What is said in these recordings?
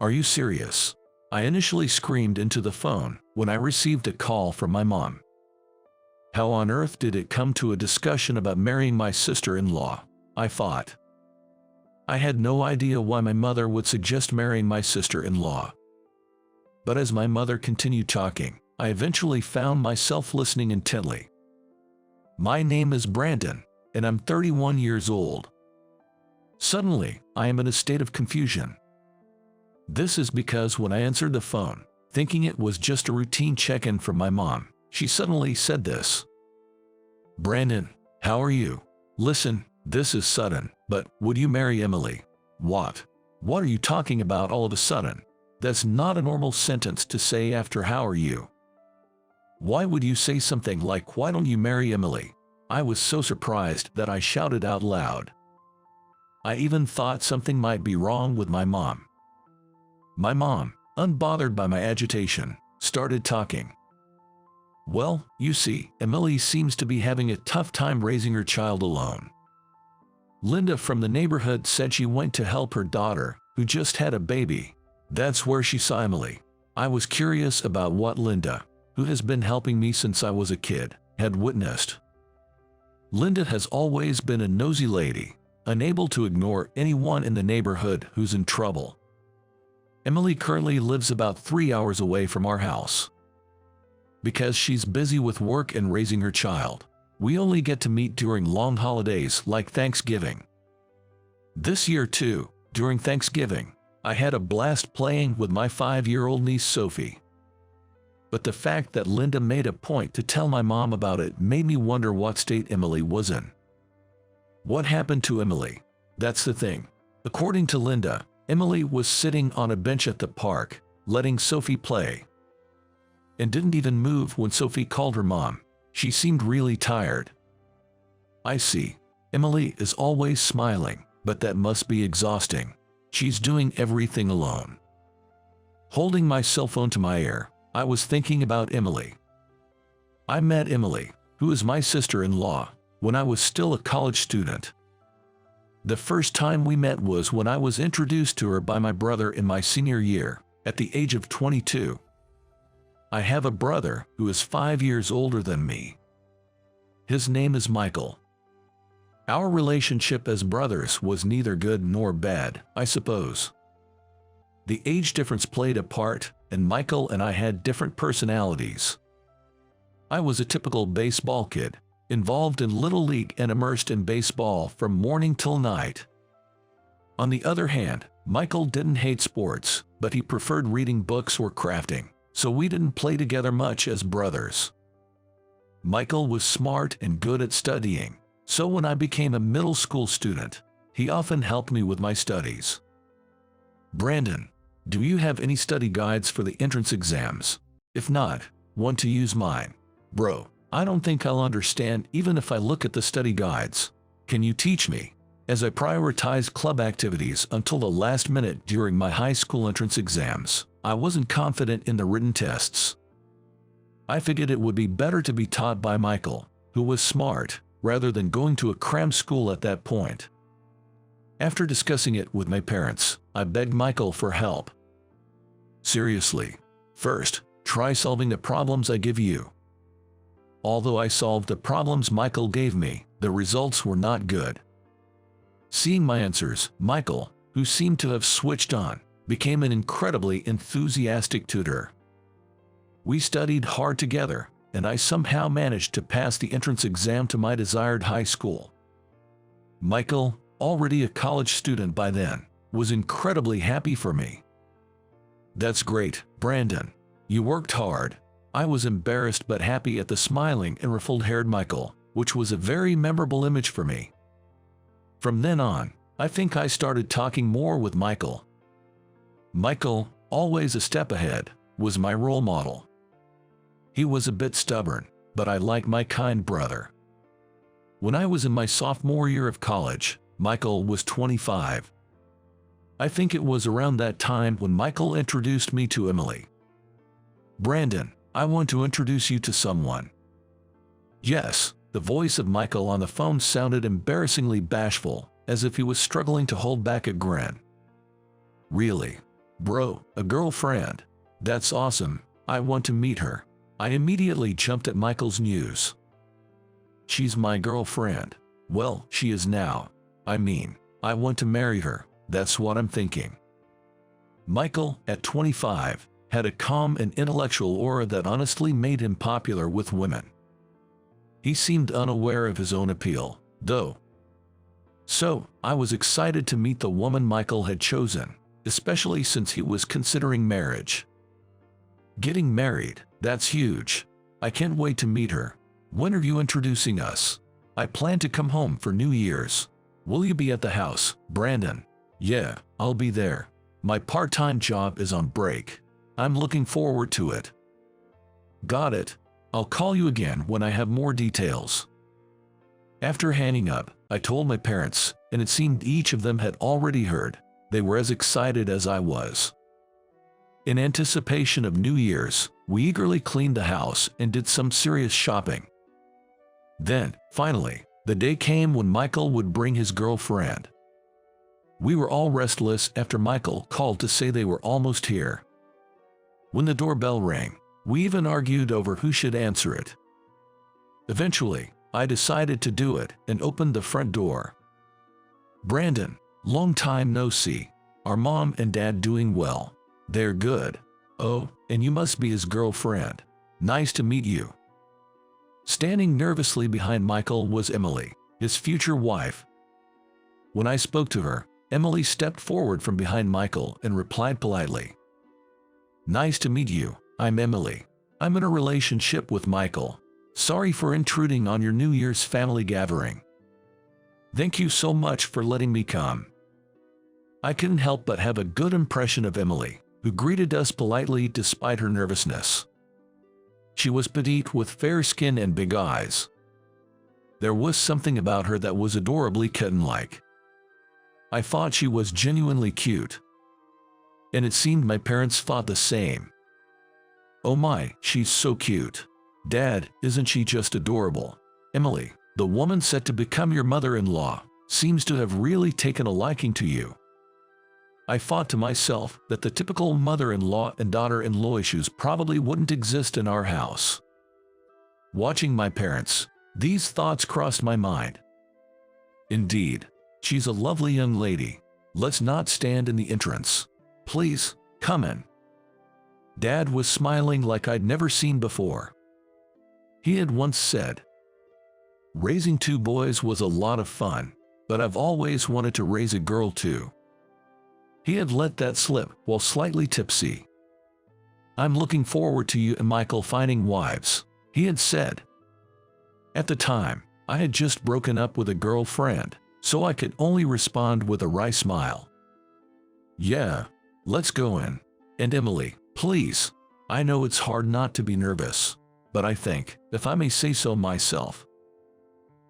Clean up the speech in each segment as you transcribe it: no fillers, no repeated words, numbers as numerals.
Are you serious? I initially screamed into the phone when I received a call from my mom. How on earth did it come to a discussion about marrying my sister-in-law? I thought. I had no idea why my mother would suggest marrying my sister-in-law. But as my mother continued talking, I eventually found myself listening intently. My name is Brandon, and I'm 31 years old. Suddenly, I am in a state of confusion. This is because when I answered the phone, thinking it was just a routine check-in from my mom, she suddenly said this. Brandon, how are you? Listen, this is sudden, but would you marry Emily? What? What are you talking about all of a sudden? That's not a normal sentence to say after how are you. Why would you say something like why don't you marry Emily? I was so surprised that I shouted out loud. I even thought something might be wrong with my mom. My mom, unbothered by my agitation, started talking. Well, you see, Emily seems to be having a tough time raising her child alone. Linda from the neighborhood said she went to help her daughter, who just had a baby. That's where she saw Emily. I was curious about what Linda, who has been helping me since I was a kid, had witnessed. Linda has always been a nosy lady, unable to ignore anyone in the neighborhood who's in trouble. Emily currently lives about 3 hours away from our house. Because she's busy with work and raising her child, we only get to meet during long holidays like Thanksgiving. This year too, during Thanksgiving, I had a blast playing with my 5-year-old niece Sophie. But the fact that Linda made a point to tell my mom about it made me wonder what state Emily was in. What happened to Emily? That's the thing. According to Linda, Emily was sitting on a bench at the park, letting Sophie play, and didn't even move when Sophie called her mom. She seemed really tired. I see. Emily is always smiling, but that must be exhausting. She's doing everything alone. Holding my cell phone to my ear, I was thinking about Emily. I met Emily, who is my sister-in-law, when I was still a college student. The first time we met was when I was introduced to her by my brother in my senior year, at the age of 22. I have a brother who is 5 years older than me. His name is Michael. Our relationship as brothers was neither good nor bad, I suppose. The age difference played a part, and Michael and I had different personalities. I was a typical baseball kid, involved in Little League and immersed in baseball from morning till night. On the other hand, Michael didn't hate sports, but he preferred reading books or crafting, so we didn't play together much as brothers. Michael was smart and good at studying, so when I became a middle school student, he often helped me with my studies. Brandon, do you have any study guides for the entrance exams? If not, want to use mine? Bro, I don't think I'll understand even if I look at the study guides. Can you teach me? As I prioritized club activities until the last minute during my high school entrance exams, I wasn't confident in the written tests. I figured it would be better to be taught by Michael, who was smart, rather than going to a cram school at that point. After discussing it with my parents, I begged Michael for help. Seriously, first, try solving the problems I give you. Although I solved the problems Michael gave me, the results were not good. Seeing my answers, Michael, who seemed to have switched on, became an incredibly enthusiastic tutor. We studied hard together, and I somehow managed to pass the entrance exam to my desired high school. Michael, already a college student by then, was incredibly happy for me. That's great, Brandon. You worked hard. I was embarrassed but happy at the smiling and ruffled-haired Michael, which was a very memorable image for me. From then on, I think I started talking more with Michael. Michael, always a step ahead, was my role model. He was a bit stubborn, but I liked my kind brother. When I was in my sophomore year of college, Michael was 25. I think it was around that time when Michael introduced me to Emily. Brandon, I want to introduce you to someone. Yes, the voice of Michael on the phone sounded embarrassingly bashful, as if he was struggling to hold back a grin. Really? Bro, a girlfriend. That's awesome. I want to meet her. I immediately jumped at Michael's news. She's my girlfriend. Well, she is now. I mean, I want to marry her. That's what I'm thinking. Michael, at 25, had a calm and intellectual aura that honestly made him popular with women. He seemed unaware of his own appeal, though. So, I was excited to meet the woman Michael had chosen, especially since he was considering marriage. Getting married, that's huge. I can't wait to meet her. When are you introducing us? I plan to come home for New Year's. Will you be at the house, Brandon? Yeah, I'll be there. My part-time job is on break. I'm looking forward to it. Got it. I'll call you again when I have more details. After hanging up, I told my parents, and it seemed each of them had already heard. They were as excited as I was. In anticipation of New Year's, we eagerly cleaned the house and did some serious shopping. Then, finally, the day came when Michael would bring his girlfriend. We were all restless after Michael called to say they were almost here. When the doorbell rang, we even argued over who should answer it. Eventually, I decided to do it and opened the front door. Brandon, long time no see. Are Mom and Dad doing well? They're good. Oh, and you must be his girlfriend. Nice to meet you. Standing nervously behind Michael was Emily, his future wife. When I spoke to her, Emily stepped forward from behind Michael and replied politely. Nice to meet you, I'm Emily. I'm in a relationship with Michael. Sorry for intruding on your New Year's family gathering. Thank you so much for letting me come. I couldn't help but have a good impression of Emily, who greeted us politely despite her nervousness. She was petite with fair skin and big eyes. There was something about her that was adorably kitten-like. I thought she was genuinely cute. And it seemed my parents thought the same. Oh my, she's so cute. Dad, isn't she just adorable? Emily, the woman set to become your mother-in-law, seems to have really taken a liking to you. I thought to myself that the typical mother-in-law and daughter-in-law issues probably wouldn't exist in our house. Watching my parents, these thoughts crossed my mind. Indeed, she's a lovely young lady. Let's not stand in the entrance. Please, come in. Dad was smiling like I'd never seen before. He had once said, raising two boys was a lot of fun, but I've always wanted to raise a girl too. He had let that slip while slightly tipsy. I'm looking forward to you and Michael finding wives, he had said. At the time, I had just broken up with a girlfriend, so I could only respond with a wry smile. Yeah, let's go in. And Emily, please, I know it's hard not to be nervous, but I think, if I may say so myself,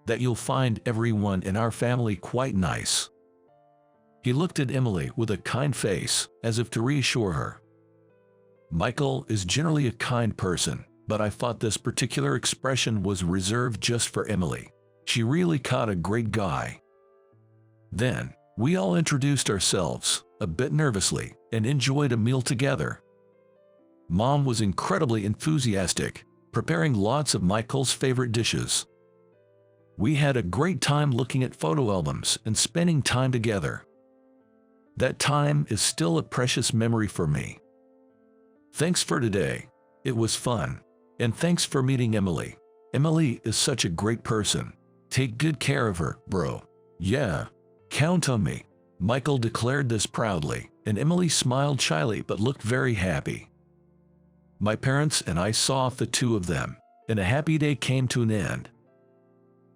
that you'll find everyone in our family quite nice. He looked at Emily with a kind face, as if to reassure her. Michael is generally a kind person, but I thought this particular expression was reserved just for Emily. She really caught a great guy. Then, we all introduced ourselves, a bit nervously, and enjoyed a meal together. Mom was incredibly enthusiastic, preparing lots of Michael's favorite dishes. We had a great time looking at photo albums and spending time together. That time is still a precious memory for me. Thanks for today. It was fun. And thanks for meeting Emily. Emily is such a great person. Take good care of her, bro. Yeah. Count on me. Michael declared this proudly, and Emily smiled shyly but looked very happy. My parents and I saw off the two of them, and a happy day came to an end.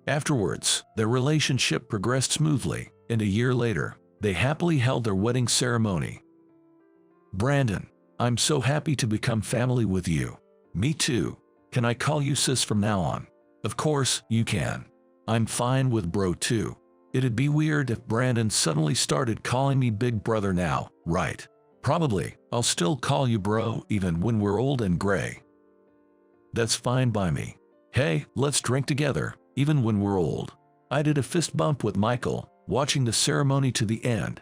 Afterwards, their relationship progressed smoothly, and a year later, they happily held their wedding ceremony. Brandon, I'm so happy to become family with you. Me too. Can I call you sis from now on? Of course, you can. I'm fine with bro too. It'd be weird if Brandon suddenly started calling me big brother now, right? Probably, I'll still call you bro even when we're old and gray. That's fine by me. Hey, let's drink together, even when we're old. I did a fist bump with Michael, watching the ceremony to the end.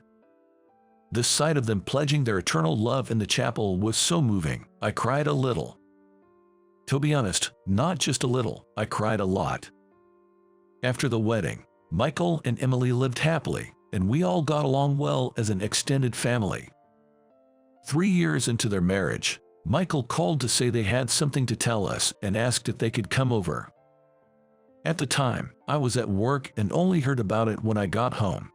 The sight of them pledging their eternal love in the chapel was so moving. I cried a little. To be honest, not just a little, I cried a lot. After the wedding, Michael and Emily lived happily, and we all got along well as an extended family. 3 years into their marriage, Michael called to say they had something to tell us and asked if they could come over. At the time, I was at work and only heard about it when I got home.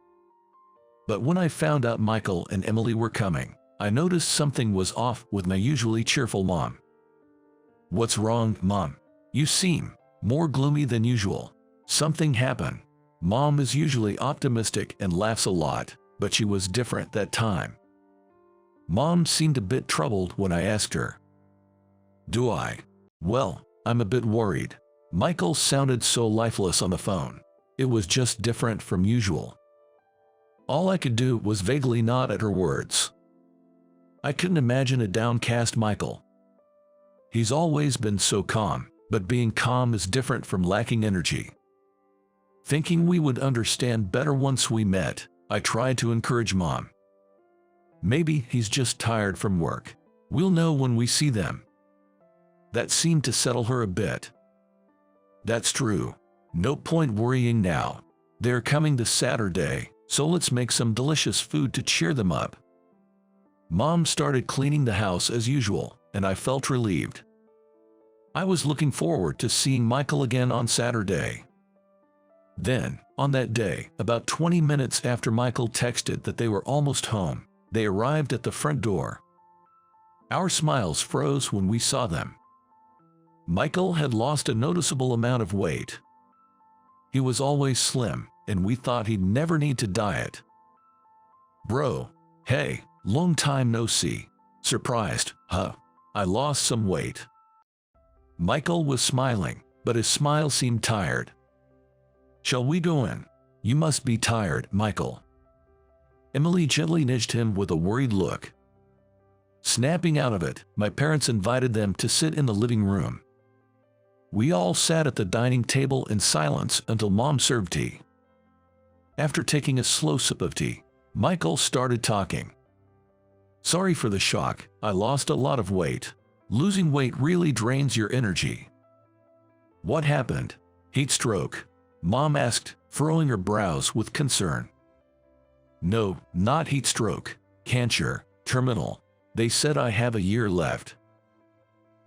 But when I found out Michael and Emily were coming, I noticed something was off with my usually cheerful mom. "What's wrong, Mom? You seem more gloomy than usual. Something happened." Mom is usually optimistic and laughs a lot, but she was different that time. Mom seemed a bit troubled when I asked her. "Do I? Well, I'm a bit worried." Michael sounded so lifeless on the phone. It was just different from usual. All I could do was vaguely nod at her words. I couldn't imagine a downcast Michael. He's always been so calm, but being calm is different from lacking energy. Thinking we would understand better once we met, I tried to encourage Mom. "Maybe he's just tired from work. We'll know when we see them." That seemed to settle her a bit. "That's true. No point worrying now. They're coming this Saturday, so let's make some delicious food to cheer them up." Mom started cleaning the house as usual, and I felt relieved. I was looking forward to seeing Michael again on Saturday. Then, on that day, about 20 minutes after Michael texted that they were almost home, they arrived at the front door. Our smiles froze when we saw them. Michael had lost a noticeable amount of weight. He was always slim, and we thought he'd never need to diet. "Bro, hey, long time no see." "Surprised, huh? I lost some weight." Michael was smiling, but his smile seemed tired. "Shall we go in? You must be tired, Michael." Emily gently nudged him with a worried look. Snapping out of it, my parents invited them to sit in the living room. We all sat at the dining table in silence until Mom served tea. After taking a slow sip of tea, Michael started talking. "Sorry for the shock. I lost a lot of weight. Losing weight really drains your energy." "What happened? Heat stroke?" Mom asked, furrowing her brows with concern. "No, not heat stroke. Cancer. Terminal. They said I have a year left."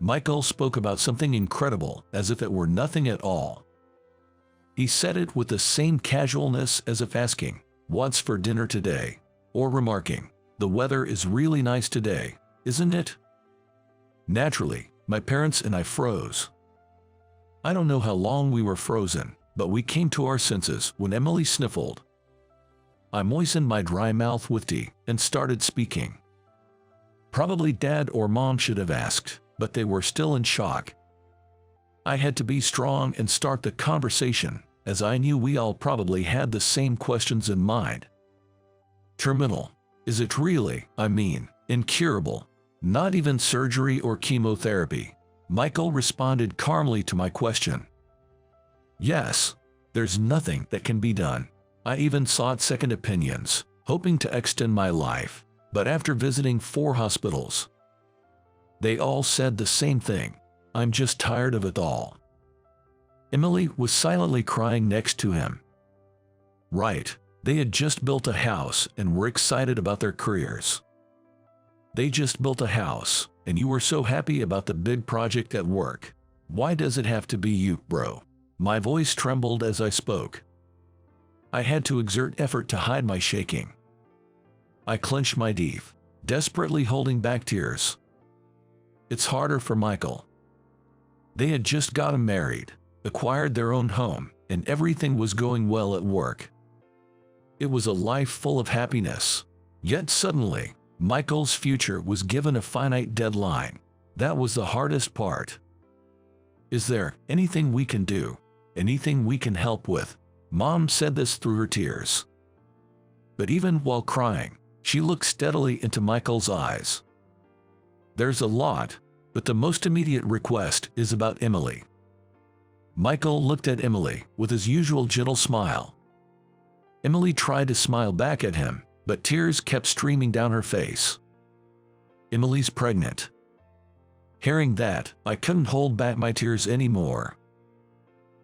Michael spoke about something incredible, as if it were nothing at all. He said it with the same casualness as if asking, "What's for dinner today?" or remarking, "The weather is really nice today, isn't it?" Naturally, my parents and I froze. I don't know how long we were frozen, but we came to our senses when Emily sniffled. I moistened my dry mouth with tea and started speaking. Probably Dad or Mom should have asked, but they were still in shock. I had to be strong and start the conversation, as I knew we all probably had the same questions in mind. "Terminal. Is it really, I mean, incurable? Not even surgery or chemotherapy?" Michael responded calmly to my question. "Yes. There's nothing that can be done. I even sought second opinions, hoping to extend my life, but after visiting 4 hospitals, they all said the same thing. I'm just tired of it all." Emily was silently crying next to him. Right, they had just built a house and were excited about their careers. They just built a house, and you were so happy about the big project at work. Why does it have to be you, bro? My voice trembled as I spoke. I had to exert effort to hide my shaking. I clenched my teeth, desperately holding back tears. It's harder for Michael. They had just gotten married, acquired their own home, and everything was going well at work. It was a life full of happiness. Yet suddenly, Michael's future was given a finite deadline. That was the hardest part. Is there anything we can do? Anything we can help with? Mom said this through her tears. But even while crying, she looked steadily into Michael's eyes. There's a lot, but the most immediate request is about Emily. Michael looked at Emily with his usual gentle smile. Emily tried to smile back at him, but tears kept streaming down her face. Emily's pregnant. Hearing that, I couldn't hold back my tears anymore.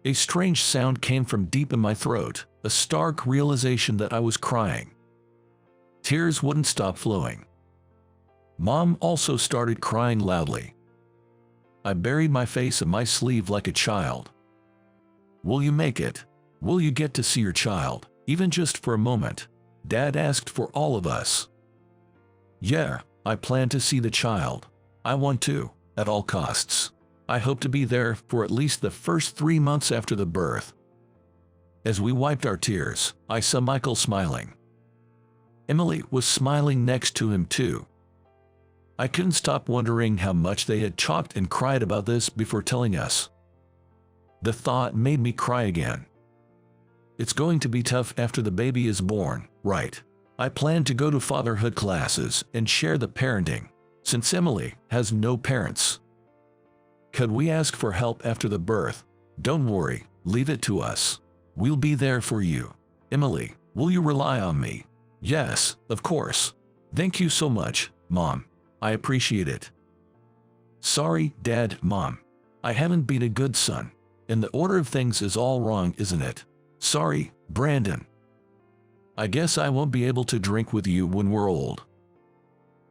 A strange sound came from deep in my throat, a stark realization that I was crying. Tears wouldn't stop flowing. Mom also started crying loudly. I buried my face in my sleeve like a child. "Will you make it? Will you get to see your child, even just for a moment?" Dad asked for all of us. "Yeah, I plan to see the child. I want to, at all costs. I hope to be there for at least the first 3 months after the birth." As we wiped our tears, I saw Michael smiling. Emily was smiling next to him too. I couldn't stop wondering how much they had talked and cried about this before telling us. The thought made me cry again. It's going to be tough after the baby is born, right? I plan to go to fatherhood classes and share the parenting, since Emily has no parents. Could we ask for help after the birth? Don't worry, leave it to us. We'll be there for you. Emily, will you rely on me? Yes, of course. Thank you so much, Mom. I appreciate it. Sorry, Dad, Mom. I haven't been a good son. And the order of things is all wrong, isn't it? Sorry, Brandon. I guess I won't be able to drink with you when we're old.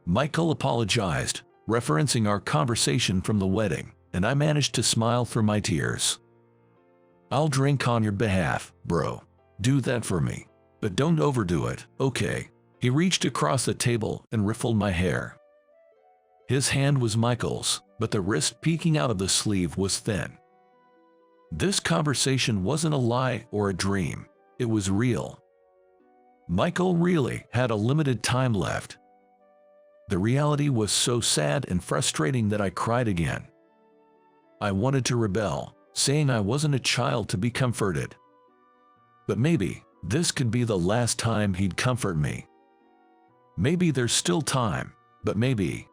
Michael apologized, referencing our conversation from the wedding, and I managed to smile through my tears. I'll drink on your behalf, bro. Do that for me. But don't overdo it, okay? He reached across the table and ruffled my hair. His hand was Michael's, but the wrist peeking out of the sleeve was thin. This conversation wasn't a lie or a dream. It was real. Michael really had a limited time left. The reality was so sad and frustrating that I cried again. I wanted to rebel, saying I wasn't a child to be comforted. But maybe this could be the last time he'd comfort me. Maybe there's still time, but maybe.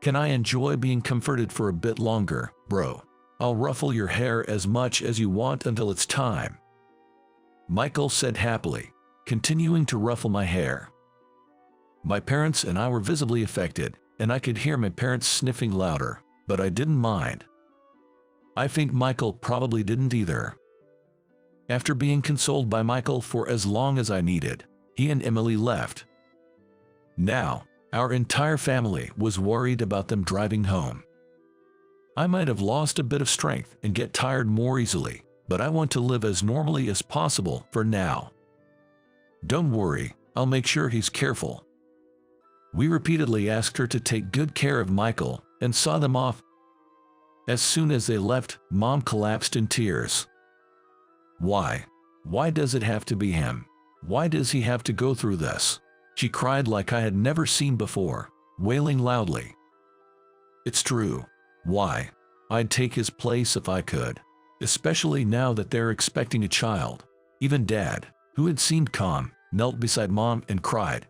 Can I enjoy being comforted for a bit longer, bro? I'll ruffle your hair as much as you want until it's time. Michael said happily, continuing to ruffle my hair. My parents and I were visibly affected, and I could hear my parents sniffing louder, but I didn't mind. I think Michael probably didn't either. After being consoled by Michael for as long as I needed, he and Emily left. Now, our entire family was worried about them driving home. I might have lost a bit of strength and get tired more easily, but I want to live as normally as possible for now. Don't worry, I'll make sure he's careful. We repeatedly asked her to take good care of Michael and saw them off. As soon as they left, Mom collapsed in tears. Why? Why does it have to be him? Why does he have to go through this? She cried like I had never seen before, wailing loudly. It's true. Why? I'd take his place if I could, especially now that they're expecting a child. Even Dad, who had seemed calm, knelt beside Mom and cried.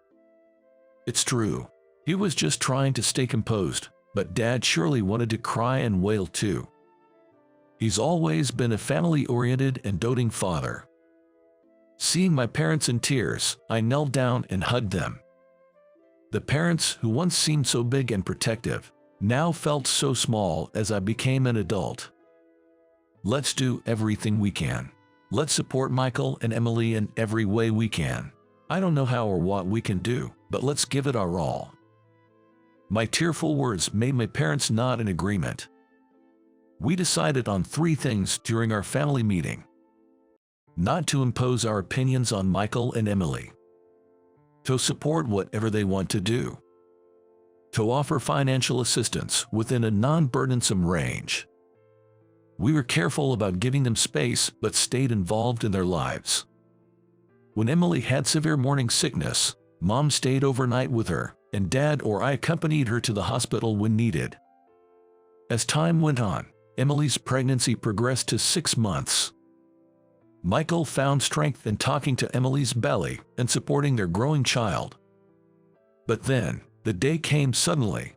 It's true. He was just trying to stay composed, but Dad surely wanted to cry and wail too. He's always been a family-oriented and doting father. Seeing my parents in tears, I knelt down and hugged them. The parents who once seemed so big and protective, now felt so small as I became an adult. Let's do everything we can. Let's support Michael and Emily in every way we can. I don't know how or what we can do, but let's give it our all. My tearful words made my parents nod in agreement. We decided on 3 things during our family meeting. Not to impose our opinions on Michael and Emily. To support whatever they want to do. To offer financial assistance within a non-burdensome range. We were careful about giving them space but stayed involved in their lives. When Emily had severe morning sickness, Mom stayed overnight with her, and Dad or I accompanied her to the hospital when needed. As time went on, Emily's pregnancy progressed to 6 months. Michael found strength in talking to Emily's belly and supporting their growing child. But then, the day came suddenly.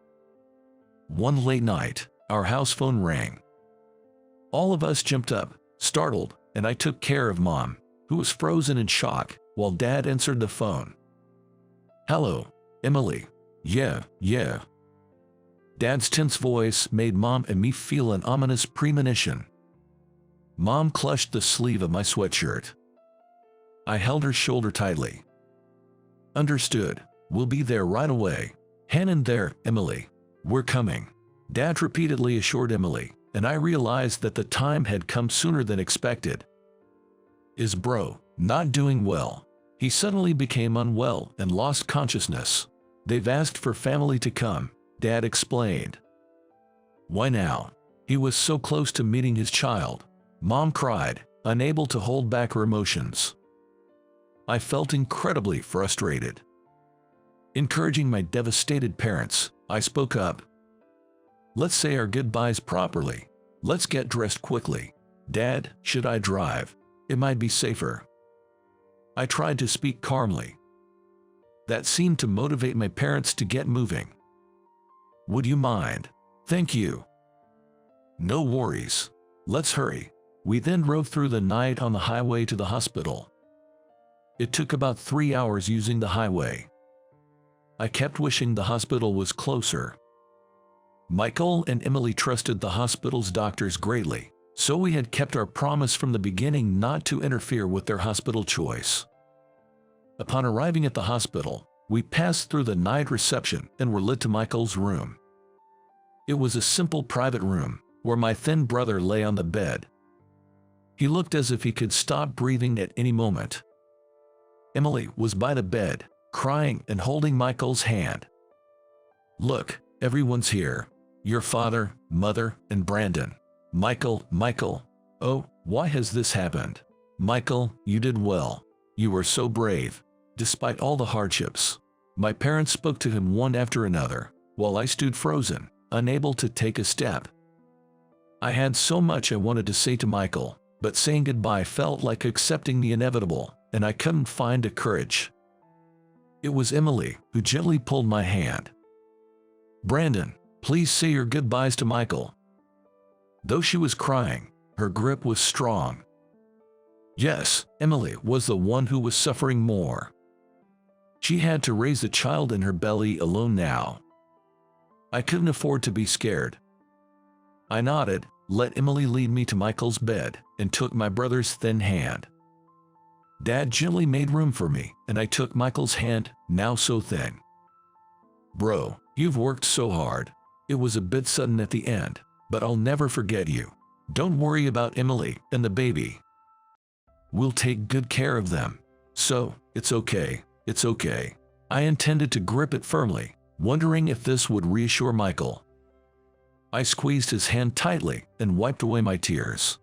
One late night, our house phone rang. All of us jumped up, startled, and I took care of Mom, who was frozen in shock, while Dad answered the phone. Hello, Emily. Yeah. Dad's tense voice made Mom and me feel an ominous premonition. Mom clutched the sleeve of my sweatshirt. I held her shoulder tightly. Understood. We'll be there right away. Hang in there, Emily. We're coming. Dad repeatedly assured Emily, and I realized that the time had come sooner than expected. Is bro not doing well? He suddenly became unwell and lost consciousness. They've asked for family to come, Dad explained. Why now? He was so close to meeting his child. Mom cried, unable to hold back her emotions. I felt incredibly frustrated. Encouraging my devastated parents, I spoke up. Let's say our goodbyes properly. Let's get dressed quickly. Dad, should I drive? It might be safer. I tried to speak calmly. That seemed to motivate my parents to get moving. Would you mind? Thank you. No worries. Let's hurry. We then drove through the night on the highway to the hospital. It took about 3 hours using the highway. I kept wishing the hospital was closer. Michael and Emily trusted the hospital's doctors greatly, so we had kept our promise from the beginning not to interfere with their hospital choice. Upon arriving at the hospital, we passed through the night reception and were led to Michael's room. It was a simple private room, where my thin brother lay on the bed. He looked as if he could stop breathing at any moment. Emily was by the bed, crying and holding Michael's hand. Look, everyone's here. Your father, mother, and Brandon. Michael. Oh, why has this happened? Michael, you did well. You were so brave. Despite all the hardships. My parents spoke to him one after another, while I stood frozen, unable to take a step. I had so much I wanted to say to Michael, but saying goodbye felt like accepting the inevitable, and I couldn't find the courage. It was Emily who gently pulled my hand. Brandon, please say your goodbyes to Michael. Though she was crying, her grip was strong. Yes, Emily was the one who was suffering more. She had to raise the child in her belly alone now. I couldn't afford to be scared. I nodded, let Emily lead me to Michael's bed, and took my brother's thin hand. Dad gently made room for me, and I took Michael's hand, now so thin. Bro, you've worked so hard. It was a bit sudden at the end, but I'll never forget you. Don't worry about Emily and the baby. We'll take good care of them. So, it's okay. It's okay. I intended to grip it firmly, wondering if this would reassure Michael. I squeezed his hand tightly and wiped away my tears.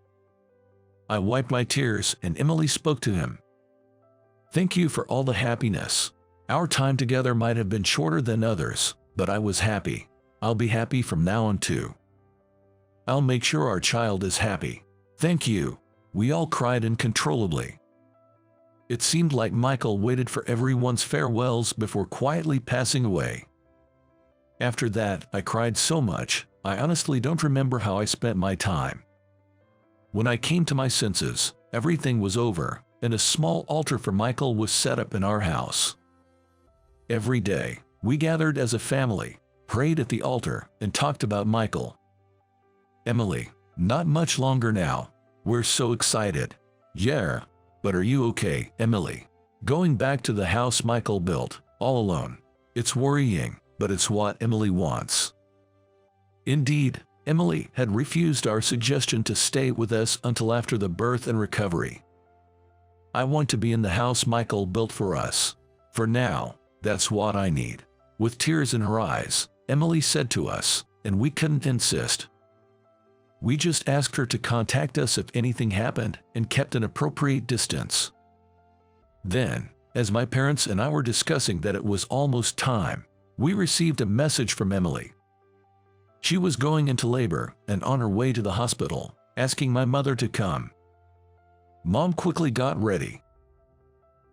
I wiped my tears and Emily spoke to him. Thank you for all the happiness. Our time together might have been shorter than others, but I was happy. I'll be happy from now on too. I'll make sure our child is happy. Thank you. We all cried uncontrollably. It seemed like Michael waited for everyone's farewells before quietly passing away. After that, I cried so much, I honestly don't remember how I spent my time. When I came to my senses, everything was over, and a small altar for Michael was set up in our house. Every day, we gathered as a family, prayed at the altar, and talked about Michael. Emily, not much longer now. We're so excited. Yeah. But are you okay, Emily? Going back to the house Michael built, all alone. It's worrying, but it's what Emily wants. Indeed, Emily had refused our suggestion to stay with us until after the birth and recovery. I want to be in the house Michael built for us. For now, that's what I need. With tears in her eyes, Emily said to us, and we couldn't insist. We just asked her to contact us if anything happened and kept an appropriate distance. Then, as my parents and I were discussing that it was almost time, we received a message from Emily. She was going into labor and on her way to the hospital, asking my mother to come. Mom quickly got ready.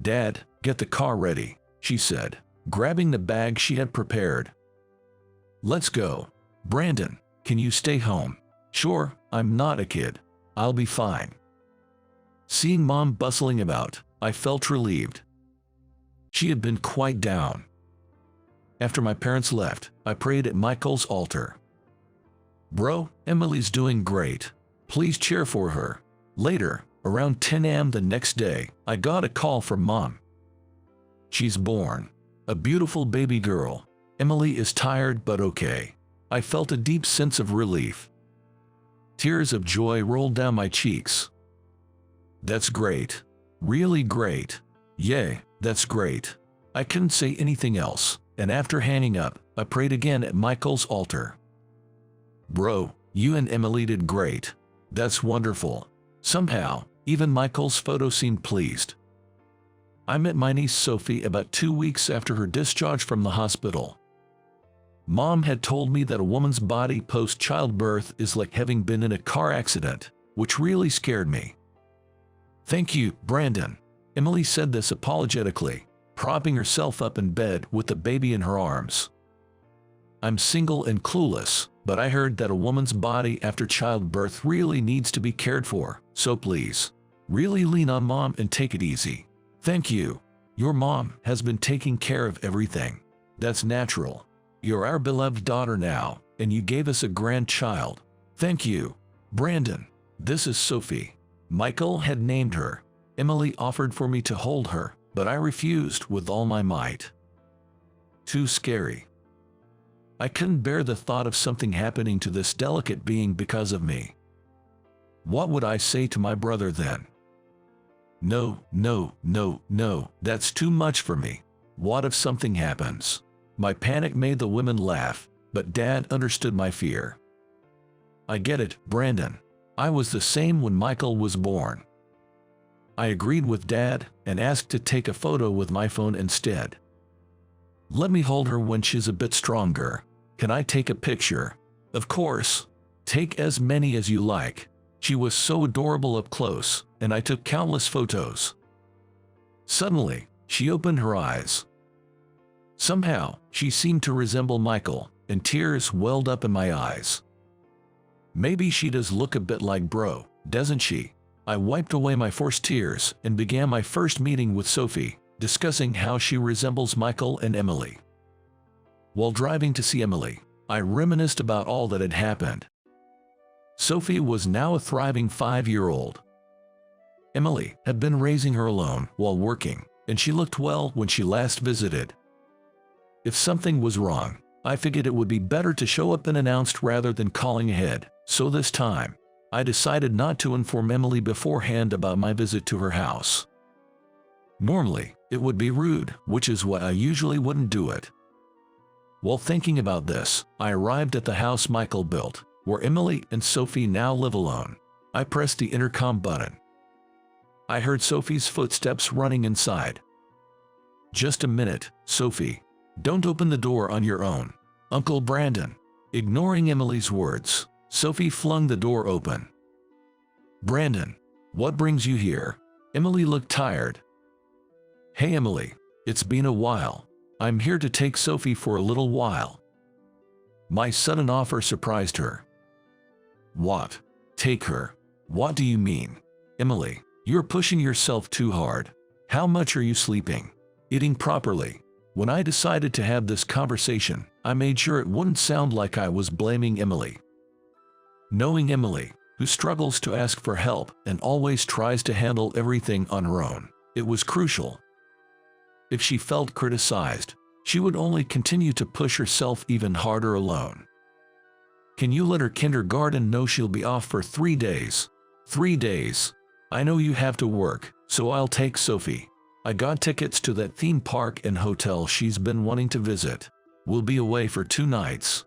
Dad, get the car ready, she said, grabbing the bag she had prepared. Let's go. Brandon, can you stay home? Sure, I'm not a kid. I'll be fine. Seeing Mom bustling about, I felt relieved. She had been quite down. After my parents left, I prayed at Michael's altar. Bro, Emily's doing great. Please cheer for her. Later, around 10 a.m. the next day, I got a call from Mom. She's born. A beautiful baby girl. Emily is tired but okay. I felt a deep sense of relief. Tears of joy rolled down my cheeks. That's great. Really great. Yay, that's great. I couldn't say anything else, and after hanging up, I prayed again at Michael's altar. Bro, you and Emily did great. That's wonderful. Somehow, even Michael's photo seemed pleased. I met my niece Sophie about 2 weeks after her discharge from the hospital. Mom had told me that a woman's body post-childbirth is like having been in a car accident, which really scared me. Thank you, Brandon. Emily said this apologetically, propping herself up in bed with the baby in her arms. I'm single and clueless, but I heard that a woman's body after childbirth really needs to be cared for, so please, really lean on Mom and take it easy. Thank you. Your mom has been taking care of everything. That's natural. You're our beloved daughter now, and you gave us a grandchild. Thank you, Brandon. This is Sophie. Michael had named her. Emily offered for me to hold her, but I refused with all my might. Too scary. I couldn't bear the thought of something happening to this delicate being because of me. What would I say to my brother then? No, no, no, no, that's too much for me. What if something happens? My panic made the women laugh, but Dad understood my fear. I get it, Brandon. I was the same when Michael was born. I agreed with Dad and asked to take a photo with my phone instead. Let me hold her when she's a bit stronger. Can I take a picture? Of course. Take as many as you like. She was so adorable up close, and I took countless photos. Suddenly, she opened her eyes. Somehow, she seemed to resemble Michael, and tears welled up in my eyes. Maybe she does look a bit like Bro, doesn't she? I wiped away my forced tears and began my first meeting with Sophie, discussing how she resembles Michael and Emily. While driving to see Emily, I reminisced about all that had happened. Sophie was now a thriving 5-year-old. Emily had been raising her alone while working, and she looked well when she last visited. If something was wrong, I figured it would be better to show up unannounced rather than calling ahead, so this time, I decided not to inform Emily beforehand about my visit to her house. Normally, it would be rude, which is why I usually wouldn't do it. While thinking about this, I arrived at the house Michael built, where Emily and Sophie now live alone. I pressed the intercom button. I heard Sophie's footsteps running inside. Just a minute, Sophie. Don't open the door on your own. Uncle Brandon. Ignoring Emily's words, Sophie flung the door open. Brandon, what brings you here? Emily looked tired. Hey Emily, it's been a while. I'm here to take Sophie for a little while. My sudden offer surprised her. What? Take her? What do you mean? Emily, you're pushing yourself too hard. How much are you sleeping? Eating properly? When I decided to have this conversation, I made sure it wouldn't sound like I was blaming Emily. Knowing Emily, who struggles to ask for help and always tries to handle everything on her own, it was crucial. If she felt criticized, she would only continue to push herself even harder alone. Can you let her kindergarten know she'll be off for 3 days? 3 days. I know you have to work, so I'll take Sophie. I got tickets to that theme park and hotel she's been wanting to visit. We'll be away for 2 nights.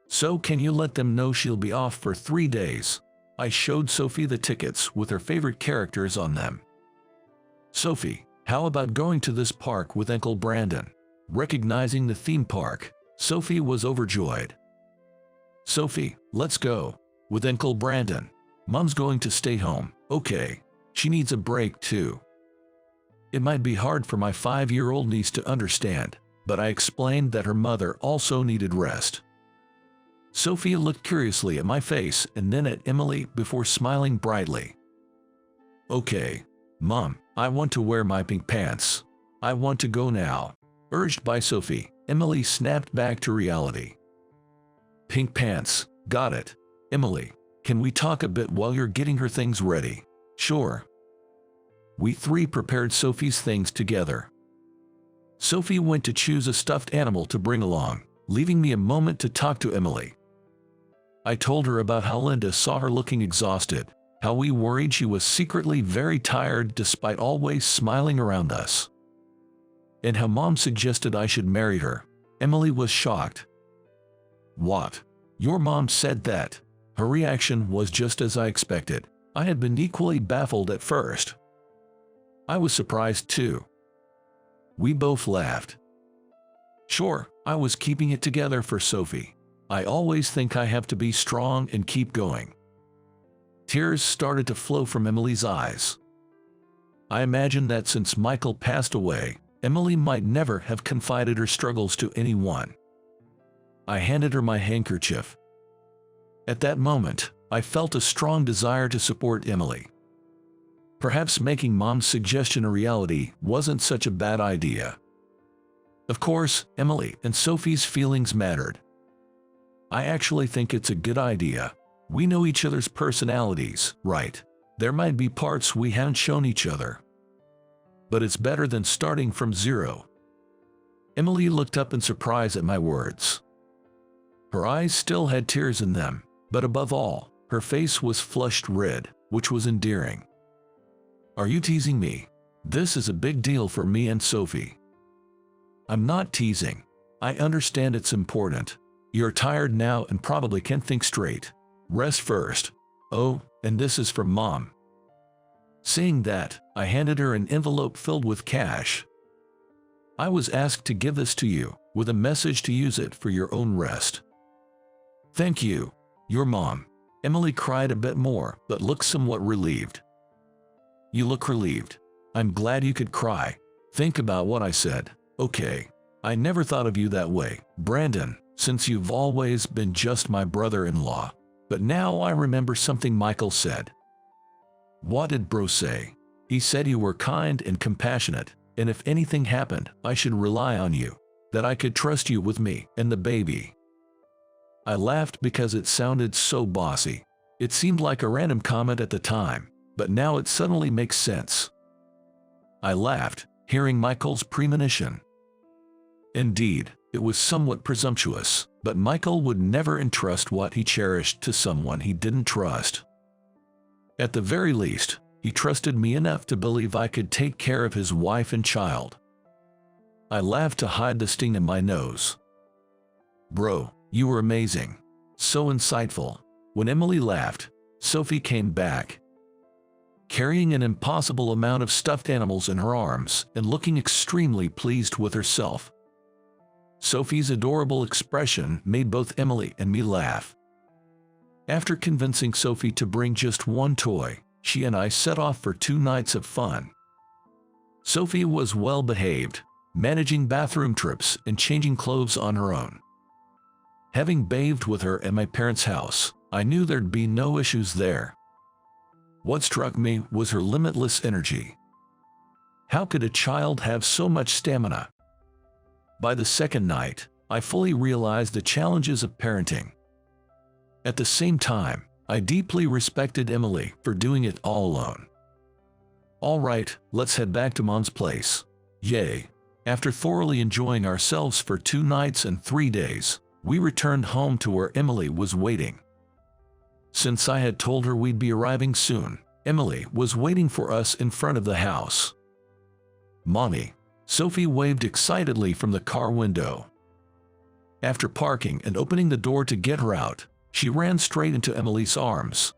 So can you let them know she'll be off for 3 days? I showed Sophie the tickets with her favorite characters on them. Sophie, how about going to this park with Uncle Brandon? Recognizing the theme park, Sophie was overjoyed. Sophie, let's go. With Uncle Brandon. Mom's going to stay home, okay. She needs a break too. It might be hard for my 5-year-old niece to understand, but I explained that her mother also needed rest. Sophie looked curiously at my face and then at Emily before smiling brightly. Okay, Mom, I want to wear my pink pants. I want to go now. Urged by Sophie, Emily snapped back to reality. Pink pants, got it. Emily, can we talk a bit while you're getting her things ready? Sure. We three prepared Sophie's things together. Sophie went to choose a stuffed animal to bring along, leaving me a moment to talk to Emily. I told her about how Linda saw her looking exhausted, how we worried she was secretly very tired despite always smiling around us, and how Mom suggested I should marry her. Emily was shocked. What? Your mom said that? Her reaction was just as I expected. I had been equally baffled at first. I was surprised too. We both laughed. Sure, I was keeping it together for Sophie. I always think I have to be strong and keep going. Tears started to flow from Emily's eyes. I imagined that since Michael passed away, Emily might never have confided her struggles to anyone. I handed her my handkerchief. At that moment, I felt a strong desire to support Emily. Perhaps making Mom's suggestion a reality wasn't such a bad idea. Of course, Emily and Sophie's feelings mattered. I actually think it's a good idea. We know each other's personalities, right? There might be parts we haven't shown each other. But it's better than starting from zero. Emily looked up in surprise at my words. Her eyes still had tears in them, but above all, her face was flushed red, which was endearing. Are you teasing me? This is a big deal for me and Sophie. I'm not teasing. I understand it's important. You're tired now and probably can't think straight. Rest first. Oh, and this is from Mom. Saying that, I handed her an envelope filled with cash. I was asked to give this to you, with a message to use it for your own rest. Thank you. Your mom. Emily cried a bit more, but looked somewhat relieved. You look relieved. I'm glad you could cry. Think about what I said, okay? I never thought of you that way, Brandon, since you've always been just my brother-in-law. But now I remember something Michael said. What did Bro say? He said you were kind and compassionate, and if anything happened, I should rely on you, that I could trust you with me and the baby. I laughed because it sounded so bossy. It seemed like a random comment at the time, but now it suddenly makes sense. I laughed, hearing Michael's premonition. Indeed, it was somewhat presumptuous, but Michael would never entrust what he cherished to someone he didn't trust. At the very least, he trusted me enough to believe I could take care of his wife and child. I laughed to hide the sting in my nose. Bro, you were amazing. So insightful. When Emily laughed, Sophie came back, carrying an impossible amount of stuffed animals in her arms and looking extremely pleased with herself. Sophie's adorable expression made both Emily and me laugh. After convincing Sophie to bring just one toy, she and I set off for 2 nights of fun. Sophie was well behaved, managing bathroom trips and changing clothes on her own. Having bathed with her at my parents' house, I knew there'd be no issues there. What struck me was her limitless energy. How could a child have so much stamina? By the second night, I fully realized the challenges of parenting. At the same time, I deeply respected Emily for doing it all alone. All right, let's head back to Mom's place. Yay! After thoroughly enjoying ourselves for 2 nights and 3 days, we returned home to where Emily was waiting. Since I had told her we'd be arriving soon, Emily was waiting for us in front of the house. Mommy, Sophie waved excitedly from the car window. After parking and opening the door to get her out, she ran straight into Emily's arms.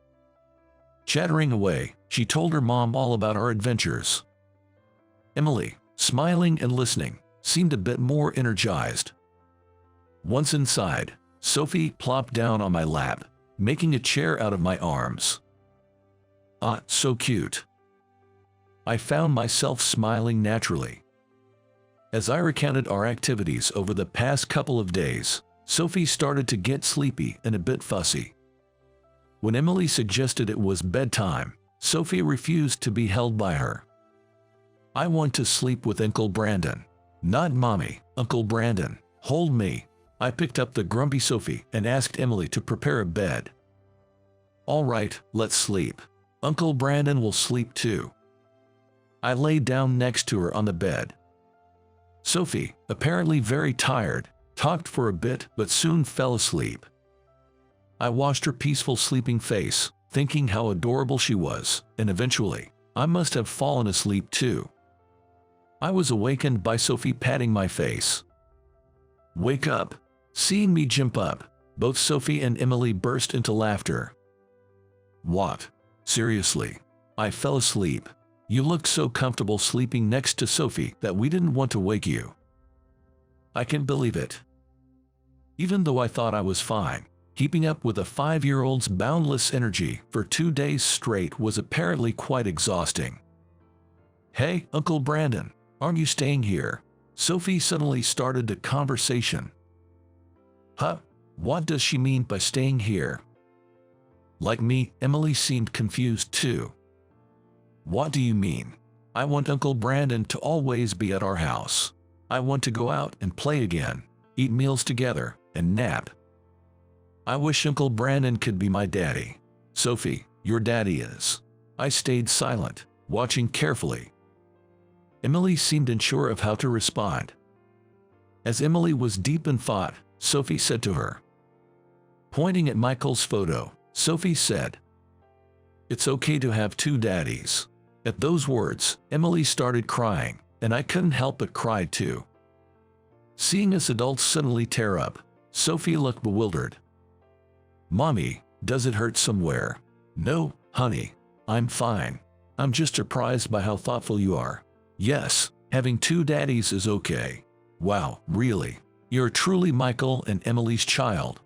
Chattering away, she told her mom all about our adventures. Emily, smiling and listening, seemed a bit more energized. Once inside, Sophie plopped down on my lap, making a chair out of my arms. Ah, so cute. I found myself smiling naturally. As I recounted our activities over the past couple of days, Sophie started to get sleepy and a bit fussy. When Emily suggested it was bedtime, Sophie refused to be held by her. I want to sleep with Uncle Brandon. Not Mommy, Uncle Brandon. Hold me. I picked up the grumpy Sophie and asked Emily to prepare a bed. All right, let's sleep. Uncle Brandon will sleep too. I lay down next to her on the bed. Sophie, apparently very tired, talked for a bit but soon fell asleep. I watched her peaceful sleeping face, thinking how adorable she was, and eventually, I must have fallen asleep too. I was awakened by Sophie patting my face. Wake up. Seeing me jump up, both Sophie and Emily burst into laughter. What? Seriously? I fell asleep. You looked so comfortable sleeping next to Sophie that we didn't want to wake you. I can't believe it. Even though I thought I was fine, keeping up with a 5-year-old's boundless energy for 2 days straight was apparently quite exhausting. Hey, Uncle Brandon, aren't you staying here? Sophie suddenly started the conversation. Huh? What does she mean by staying here? Like me, Emily seemed confused too. What do you mean? I want Uncle Brandon to always be at our house. I want to go out and play again, eat meals together, and nap. I wish Uncle Brandon could be my daddy. Sophie, your daddy is. I stayed silent, watching carefully. Emily seemed unsure of how to respond. As Emily was deep in thought, Sophie said to her. Pointing at Michael's photo, Sophie said, "It's okay to have 2 daddies." At those words, Emily started crying, and I couldn't help but cry too. Seeing us adults suddenly tear up, Sophie looked bewildered. Mommy, does it hurt somewhere? No, honey, I'm fine. I'm just surprised by how thoughtful you are. Yes, having 2 daddies is okay. Wow, really? You're truly Michael and Emily's child.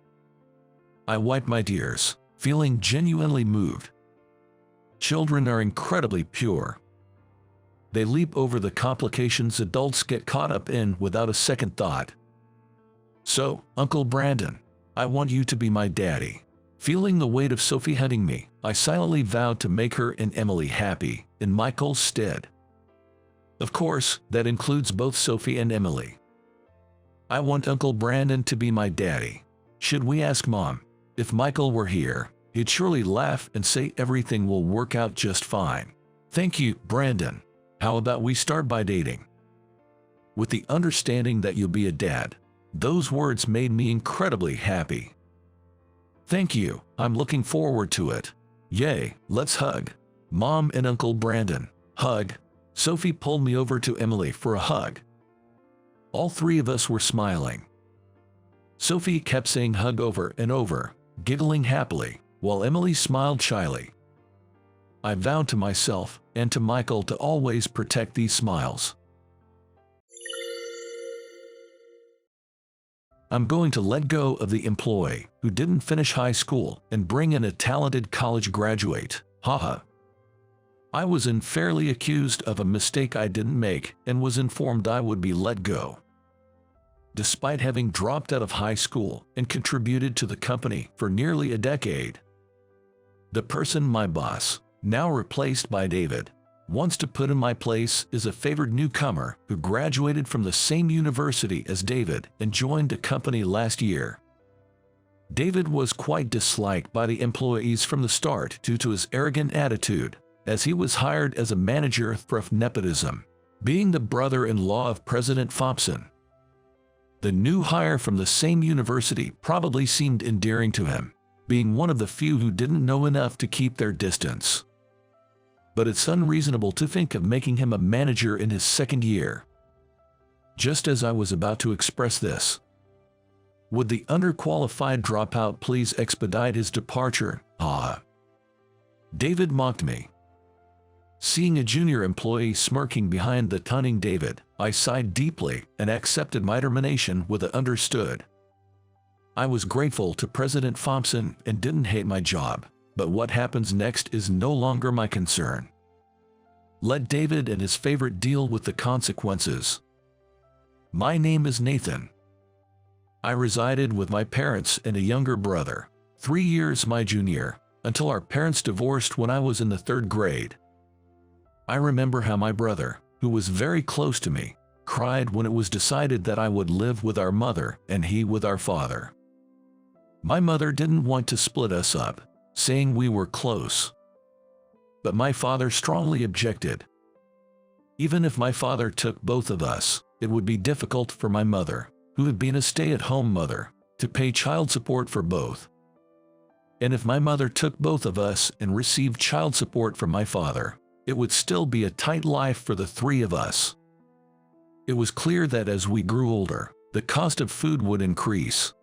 I wiped my tears, feeling genuinely moved. Children are incredibly pure. They leap over the complications adults get caught up in without a second thought. So, Uncle Brandon, I want you to be my daddy. Feeling the weight of Sophie hunting me, I silently vowed to make her and Emily happy, in Michael's stead. Of course, that includes both Sophie and Emily. I want Uncle Brandon to be my daddy. Should we ask Mom? If Michael were here, he'd surely laugh and say everything will work out just fine. Thank you, Brandon. How about we start by dating? With the understanding that you'll be a dad, those words made me incredibly happy. Thank you, I'm looking forward to it. Yay, let's hug. Mom and Uncle Brandon, hug. Sophie pulled me over to Emily for a hug. All 3 of us were smiling. Sophie kept saying hug over and over, giggling happily, while Emily smiled shyly. I vowed to myself and to Michael to always protect these smiles. I'm going to let go of the employee who didn't finish high school and bring in a talented college graduate. Haha. I was unfairly accused of a mistake I didn't make and was informed I would be let go. Despite having dropped out of high school and contributed to the company for nearly a decade. The person my boss, now replaced by David, wants to put in my place is a favored newcomer who graduated from the same university as David and joined the company last year. David was quite disliked by the employees from the start due to his arrogant attitude, as he was hired as a manager through nepotism, being the brother-in-law of President Thompson. The new hire from the same university probably seemed endearing to him, being one of the few who didn't know enough to keep their distance. But it's unreasonable to think of making him a manager in his 2nd year. Just as I was about to express this, would the underqualified dropout please expedite his departure? David mocked me. Seeing a junior employee smirking behind the tunning David, I sighed deeply and accepted my termination with a understood. I was grateful to President Thompson and didn't hate my job, but what happens next is no longer my concern. Let David and his favorite deal with the consequences. My name is Nathan. I resided with my parents and a younger brother, 3 years my junior, until our parents divorced when I was in the 3rd grade. I remember how my brother, who was very close to me, cried when it was decided that I would live with our mother and he with our father. My mother didn't want to split us up, saying we were close. But my father strongly objected. Even if my father took both of us, it would be difficult for my mother, who had been a stay-at-home mother, to pay child support for both. And if my mother took both of us and received child support from my father, it would still be a tight life for the three of us. It was clear that as we grew older, the cost of food would increase.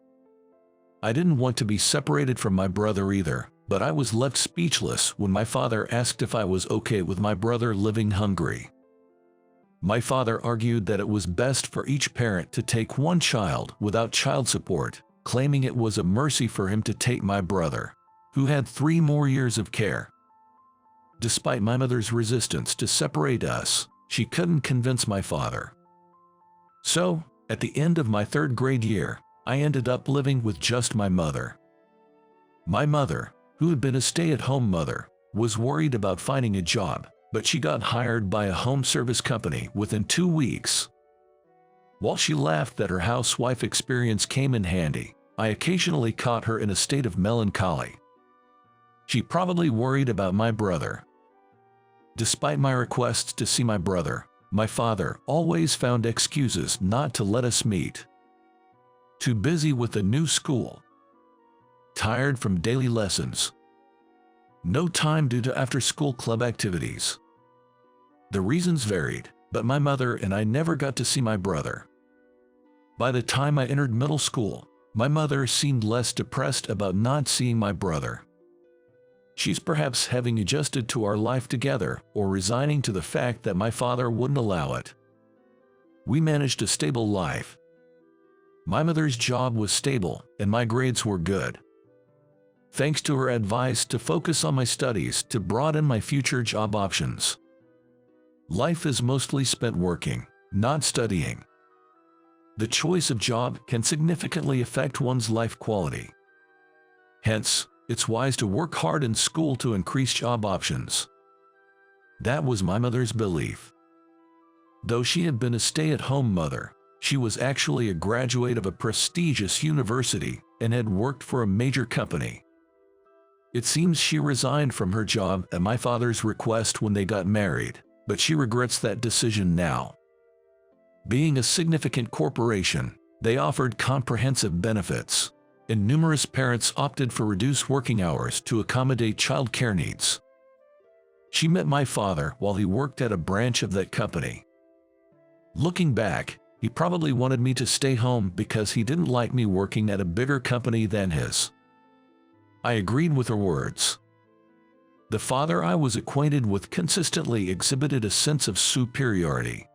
I didn't want to be separated from my brother either, but I was left speechless when my father asked if I was okay with my brother living hungry. My father argued that it was best for each parent to take one child without child support, claiming it was a mercy for him to take my brother, who had 3 more years of care. Despite my mother's resistance to separate us, she couldn't convince my father. So, at the end of my 3rd grade year, I ended up living with just my mother. My mother, who had been a stay-at-home mother, was worried about finding a job, but she got hired by a home service company within 2 weeks. While she laughed that her housewife experience came in handy, I occasionally caught her in a state of melancholy. She probably worried about my brother. Despite my requests to see my brother, my father always found excuses not to let us meet. Too busy with the new school. Tired from daily lessons. No time due to after-school club activities. The reasons varied, but my mother and I never got to see my brother. By the time I entered middle school, my mother seemed less depressed about not seeing my brother. She's perhaps having adjusted to our life together or resigning to the fact that my father wouldn't allow it. We managed a stable life. My mother's job was stable and my grades were good. Thanks to her advice to focus on my studies to broaden my future job options. Life is mostly spent working, not studying. The choice of job can significantly affect one's life quality. Hence, it's wise to work hard in school to increase job options. That was my mother's belief. Though she had been a stay-at-home mother, she was actually a graduate of a prestigious university and had worked for a major company. It seems she resigned from her job at my father's request when they got married, but she regrets that decision now. Being a significant corporation, they offered comprehensive benefits, and numerous parents opted for reduced working hours to accommodate child care needs. She met my father while he worked at a branch of that company. Looking back, he probably wanted me to stay home because he didn't like me working at a bigger company than his. I agreed with her words. The father I was acquainted with consistently exhibited a sense of superiority.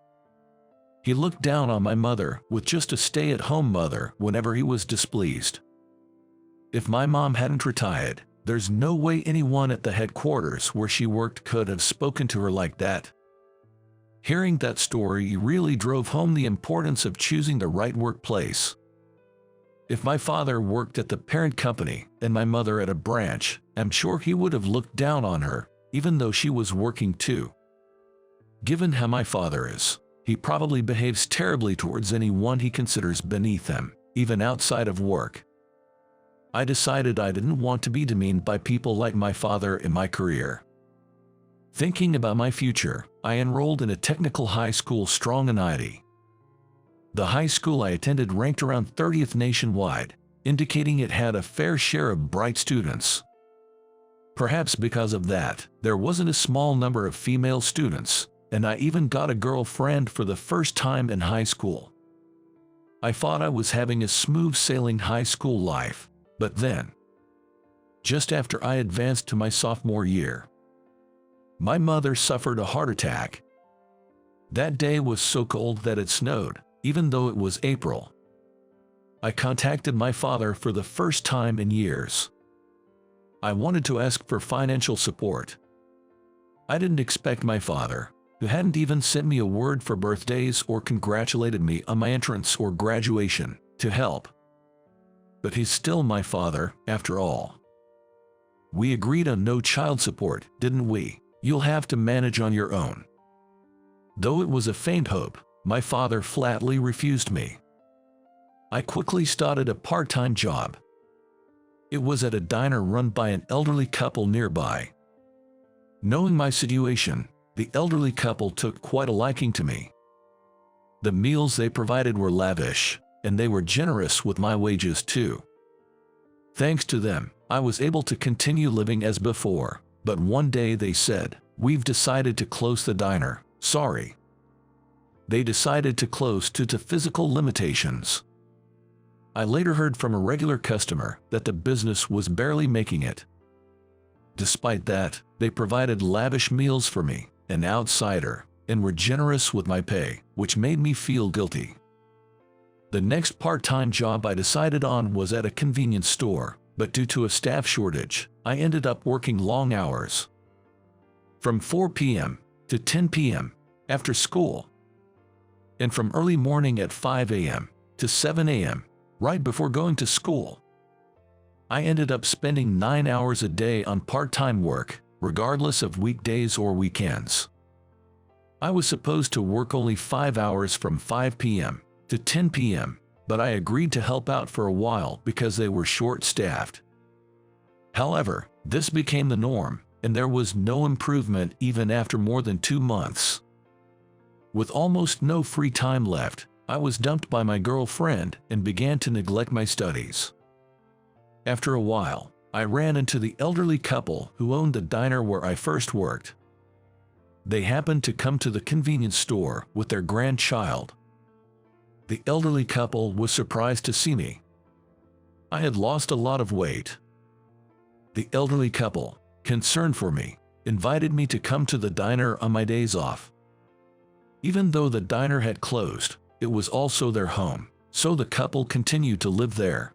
He looked down on my mother with just a stay-at-home mother whenever he was displeased. If my mom hadn't retired, there's no way anyone at the headquarters where she worked could have spoken to her like that. Hearing that story really drove home the importance of choosing the right workplace. If my father worked at the parent company and my mother at a branch, I'm sure he would have looked down on her, even though she was working too. Given how my father is, he probably behaves terribly towards anyone he considers beneath him, even outside of work. I decided I didn't want to be demeaned by people like my father in my career. Thinking about my future, I enrolled in a technical high school strong in IT. The high school I attended ranked around 30th nationwide, indicating it had a fair share of bright students. Perhaps because of that, there wasn't a small number of female students, and I even got a girlfriend for the first time in high school. I thought I was having a smooth-sailing high school life, but then, just after I advanced to my sophomore year, my mother suffered a heart attack. That day was so cold that it snowed, even though it was April. I contacted my father for the first time in years. I wanted to ask for financial support. I didn't expect my father, who hadn't even sent me a word for birthdays or congratulated me on my entrance or graduation, to help. But he's still my father, after all. We agreed on no child support, didn't we? You'll have to manage on your own. Though it was a faint hope, my father flatly refused me. I quickly started a part-time job. It was at a diner run by an elderly couple nearby. Knowing my situation, the elderly couple took quite a liking to me. The meals they provided were lavish, and they were generous with my wages too. Thanks to them, I was able to continue living as before, but one day they said, "We've decided to close the diner, sorry." They decided to close due to physical limitations. I later heard from a regular customer that the business was barely making it. Despite that, they provided lavish meals for me, an outsider, and were generous with my pay, which made me feel guilty. The next part-time job I decided on was at a convenience store, but due to a staff shortage, I ended up working long hours. From 4 p.m. to 10 p.m. after school, and from early morning at 5 a.m. to 7 a.m. right before going to school. I ended up spending 9 hours a day on part-time work, regardless of weekdays or weekends. I was supposed to work only 5 hours from 5 p.m. to 10 p.m., but I agreed to help out for a while because they were short-staffed. However, this became the norm, and there was no improvement even after more than 2 months. With almost no free time left, I was dumped by my girlfriend and began to neglect my studies. After a while, I ran into the elderly couple who owned the diner where I first worked. They happened to come to the convenience store with their grandchild. The elderly couple was surprised to see me. I had lost a lot of weight. The elderly couple, concerned for me, invited me to come to the diner on my days off. Even though the diner had closed, it was also their home, so the couple continued to live there.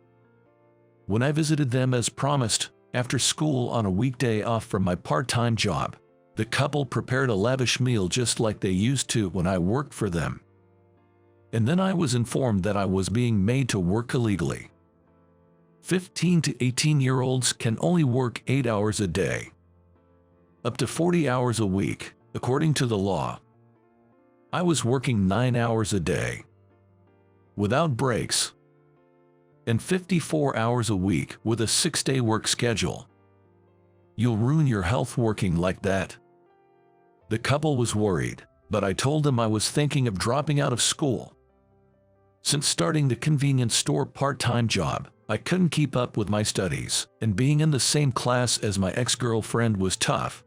When I visited them as promised, after school on a weekday off from my part-time job, the couple prepared a lavish meal just like they used to when I worked for them. And then I was informed that I was being made to work illegally. 15 to 18-year-olds can only work 8 hours a day. Up to 40 hours a week, according to the law. I was working 9 hours a day, without breaks, and 54 hours a week with a 6-day work schedule. You'll ruin your health working like that. The couple was worried, but I told them I was thinking of dropping out of school. Since starting the convenience store part-time job, I couldn't keep up with my studies, and being in the same class as my ex-girlfriend was tough.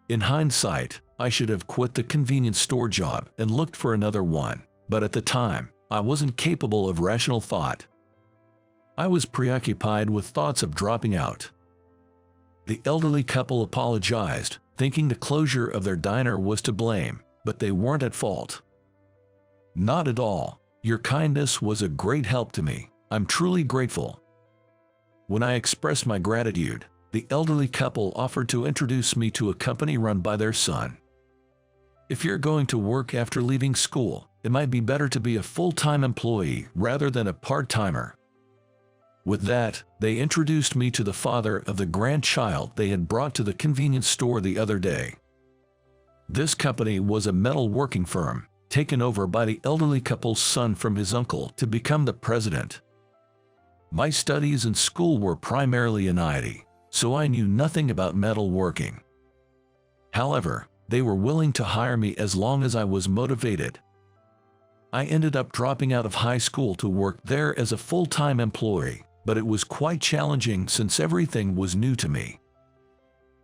In hindsight, I should have quit the convenience store job and looked for another one, but at the time, I wasn't capable of rational thought. I was preoccupied with thoughts of dropping out. The elderly couple apologized, thinking the closure of their diner was to blame, but they weren't at fault. Not at all. Your kindness was a great help to me. I'm truly grateful. When I expressed my gratitude, the elderly couple offered to introduce me to a company run by their son. If you're going to work after leaving school, it might be better to be a full-time employee rather than a part-timer. With that, they introduced me to the father of the grandchild they had brought to the convenience store the other day. This company was a metal working firm, taken over by the elderly couple's son from his uncle to become the president. My studies and school were primarily in IT, so I knew nothing about metal working. However, they were willing to hire me as long as I was motivated. I ended up dropping out of high school to work there as a full-time employee, but it was quite challenging since everything was new to me.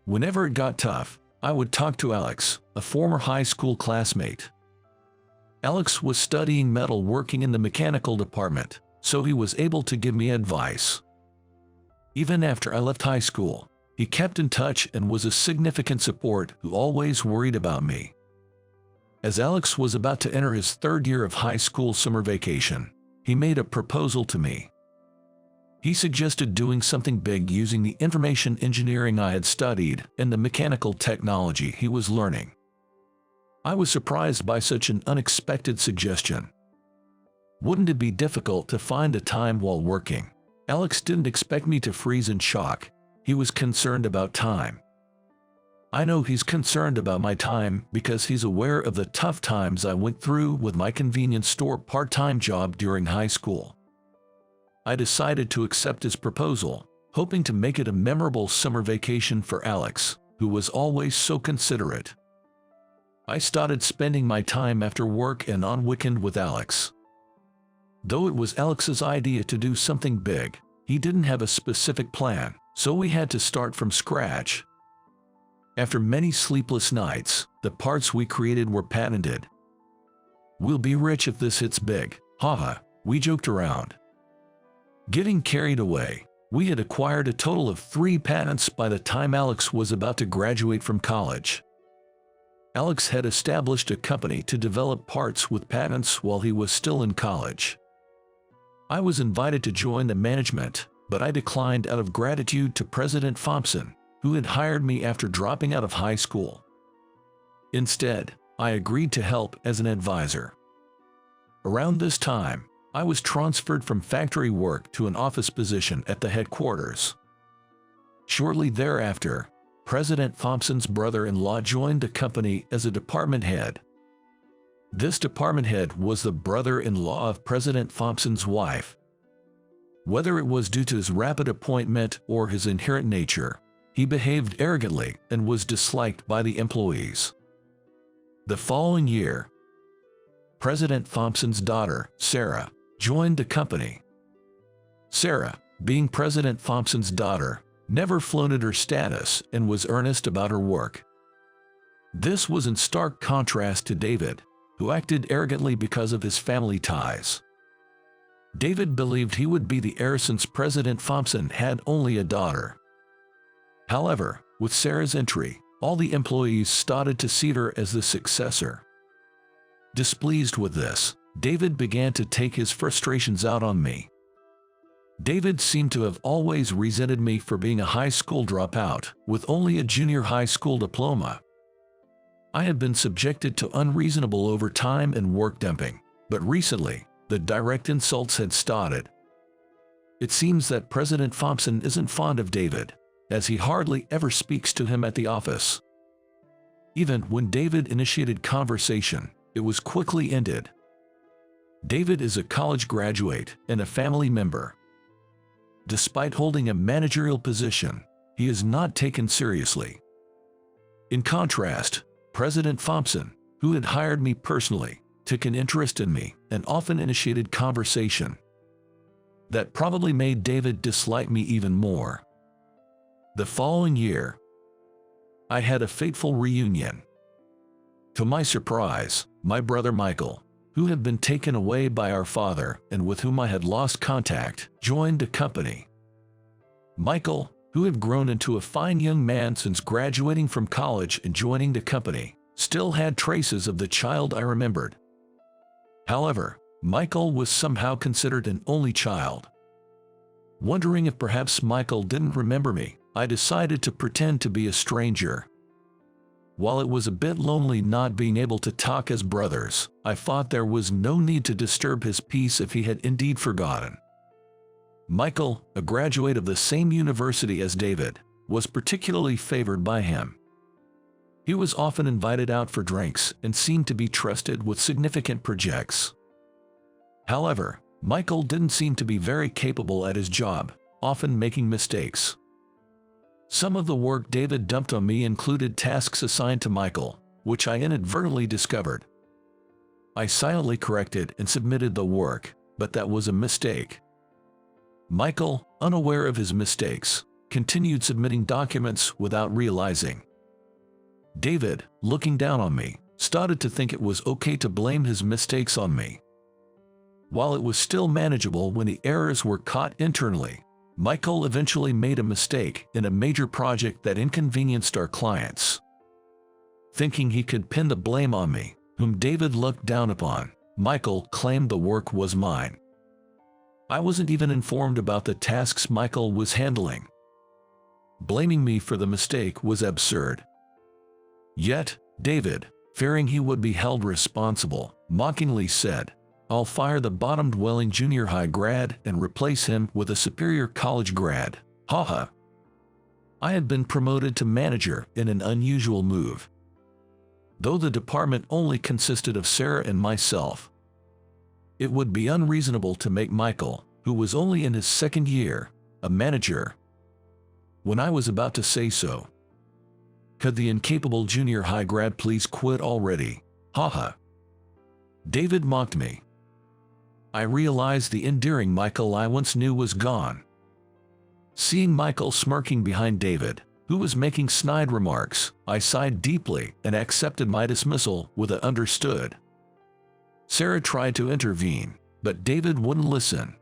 Whenever it got tough, I would talk to Alex, a former high school classmate. Alex was studying metal working in the mechanical department, so he was able to give me advice. Even after I left high school, he kept in touch and was a significant support who always worried about me. As Alex was about to enter his 3rd year of high school summer vacation, he made a proposal to me. He suggested doing something big using the information engineering I had studied and the mechanical technology he was learning. I was surprised by such an unexpected suggestion. Wouldn't it be difficult to find a time while working? Alex didn't expect me to freeze in shock. He was concerned about time. I know he's concerned about my time because he's aware of the tough times I went through with my convenience store part-time job during high school. I decided to accept his proposal, hoping to make it a memorable summer vacation for Alex, who was always so considerate. I started spending my time after work and on weekend with Alex. Though it was Alex's idea to do something big, he didn't have a specific plan, so we had to start from scratch. After many sleepless nights, the parts we created were patented. "We'll be rich if this hits big, haha," we joked around. Getting carried away, we had acquired a total of 3 patents by the time Alex was about to graduate from college. Alex had established a company to develop parts with patents while he was still in college. I was invited to join the management, but I declined out of gratitude to President Thompson, who had hired me after dropping out of high school. Instead, I agreed to help as an advisor. Around this time, I was transferred from factory work to an office position at the headquarters. Shortly thereafter, President Thompson's brother-in-law joined the company as a department head. This department head was the brother-in-law of President Thompson's wife. Whether it was due to his rapid appointment or his inherent nature, he behaved arrogantly and was disliked by the employees. The following year, President Thompson's daughter, Sarah, joined the company. Sarah, being President Thompson's daughter, never flaunted her status and was earnest about her work. This was in stark contrast to David, who acted arrogantly because of his family ties. David believed he would be the heir since President Thompson had only a daughter. However, with Sarah's entry, all the employees started to see her as the successor. Displeased with this, David began to take his frustrations out on me. David seemed to have always resented me for being a high school dropout with only a junior high school diploma. I had been subjected to unreasonable overtime and work dumping, but recently, the direct insults had started. It seems that President Thompson isn't fond of David, as he hardly ever speaks to him at the office. Even when David initiated conversation, it was quickly ended. David is a college graduate and a family member. Despite holding a managerial position, he is not taken seriously. In contrast, President Thompson, who had hired me personally, took an interest in me and often initiated conversation. That probably made David dislike me even more. The following year, I had a fateful reunion. To my surprise, my brother Michael, who had been taken away by our father and with whom I had lost contact, joined the company. Michael, who had grown into a fine young man since graduating from college and joining the company, still had traces of the child I remembered. However, Michael was somehow considered an only child. Wondering if perhaps Michael didn't remember me, I decided to pretend to be a stranger. While it was a bit lonely not being able to talk as brothers, I thought there was no need to disturb his peace if he had indeed forgotten. Michael, a graduate of the same university as David, was particularly favored by him. He was often invited out for drinks and seemed to be trusted with significant projects. However, Michael didn't seem to be very capable at his job, often making mistakes. Some of the work David dumped on me included tasks assigned to Michael, which I inadvertently discovered. I silently corrected and submitted the work, but that was a mistake. Michael, unaware of his mistakes, continued submitting documents without realizing. David, looking down on me, started to think it was okay to blame his mistakes on me. While it was still manageable when the errors were caught internally, Michael eventually made a mistake in a major project that inconvenienced our clients. Thinking he could pin the blame on me, whom David looked down upon, Michael claimed the work was mine. I wasn't even informed about the tasks Michael was handling. Blaming me for the mistake was absurd. Yet, David, fearing he would be held responsible, mockingly said, "I'll fire the bottom-dwelling junior high grad and replace him with a superior college grad. Haha." I had been promoted to manager in an unusual move. Though the department only consisted of Sarah and myself, it would be unreasonable to make Michael, who was only in his second year, a manager. When I was about to say so, "Could the incapable junior high grad please quit already? Haha." David mocked me. I realized the endearing Michael I once knew was gone. Seeing Michael smirking behind David, who was making snide remarks, I sighed deeply and accepted my dismissal with a "understood." Sarah tried to intervene, but David wouldn't listen.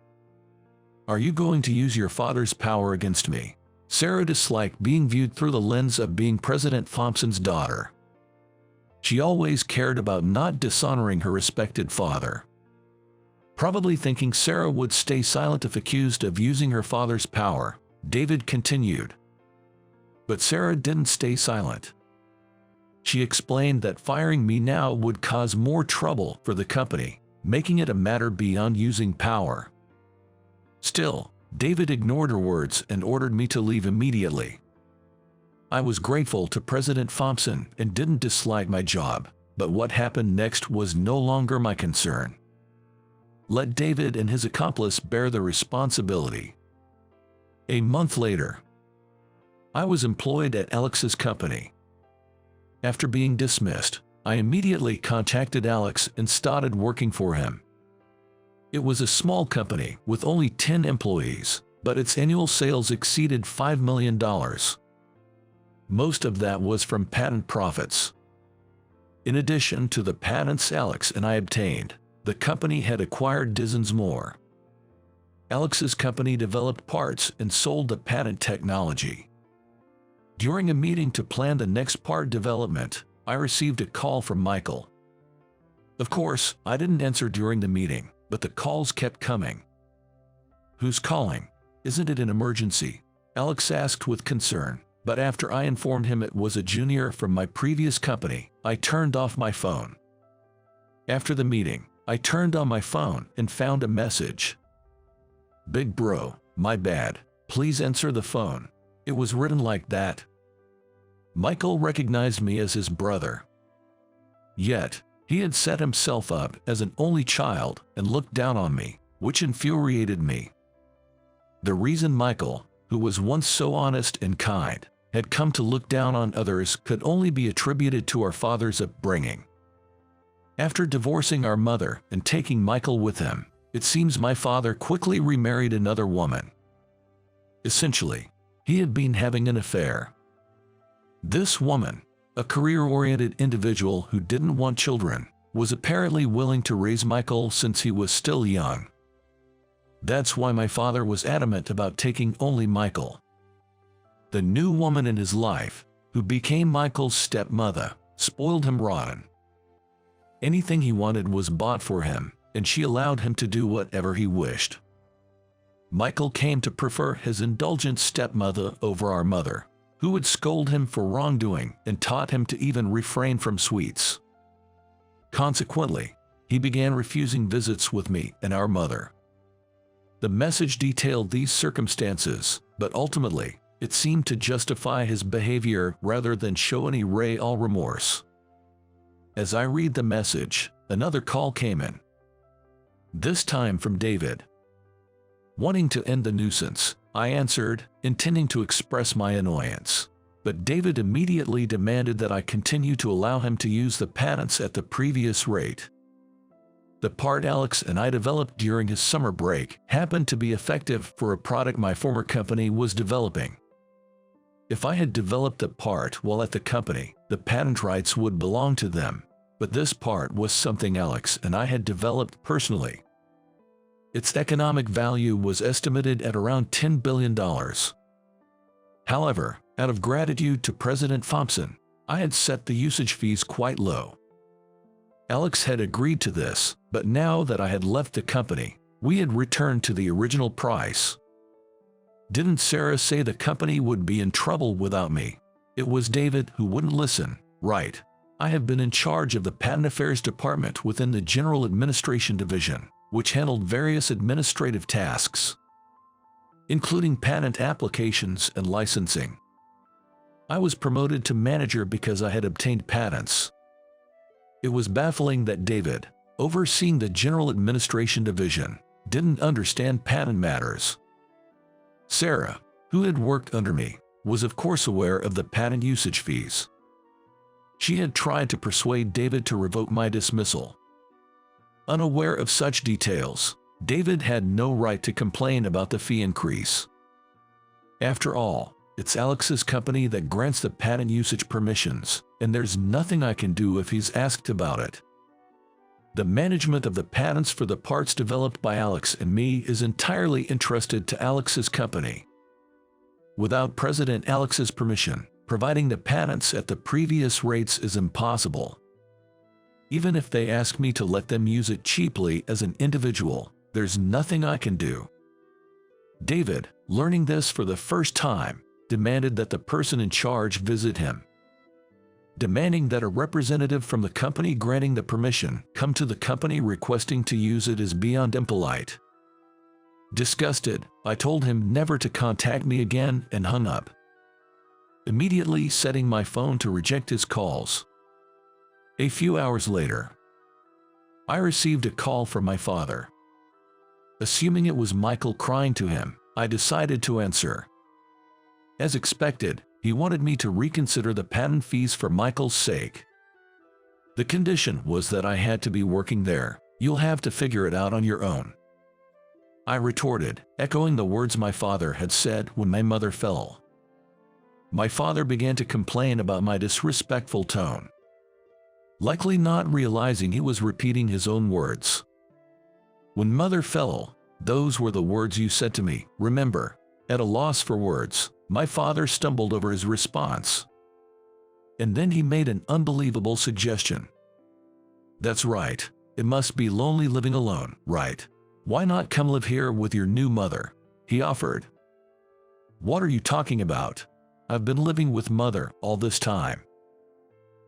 "Are you going to use your father's power against me?" Sarah disliked being viewed through the lens of being President Thompson's daughter. She always cared about not dishonoring her respected father. Probably thinking Sarah would stay silent if accused of using her father's power, David continued. But Sarah didn't stay silent. She explained that firing me now would cause more trouble for the company, making it a matter beyond using power. Still, David ignored her words and ordered me to leave immediately. I was grateful to President Thompson and didn't dislike my job, but what happened next was no longer my concern. Let David and his accomplice bear the responsibility. A month later, I was employed at Alex's company. After being dismissed, I immediately contacted Alex and started working for him. It was a small company with only 10 employees, but its annual sales exceeded $5 million. Most of that was from patent profits. In addition to the patents Alex and I obtained, the company had acquired dozens more. Alex's company developed parts and sold the patent technology. During a meeting to plan the next part development, I received a call from Michael. Of course, I didn't answer during the meeting, but the calls kept coming. "Who's calling? Isn't it an emergency?" Alex asked with concern, but after I informed him it was a junior from my previous company, I turned off my phone. After the meeting, I turned on my phone and found a message. "Big bro, my bad. Please answer the phone." It was written like that. Michael recognized me as his brother. Yet, he had set himself up as an only child and looked down on me, which infuriated me. The reason Michael, who was once so honest and kind, had come to look down on others could only be attributed to our father's upbringing. After divorcing our mother and taking Michael with him, it seems my father quickly remarried another woman. Essentially, he had been having an affair. This woman, a career-oriented individual who didn't want children, was apparently willing to raise Michael since he was still young. That's why my father was adamant about taking only Michael. The new woman in his life, who became Michael's stepmother, spoiled him rotten. Anything he wanted was bought for him, and she allowed him to do whatever he wished. Michael came to prefer his indulgent stepmother over our mother, who would scold him for wrongdoing and taught him to even refrain from sweets. Consequently, he began refusing visits with me and our mother. The message detailed these circumstances, but ultimately, it seemed to justify his behavior rather than show any real remorse. As I read the message, another call came in. This time from David. Wanting to end the nuisance, I answered, intending to express my annoyance. But David immediately demanded that I continue to allow him to use the patents at the previous rate. The part Alex and I developed during his summer break happened to be effective for a product my former company was developing. If I had developed the part while at the company, the patent rights would belong to them, but this part was something Alex and I had developed personally. Its economic value was estimated at around $10 billion. However, out of gratitude to President Thompson, I had set the usage fees quite low. Alex had agreed to this, but now that I had left the company, we had returned to the original price. Didn't Sarah say the company would be in trouble without me? It was David who wouldn't listen, right? I have been in charge of the Patent Affairs Department within the General Administration Division, which handled various administrative tasks, including patent applications and licensing. I was promoted to manager because I had obtained patents. It was baffling that David, overseeing the General Administration Division, didn't understand patent matters. Sarah, who had worked under me, was of course aware of the patent usage fees. She had tried to persuade David to revoke my dismissal. Unaware of such details, David had no right to complain about the fee increase. After all, it's Alex's company that grants the patent usage permissions, and there's nothing I can do if he's asked about it. The management of the patents for the parts developed by Alex and me is entirely entrusted to Alex's company. Without President Alex's permission, providing the patents at the previous rates is impossible. Even if they ask me to let them use it cheaply as an individual, there's nothing I can do. David, learning this for the first time, demanded that the person in charge visit him. Demanding that a representative from the company granting the permission come to the company requesting to use it is beyond impolite. Disgusted, I told him never to contact me again and hung up, immediately setting my phone to reject his calls. A few hours later, I received a call from my father. Assuming it was Michael crying to him, I decided to answer. As expected, he wanted me to reconsider the patent fees for Michael's sake. The condition was that I had to be working there. You'll have to figure it out on your own, I retorted, echoing the words my father had said when my mother fell. My father began to complain about my disrespectful tone, likely not realizing he was repeating his own words. When mother fell, those were the words you said to me, remember. At a loss for words, my father stumbled over his response. And then he made an unbelievable suggestion. That's right, it must be lonely living alone, right? Why not come live here with your new mother? He offered. What are you talking about? I've been living with mother all this time.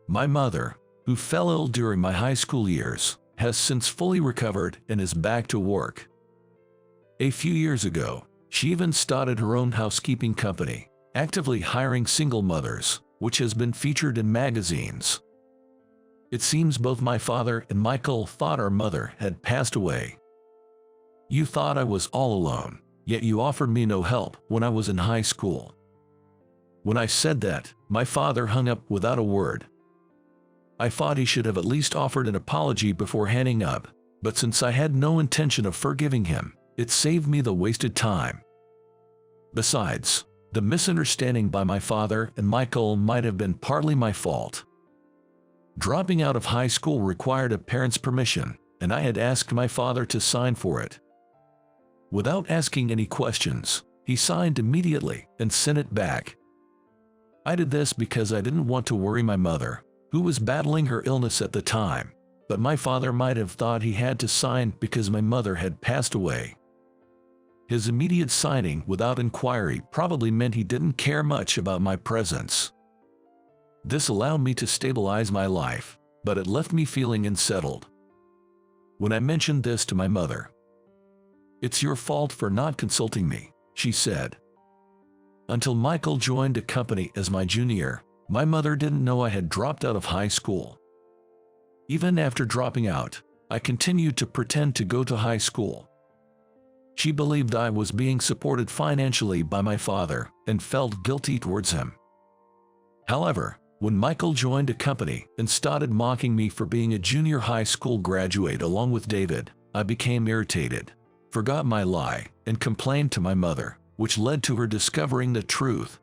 My mother, who fell ill during my high school years, has since fully recovered and is back to work. A few years ago, she even started her own housekeeping company, actively hiring single mothers, which has been featured in magazines. It seems both my father and Michael thought our mother had passed away. You thought I was all alone, yet you offered me no help when I was in high school. When I said that, my father hung up without a word. I thought he should have at least offered an apology before hanging up, but since I had no intention of forgiving him, it saved me the wasted time. Besides, the misunderstanding by my father and Michael might have been partly my fault. Dropping out of high school required a parent's permission, and I had asked my father to sign for it. Without asking any questions, he signed immediately and sent it back. I did this because I didn't want to worry my mother, who was battling her illness at the time, but my father might have thought he had to sign because my mother had passed away. His immediate signing without inquiry probably meant he didn't care much about my presence. This allowed me to stabilize my life, but it left me feeling unsettled. When I mentioned this to my mother, "It's your fault for not consulting me," she said. Until Michael joined a company as my junior, my mother didn't know I had dropped out of high school. Even after dropping out, I continued to pretend to go to high school. She believed I was being supported financially by my father and felt guilty towards him. However, when Michael joined a company and started mocking me for being a junior high school graduate along with David, I became irritated, forgot my lie, and complained to my mother, which led to her discovering the truth.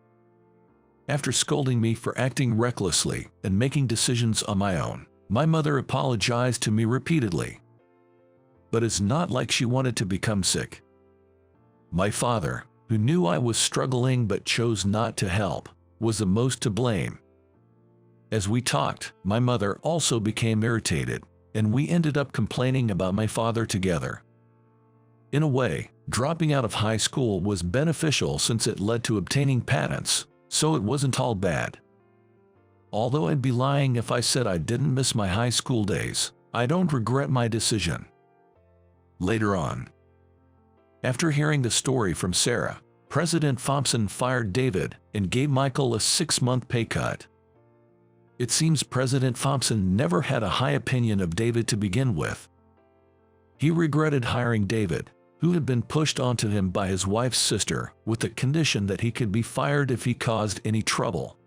After scolding me for acting recklessly and making decisions on my own, my mother apologized to me repeatedly. But it's not like she wanted to become sick. My father, who knew I was struggling but chose not to help, was the most to blame. As we talked, my mother also became irritated, and we ended up complaining about my father together. In a way, dropping out of high school was beneficial since it led to obtaining patents, so it wasn't all bad. Although I'd be lying if I said I didn't miss my high school days, I don't regret my decision. Later on, after hearing the story from Sarah, President Thompson fired David and gave Michael a 6-month pay cut. It seems President Thompson never had a high opinion of David to begin with. He regretted hiring David, who had been pushed onto him by his wife's sister, with the condition that he could be fired if he caused any trouble.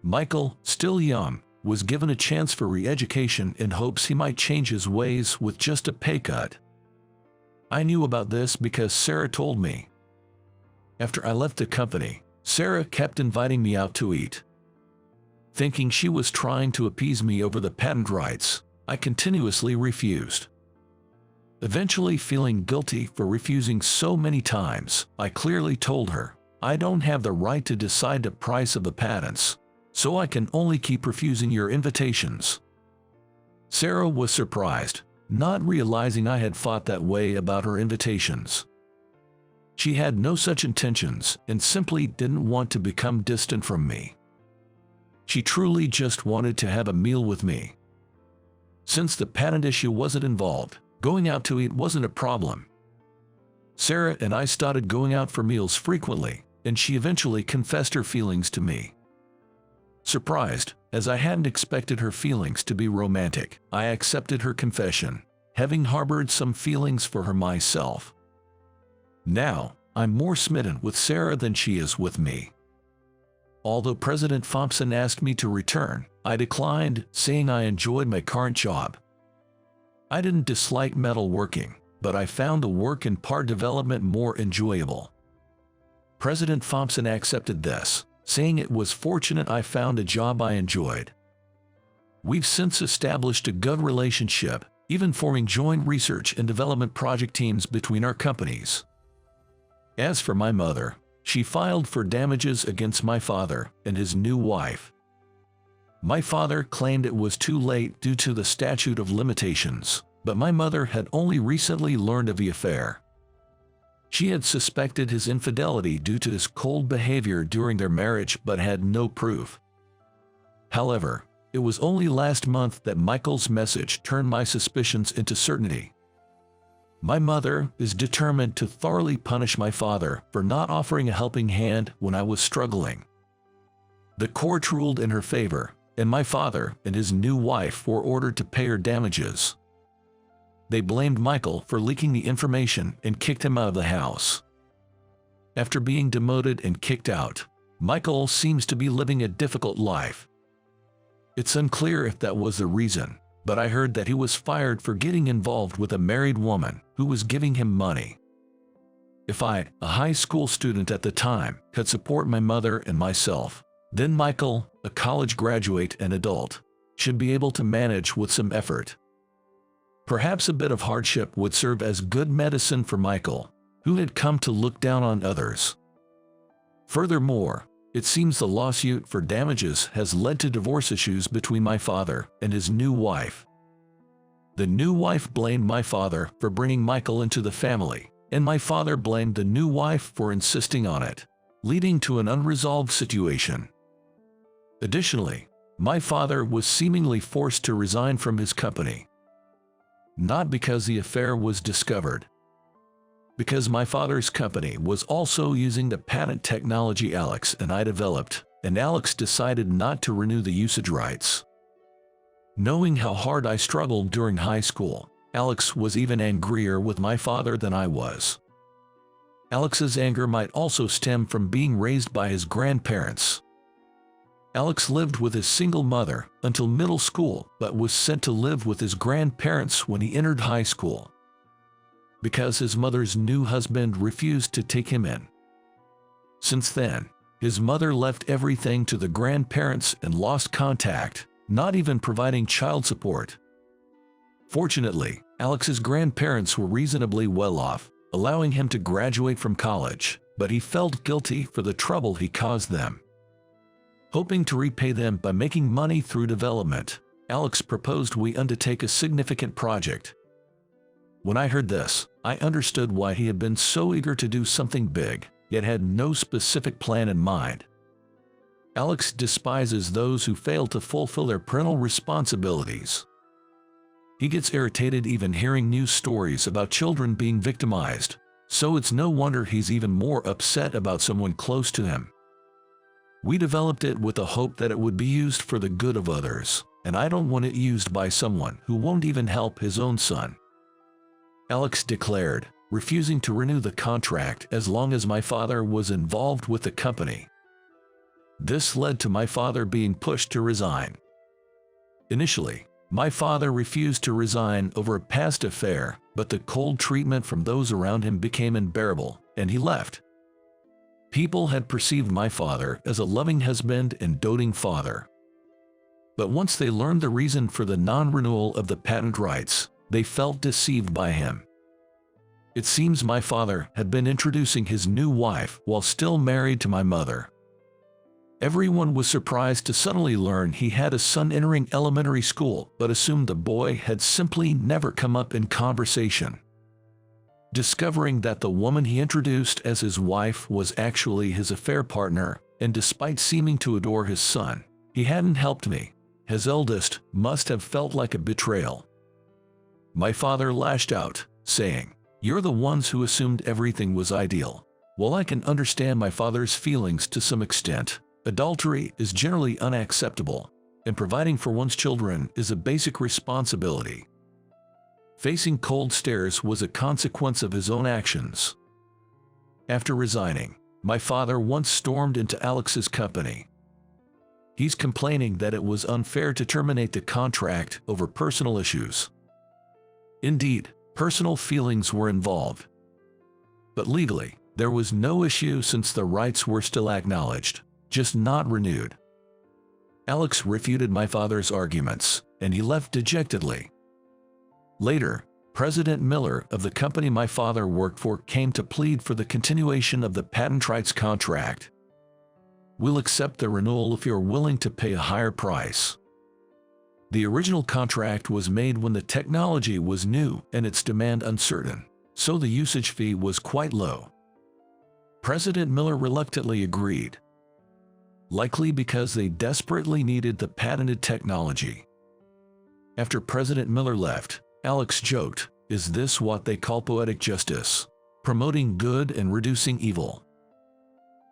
Michael, still young, was given a chance for re-education in hopes he might change his ways with just a pay cut. I knew about this because Sarah told me. After I left the company, Sarah kept inviting me out to eat. Thinking she was trying to appease me over the patent rights, I continuously refused. Eventually, feeling guilty for refusing so many times, I clearly told her, "I don't have the right to decide the price of the patents, so I can only keep refusing your invitations." Sarah was surprised, not realizing I had thought that way about her invitations. She had no such intentions and simply didn't want to become distant from me. She truly just wanted to have a meal with me. Since the patent issue wasn't involved, going out to eat wasn't a problem. Sarah and I started going out for meals frequently, and she eventually confessed her feelings to me. Surprised, as I hadn't expected her feelings to be romantic, I accepted her confession, having harbored some feelings for her myself. Now, I'm more smitten with Sarah than she is with me. Although President Thompson asked me to return, I declined, saying I enjoyed my current job. I didn't dislike metalworking, but I found the work in part development more enjoyable. President Thompson accepted this, saying it was fortunate I found a job I enjoyed. We've since established a good relationship, even forming joint research and development project teams between our companies. As for my mother, she filed for damages against my father and his new wife. My father claimed it was too late due to the statute of limitations, but my mother had only recently learned of the affair. She had suspected his infidelity due to his cold behavior during their marriage but had no proof. However, it was only last month that Michael's message turned my suspicions into certainty. My mother is determined to thoroughly punish my father for not offering a helping hand when I was struggling. The court ruled in her favor, and my father and his new wife were ordered to pay her damages. They blamed Michael for leaking the information and kicked him out of the house. After being demoted and kicked out, Michael seems to be living a difficult life. It's unclear if that was the reason, but I heard that he was fired for getting involved with a married woman who was giving him money. If I, a high school student at the time, could support my mother and myself, then Michael, a college graduate and adult, should be able to manage with some effort. Perhaps a bit of hardship would serve as good medicine for Michael, who had come to look down on others. Furthermore, it seems the lawsuit for damages has led to divorce issues between my father and his new wife. The new wife blamed my father for bringing Michael into the family, and my father blamed the new wife for insisting on it, leading to an unresolved situation. Additionally, my father was seemingly forced to resign from his company. Not because the affair was discovered, because my father's company was also using the patent technology Alex and I developed, and Alex decided not to renew the usage rights. Knowing how hard I struggled during high school, Alex was even angrier with my father than I was. Alex's anger might also stem from being raised by his grandparents. Alex lived with his single mother until middle school, but was sent to live with his grandparents when he entered high school, because his mother's new husband refused to take him in. Since then, his mother left everything to the grandparents and lost contact, not even providing child support. Fortunately, Alex's grandparents were reasonably well off, allowing him to graduate from college, but he felt guilty for the trouble he caused them. Hoping to repay them by making money through development, Alex proposed we undertake a significant project. When I heard this, I understood why he had been so eager to do something big, yet had no specific plan in mind. Alex despises those who fail to fulfill their parental responsibilities. He gets irritated even hearing news stories about children being victimized, So it's no wonder he's even more upset about someone close to him. We developed it with the hope that it would be used for the good of others, and I don't want it used by someone who won't even help his own son," Alex declared, refusing to renew the contract as long as my father was involved with the company. This led to my father being pushed to resign. Initially, my father refused to resign over a past affair, but the cold treatment from those around him became unbearable, and he left. People had perceived my father as a loving husband and doting father. But once they learned the reason for the non-renewal of the patent rights, they felt deceived by him. It seems my father had been introducing his new wife while still married to my mother. Everyone was surprised to suddenly learn he had a son entering elementary school, but assumed the boy had simply never come up in conversation. Discovering that the woman he introduced as his wife was actually his affair partner, and despite seeming to adore his son, he hadn't helped me, his eldest, must have felt like a betrayal. My father lashed out, saying, "You're the ones who assumed everything was ideal." While I can understand my father's feelings to some extent, adultery is generally unacceptable, and providing for one's children is a basic responsibility. Facing cold stares was a consequence of his own actions. After resigning, my father once stormed into Alex's company. He's complaining that it was unfair to terminate the contract over personal issues. Indeed, personal feelings were involved. But legally, there was no issue since the rights were still acknowledged, just not renewed. Alex refuted my father's arguments, and he left dejectedly. Later, President Miller of the company my father worked for came to plead for the continuation of the patent rights contract. "We'll accept the renewal if you're willing to pay a higher price." The original contract was made when the technology was new and its demand uncertain, so the usage fee was quite low. President Miller reluctantly agreed, likely because they desperately needed the patented technology. After President Miller left, Alex joked, "Is this what they call poetic justice? Promoting good and reducing evil?"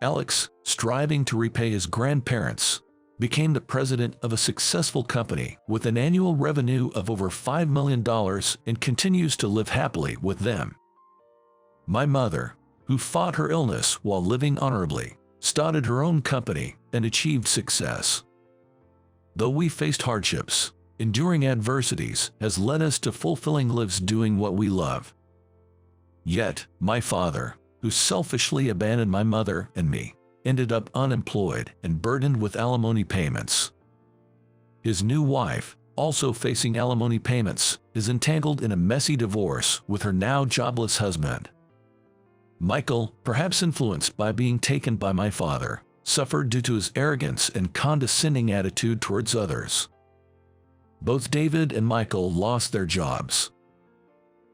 Alex, striving to repay his grandparents, became the president of a successful company with an annual revenue of over $5 million and continues to live happily with them. My mother, who fought her illness while living honorably, started her own company and achieved success. Though we faced hardships, enduring adversities has led us to fulfilling lives doing what we love. Yet, my father, who selfishly abandoned my mother and me, ended up unemployed and burdened with alimony payments. His new wife, also facing alimony payments, is entangled in a messy divorce with her now jobless husband. Michael, perhaps influenced by being taken by my father, suffered due to his arrogance and condescending attitude towards others. Both David and Michael lost their jobs.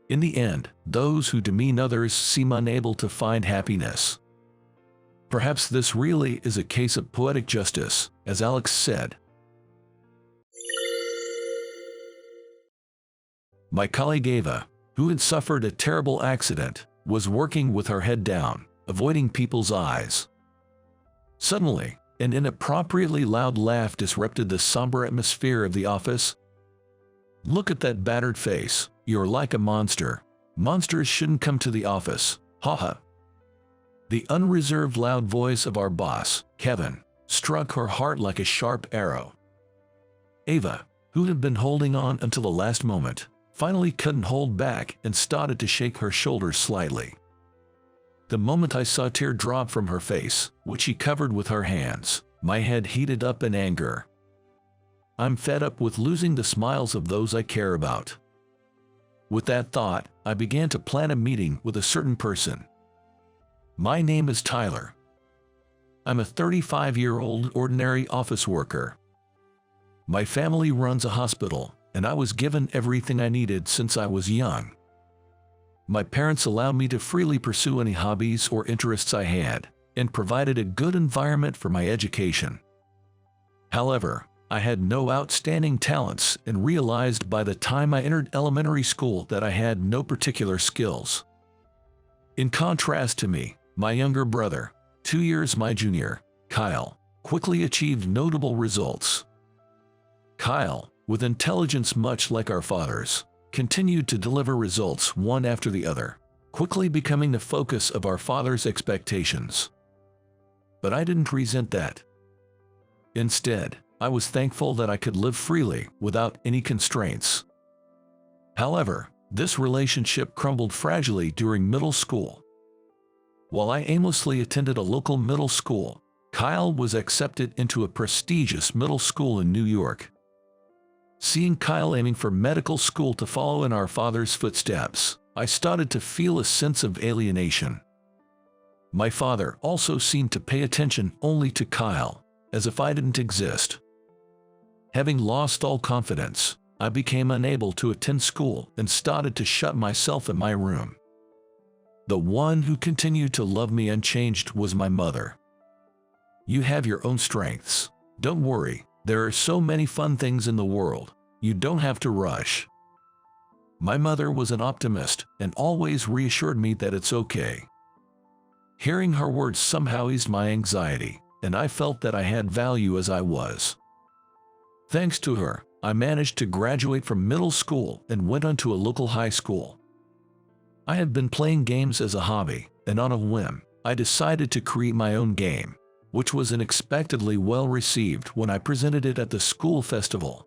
In the end, those who demean others seem unable to find happiness. Perhaps this really is a case of poetic justice, as Alex said. My colleague Ava, who had suffered a terrible accident, was working with her head down, avoiding people's eyes. Suddenly, an inappropriately loud laugh disrupted the somber atmosphere of the office. "Look at that battered face, you're like a monster. Monsters shouldn't come to the office, haha." The unreserved loud voice of our boss, Kevin, struck her heart like a sharp arrow. Ava, who had been holding on until the last moment, finally couldn't hold back and started to shake her shoulders slightly. The moment I saw a tear drop from her face, which she covered with her hands, my head heated up in anger. I'm fed up with losing the smiles of those I care about. With that thought, I began to plan a meeting with a certain person. My name is Tyler. I'm a 35-year-old ordinary office worker. My family runs a hospital, and I was given everything I needed since I was young. My parents allowed me to freely pursue any hobbies or interests I had, and provided a good environment for my education. However, I had no outstanding talents and realized by the time I entered elementary school that I had no particular skills. In contrast to me, my younger brother, 2 years my junior, Kyle, quickly achieved notable results. Kyle, with intelligence much like our father's, continued to deliver results one after the other, quickly becoming the focus of our father's expectations. But I didn't resent that. Instead, I was thankful that I could live freely without any constraints. However, this relationship crumbled fragilely during middle school. While I aimlessly attended a local middle school, Kyle was accepted into a prestigious middle school in New York. Seeing Kyle aiming for medical school to follow in our father's footsteps, I started to feel a sense of alienation. My father also seemed to pay attention only to Kyle, as if I didn't exist. Having lost all confidence, I became unable to attend school and started to shut myself in my room. The one who continued to love me unchanged was my mother. "You have your own strengths. Don't worry, there are so many fun things in the world. You don't have to rush." My mother was an optimist and always reassured me that it's okay. Hearing her words somehow eased my anxiety, and I felt that I had value as I was. Thanks to her, I managed to graduate from middle school and went on to a local high school. I had been playing games as a hobby, and on a whim, I decided to create my own game, which was unexpectedly well received when I presented it at the school festival.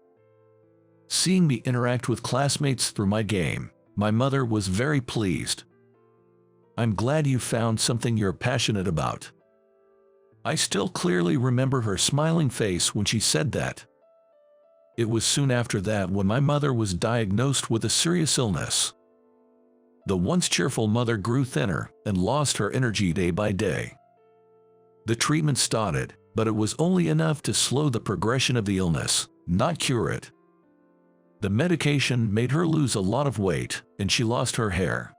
Seeing me interact with classmates through my game, my mother was very pleased. "I'm glad you found something you're passionate about." I still clearly remember her smiling face when she said that. It was soon after that when my mother was diagnosed with a serious illness. The once cheerful mother grew thinner and lost her energy day by day. The treatment started, but it was only enough to slow the progression of the illness, not cure it. The medication made her lose a lot of weight, and she lost her hair.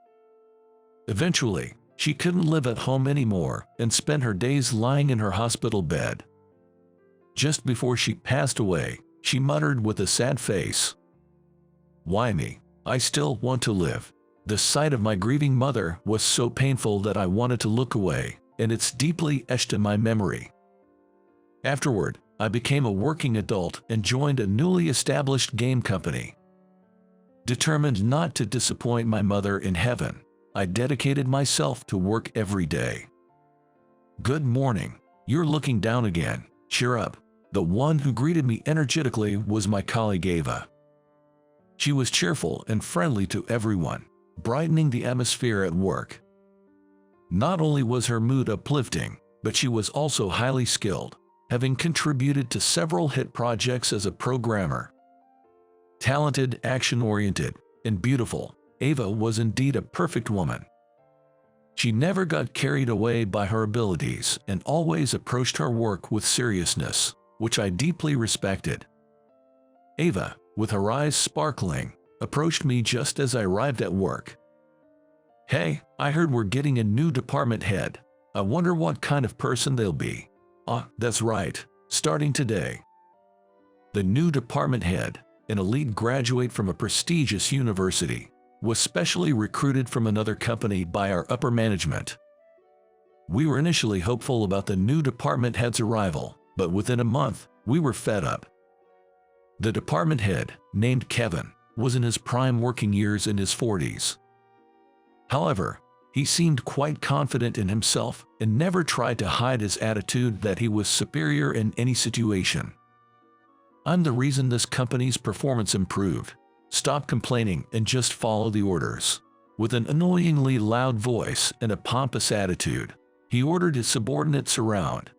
Eventually, she couldn't live at home anymore and spent her days lying in her hospital bed. Just before she passed away, she muttered with a sad face, "Why me? I still want to live." The sight of my grieving mother was so painful that I wanted to look away, and it's deeply etched in my memory. Afterward, I became a working adult and joined a newly established game company. Determined not to disappoint my mother in heaven, I dedicated myself to work every day. "Good morning. You're looking down again. Cheer up." The one who greeted me energetically was my colleague Ava. She was cheerful and friendly to everyone, brightening the atmosphere at work. Not only was her mood uplifting, but she was also highly skilled, having contributed to several hit projects as a programmer. Talented, action-oriented, and beautiful, Ava was indeed a perfect woman. She never got carried away by her abilities and always approached her work with seriousness, which I deeply respected. Ava, with her eyes sparkling, approached me just as I arrived at work. "Hey, I heard we're getting a new department head. I wonder what kind of person they'll be." "Ah, that's right, starting today." The new department head, an elite graduate from a prestigious university, was specially recruited from another company by our upper management. We were initially hopeful about the new department head's arrival, but within a month, we were fed up. The department head, named Kevin, was in his prime working years in his 40s. However, he seemed quite confident in himself and never tried to hide his attitude that he was superior in any situation. "I'm the reason this company's performance improved. Stop complaining and just follow the orders." With an annoyingly loud voice and a pompous attitude, he ordered his subordinates around.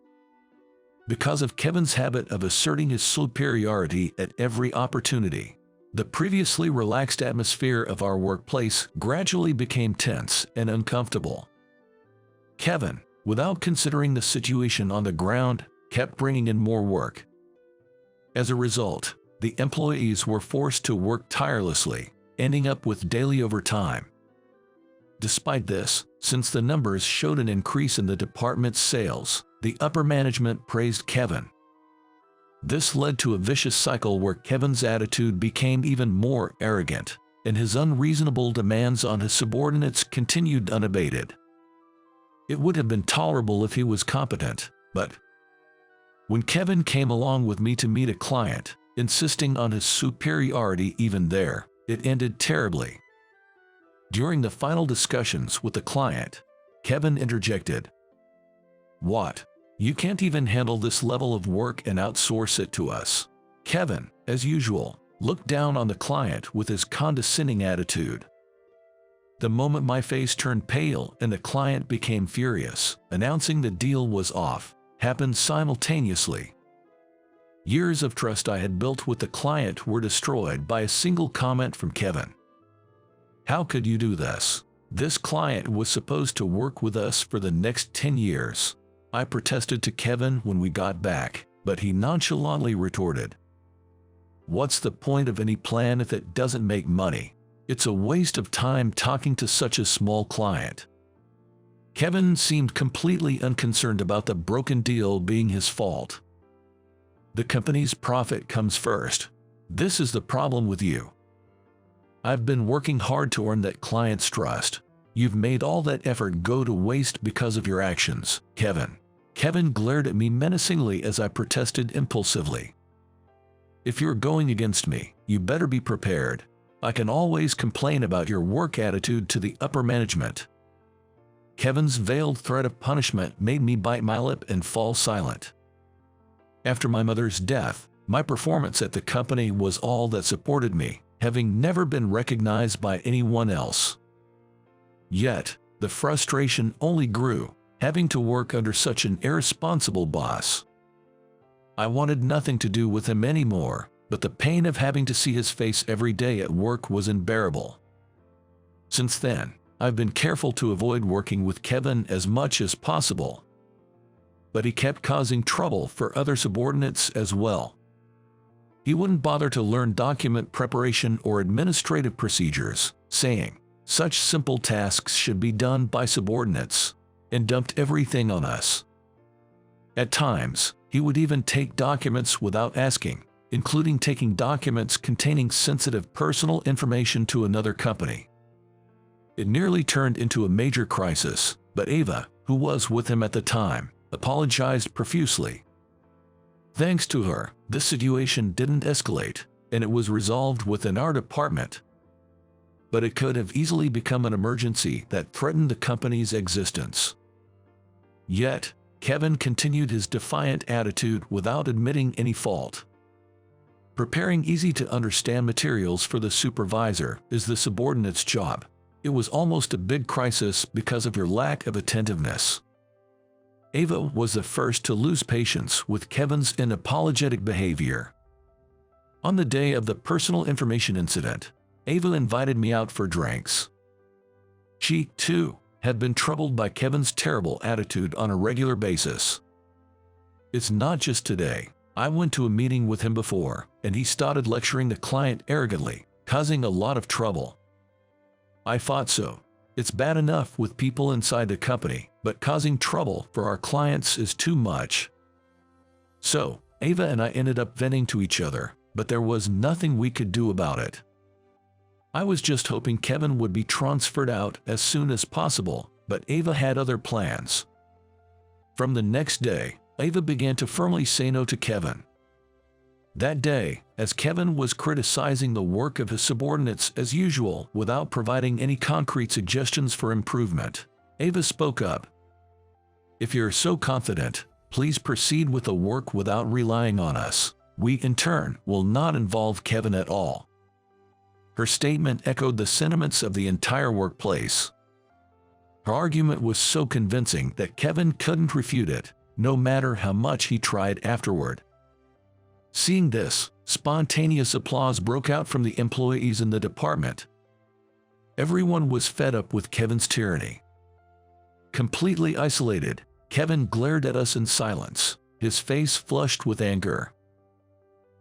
Because of Kevin's habit of asserting his superiority at every opportunity, the previously relaxed atmosphere of our workplace gradually became tense and uncomfortable. Kevin, without considering the situation on the ground, kept bringing in more work. As a result, the employees were forced to work tirelessly, ending up with daily overtime. Despite this, since the numbers showed an increase in the department's sales, the upper management praised Kevin. This led to a vicious cycle where Kevin's attitude became even more arrogant, and his unreasonable demands on his subordinates continued unabated. It would have been tolerable if he was competent, but when Kevin came along with me to meet a client, insisting on his superiority even there, it ended terribly. During the final discussions with the client, Kevin interjected, "What? You can't even handle this level of work and outsource it to us?" Kevin, as usual, looked down on the client with his condescending attitude. The moment my face turned pale and the client became furious, announcing the deal was off, happened simultaneously. Years of trust I had built with the client were destroyed by a single comment from Kevin. "How could you do this? This client was supposed to work with us for the next 10 years. I protested to Kevin when we got back, but he nonchalantly retorted, "What's the point of any plan if it doesn't make money? It's a waste of time talking to such a small client." Kevin seemed completely unconcerned about the broken deal being his fault. "The company's profit comes first. This is the problem with you. I've been working hard to earn that client's trust. You've made all that effort go to waste because of your actions, Kevin." Kevin glared at me menacingly as I protested impulsively. "If you're going against me, you better be prepared. I can always complain about your work attitude to the upper management." Kevin's veiled threat of punishment made me bite my lip and fall silent. After my mother's death, my performance at the company was all that supported me, having never been recognized by anyone else. Yet, the frustration only grew, having to work under such an irresponsible boss. I wanted nothing to do with him anymore, but the pain of having to see his face every day at work was unbearable. Since then, I've been careful to avoid working with Kevin as much as possible. But he kept causing trouble for other subordinates as well. He wouldn't bother to learn document preparation or administrative procedures, saying such simple tasks should be done by subordinates, and dumped everything on us. At times, he would even take documents without asking, including taking documents containing sensitive personal information to another company. It nearly turned into a major crisis, but Ava, who was with him at the time, apologized profusely. Thanks to her, this situation didn't escalate, and it was resolved within our department. But it could have easily become an emergency that threatened the company's existence. Yet, Kevin continued his defiant attitude without admitting any fault. Preparing easy-to-understand materials for the supervisor is the subordinate's job. It was almost a big crisis because of your lack of attentiveness. Ava was the first to lose patience with Kevin's unapologetic behavior. On the day of the personal information incident, Ava invited me out for drinks. She, too, had been troubled by Kevin's terrible attitude on a regular basis. It's not just today. I went to a meeting with him before, and he started lecturing the client arrogantly, causing a lot of trouble. I thought so. It's bad enough with people inside the company, but causing trouble for our clients is too much. So, Ava and I ended up venting to each other, but there was nothing we could do about it. I was just hoping Kevin would be transferred out as soon as possible, but Ava had other plans. From the next day, Ava began to firmly say no to Kevin. That day, as Kevin was criticizing the work of his subordinates as usual without providing any concrete suggestions for improvement, Ava spoke up. "If you're so confident, please proceed with the work without relying on us. We, in turn, will not involve Kevin at all." Her statement echoed the sentiments of the entire workplace. Her argument was so convincing that Kevin couldn't refute it, no matter how much he tried afterward. Seeing this, spontaneous applause broke out from the employees in the department. Everyone was fed up with Kevin's tyranny. Completely isolated, Kevin glared at us in silence, his face flushed with anger.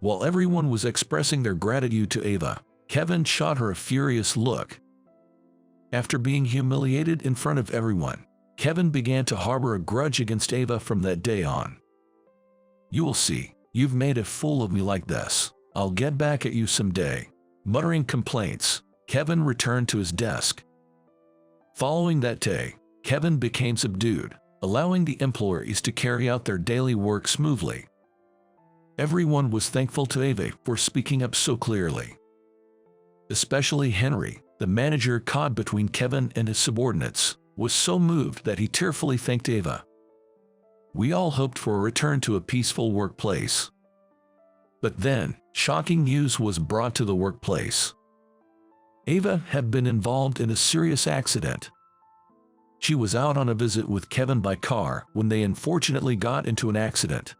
While everyone was expressing their gratitude to Ava, Kevin shot her a furious look. After being humiliated in front of everyone, Kevin began to harbor a grudge against Ava from that day on. "You will see. You've made a fool of me like this. I'll get back at you someday." Muttering complaints, Kevin returned to his desk. Following that day, Kevin became subdued, allowing the employees to carry out their daily work smoothly. Everyone was thankful to Ava for speaking up so clearly. Especially Henry, the manager caught between Kevin and his subordinates, was so moved that he tearfully thanked Ava. We all hoped for a return to a peaceful workplace. But then, shocking news was brought to the workplace. Ava had been involved in a serious accident. She was out on a visit with Kevin by car when they unfortunately got into an accident.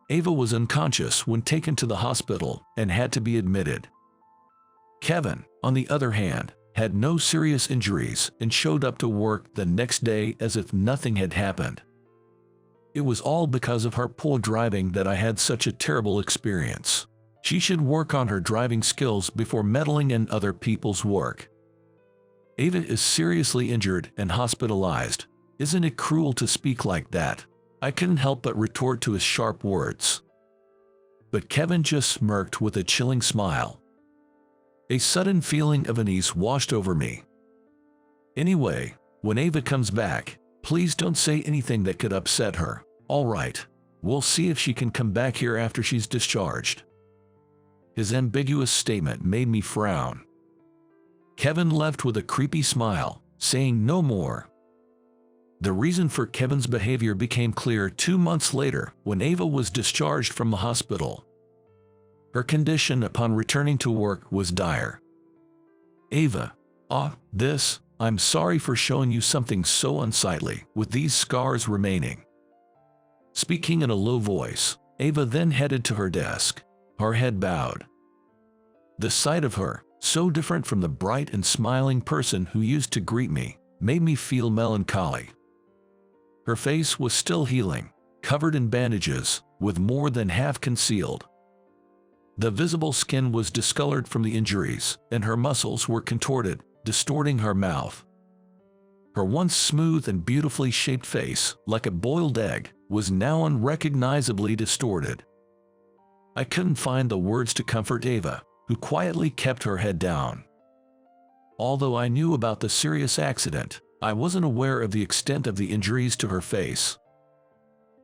Ava was unconscious when taken to the hospital and had to be admitted. Kevin, on the other hand, had no serious injuries and showed up to work the next day as if nothing had happened. It was all because of her poor driving that I had such a terrible experience. She should work on her driving skills before meddling in other people's work. Ava is seriously injured and hospitalized. Isn't it cruel to speak like that? I couldn't help but retort to his sharp words. But Kevin just smirked with a chilling smile. A sudden feeling of unease washed over me. Anyway, when Ava comes back, please don't say anything that could upset her. All right, we'll see if she can come back here after she's discharged. His ambiguous statement made me frown. Kevin left with a creepy smile, saying no more. The reason for Kevin's behavior became clear 2 months later when Ava was discharged from the hospital. Her condition upon returning to work was dire. Ava, I'm sorry for showing you something so unsightly, with these scars remaining. Speaking in a low voice, Ava then headed to her desk, her head bowed. The sight of her, so different from the bright and smiling person who used to greet me, made me feel melancholy. Her face was still healing, covered in bandages, with more than half concealed. The visible skin was discolored from the injuries, and her muscles were contorted, distorting her mouth. Her once smooth and beautifully shaped face, like a boiled egg, was now unrecognizably distorted. I couldn't find the words to comfort Ava, who quietly kept her head down. Although I knew about the serious accident, I wasn't aware of the extent of the injuries to her face.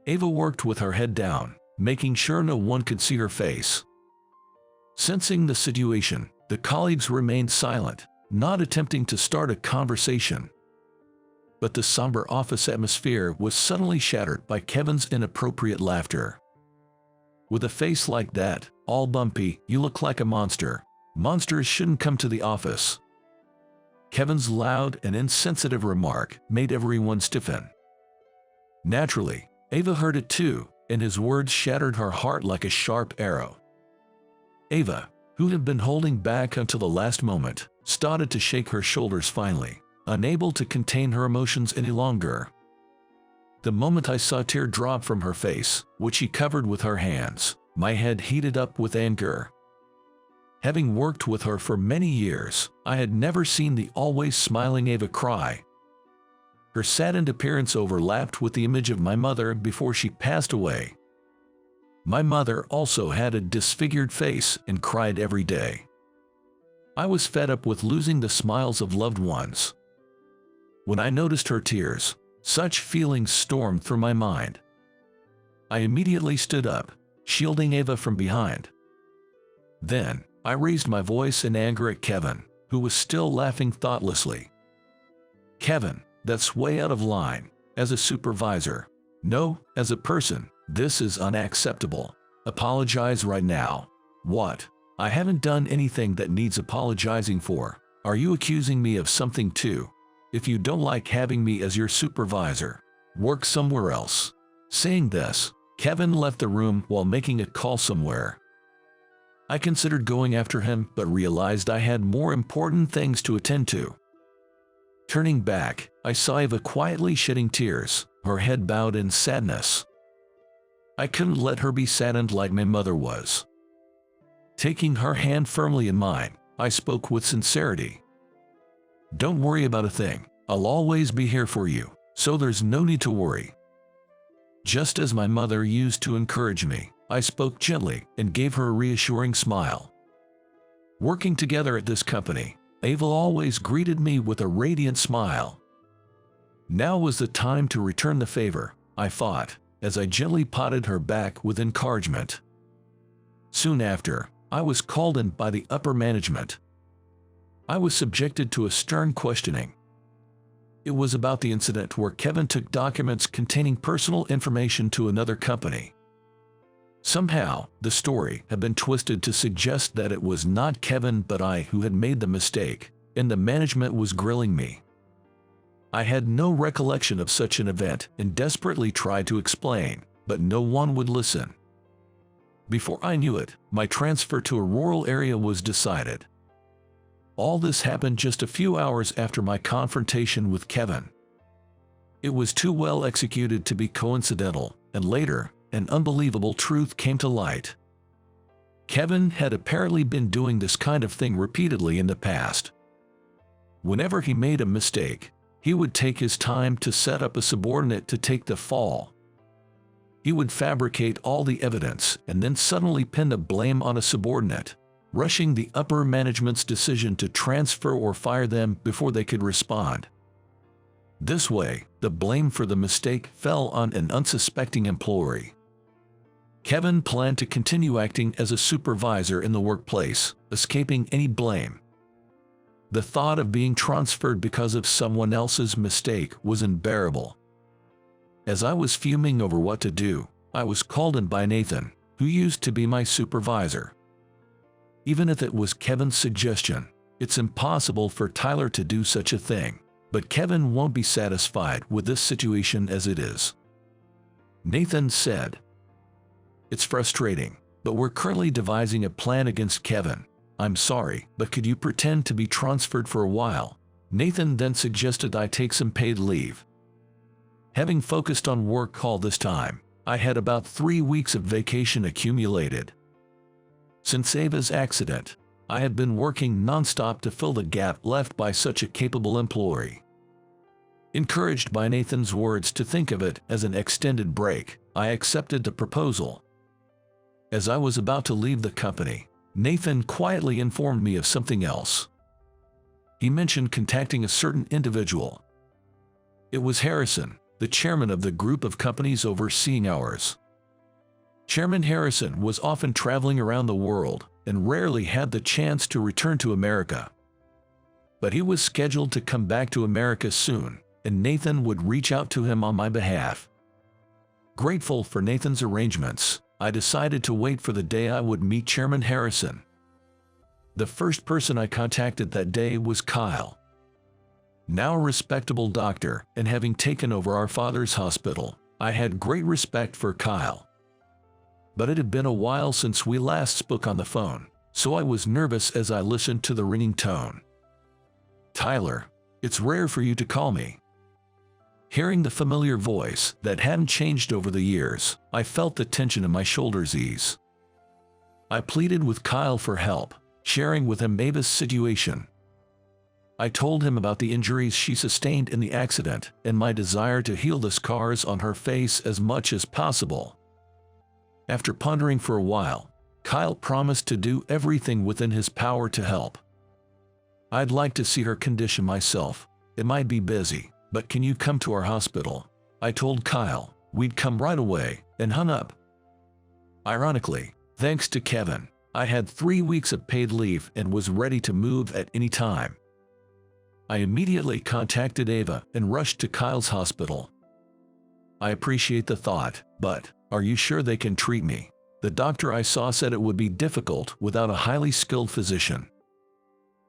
Ava worked with her head down, making sure no one could see her face. Sensing the situation, the colleagues remained silent, not attempting to start a conversation. But the somber office atmosphere was suddenly shattered by Kevin's inappropriate laughter. With a face like that, all bumpy, you look like a monster. Monsters shouldn't come to the office. Kevin's loud and insensitive remark made everyone stiffen. Naturally, Ava heard it too, and his words shattered her heart like a sharp arrow. Ava, who had been holding back until the last moment, started to shake her shoulders finally, unable to contain her emotions any longer. The moment I saw a tear drop from her face, which she covered with her hands, my head heated up with anger. Having worked with her for many years, I had never seen the always smiling Ava cry. Her saddened appearance overlapped with the image of my mother before she passed away. My mother also had a disfigured face and cried every day. I was fed up with losing the smiles of loved ones. When I noticed her tears, such feelings stormed through my mind. I immediately stood up, shielding Ava from behind. Then, I raised my voice in anger at Kevin, who was still laughing thoughtlessly. Kevin, that's way out of line. As a supervisor, no, as a person, this is unacceptable. Apologize right now. What? I haven't done anything that needs apologizing for. Are you accusing me of something too? If you don't like having me as your supervisor, work somewhere else. Saying this, Kevin left the room while making a call somewhere. I considered going after him but realized I had more important things to attend to. Turning back, I saw Ava quietly shedding tears, her head bowed in sadness. I couldn't let her be saddened like my mother was. Taking her hand firmly in mine, I spoke with sincerity. Don't worry about a thing. I'll always be here for you, so there's no need to worry. Just as my mother used to encourage me, I spoke gently and gave her a reassuring smile. Working together at this company, Ava always greeted me with a radiant smile. Now was the time to return the favor, I thought, as I gently patted her back with encouragement. Soon after, I was called in by the upper management. I was subjected to a stern questioning. It was about the incident where Kevin took documents containing personal information to another company. Somehow, the story had been twisted to suggest that it was not Kevin but I who had made the mistake, and the management was grilling me. I had no recollection of such an event and desperately tried to explain, but no one would listen. Before I knew it, my transfer to a rural area was decided. All this happened just a few hours after my confrontation with Kevin. It was too well executed to be coincidental, and later, an unbelievable truth came to light. Kevin had apparently been doing this kind of thing repeatedly in the past. Whenever he made a mistake, he would take his time to set up a subordinate to take the fall. He would fabricate all the evidence and then suddenly pin the blame on a subordinate, rushing the upper management's decision to transfer or fire them before they could respond. This way, the blame for the mistake fell on an unsuspecting employee. Kevin planned to continue acting as a supervisor in the workplace, escaping any blame. The thought of being transferred because of someone else's mistake was unbearable. As I was fuming over what to do, I was called in by Nathan, who used to be my supervisor. Even if it was Kevin's suggestion, it's impossible for Tyler to do such a thing, but Kevin won't be satisfied with this situation as it is. Nathan said, "It's frustrating, but we're currently devising a plan against Kevin. I'm sorry, but could you pretend to be transferred for a while?" Nathan then suggested I take some paid leave. Having focused on work all this time, I had about 3 weeks of vacation accumulated. Since Ava's accident, I had been working non-stop to fill the gap left by such a capable employee. Encouraged by Nathan's words to think of it as an extended break, I accepted the proposal. As I was about to leave the company, Nathan quietly informed me of something else. He mentioned contacting a certain individual. It was Harrison, the chairman of the group of companies overseeing ours. Chairman Harrison was often traveling around the world and rarely had the chance to return to America. But he was scheduled to come back to America soon, and Nathan would reach out to him on my behalf. Grateful for Nathan's arrangements, I decided to wait for the day I would meet Chairman Harrison. The first person I contacted that day was Kyle. Now a respectable doctor and having taken over our father's hospital, I had great respect for Kyle. But it had been a while since we last spoke on the phone, so I was nervous as I listened to the ringing tone. "Tyler, it's rare for you to call me." Hearing the familiar voice that hadn't changed over the years, I felt the tension in my shoulders ease. I pleaded with Kyle for help, sharing with him Ava's situation. I told him about the injuries she sustained in the accident and my desire to heal the scars on her face as much as possible. After pondering for a while, Kyle promised to do everything within his power to help. "I'd like to see her condition myself. It might be busy, but can you come to our hospital?" I told Kyle. We'd come right away, and hung up. Ironically, thanks to Kevin, I had 3 weeks of paid leave and was ready to move at any time. I immediately contacted Ava and rushed to Kyle's hospital. "I appreciate the thought, but are you sure they can treat me?" The doctor I saw said it would be difficult without a highly skilled physician.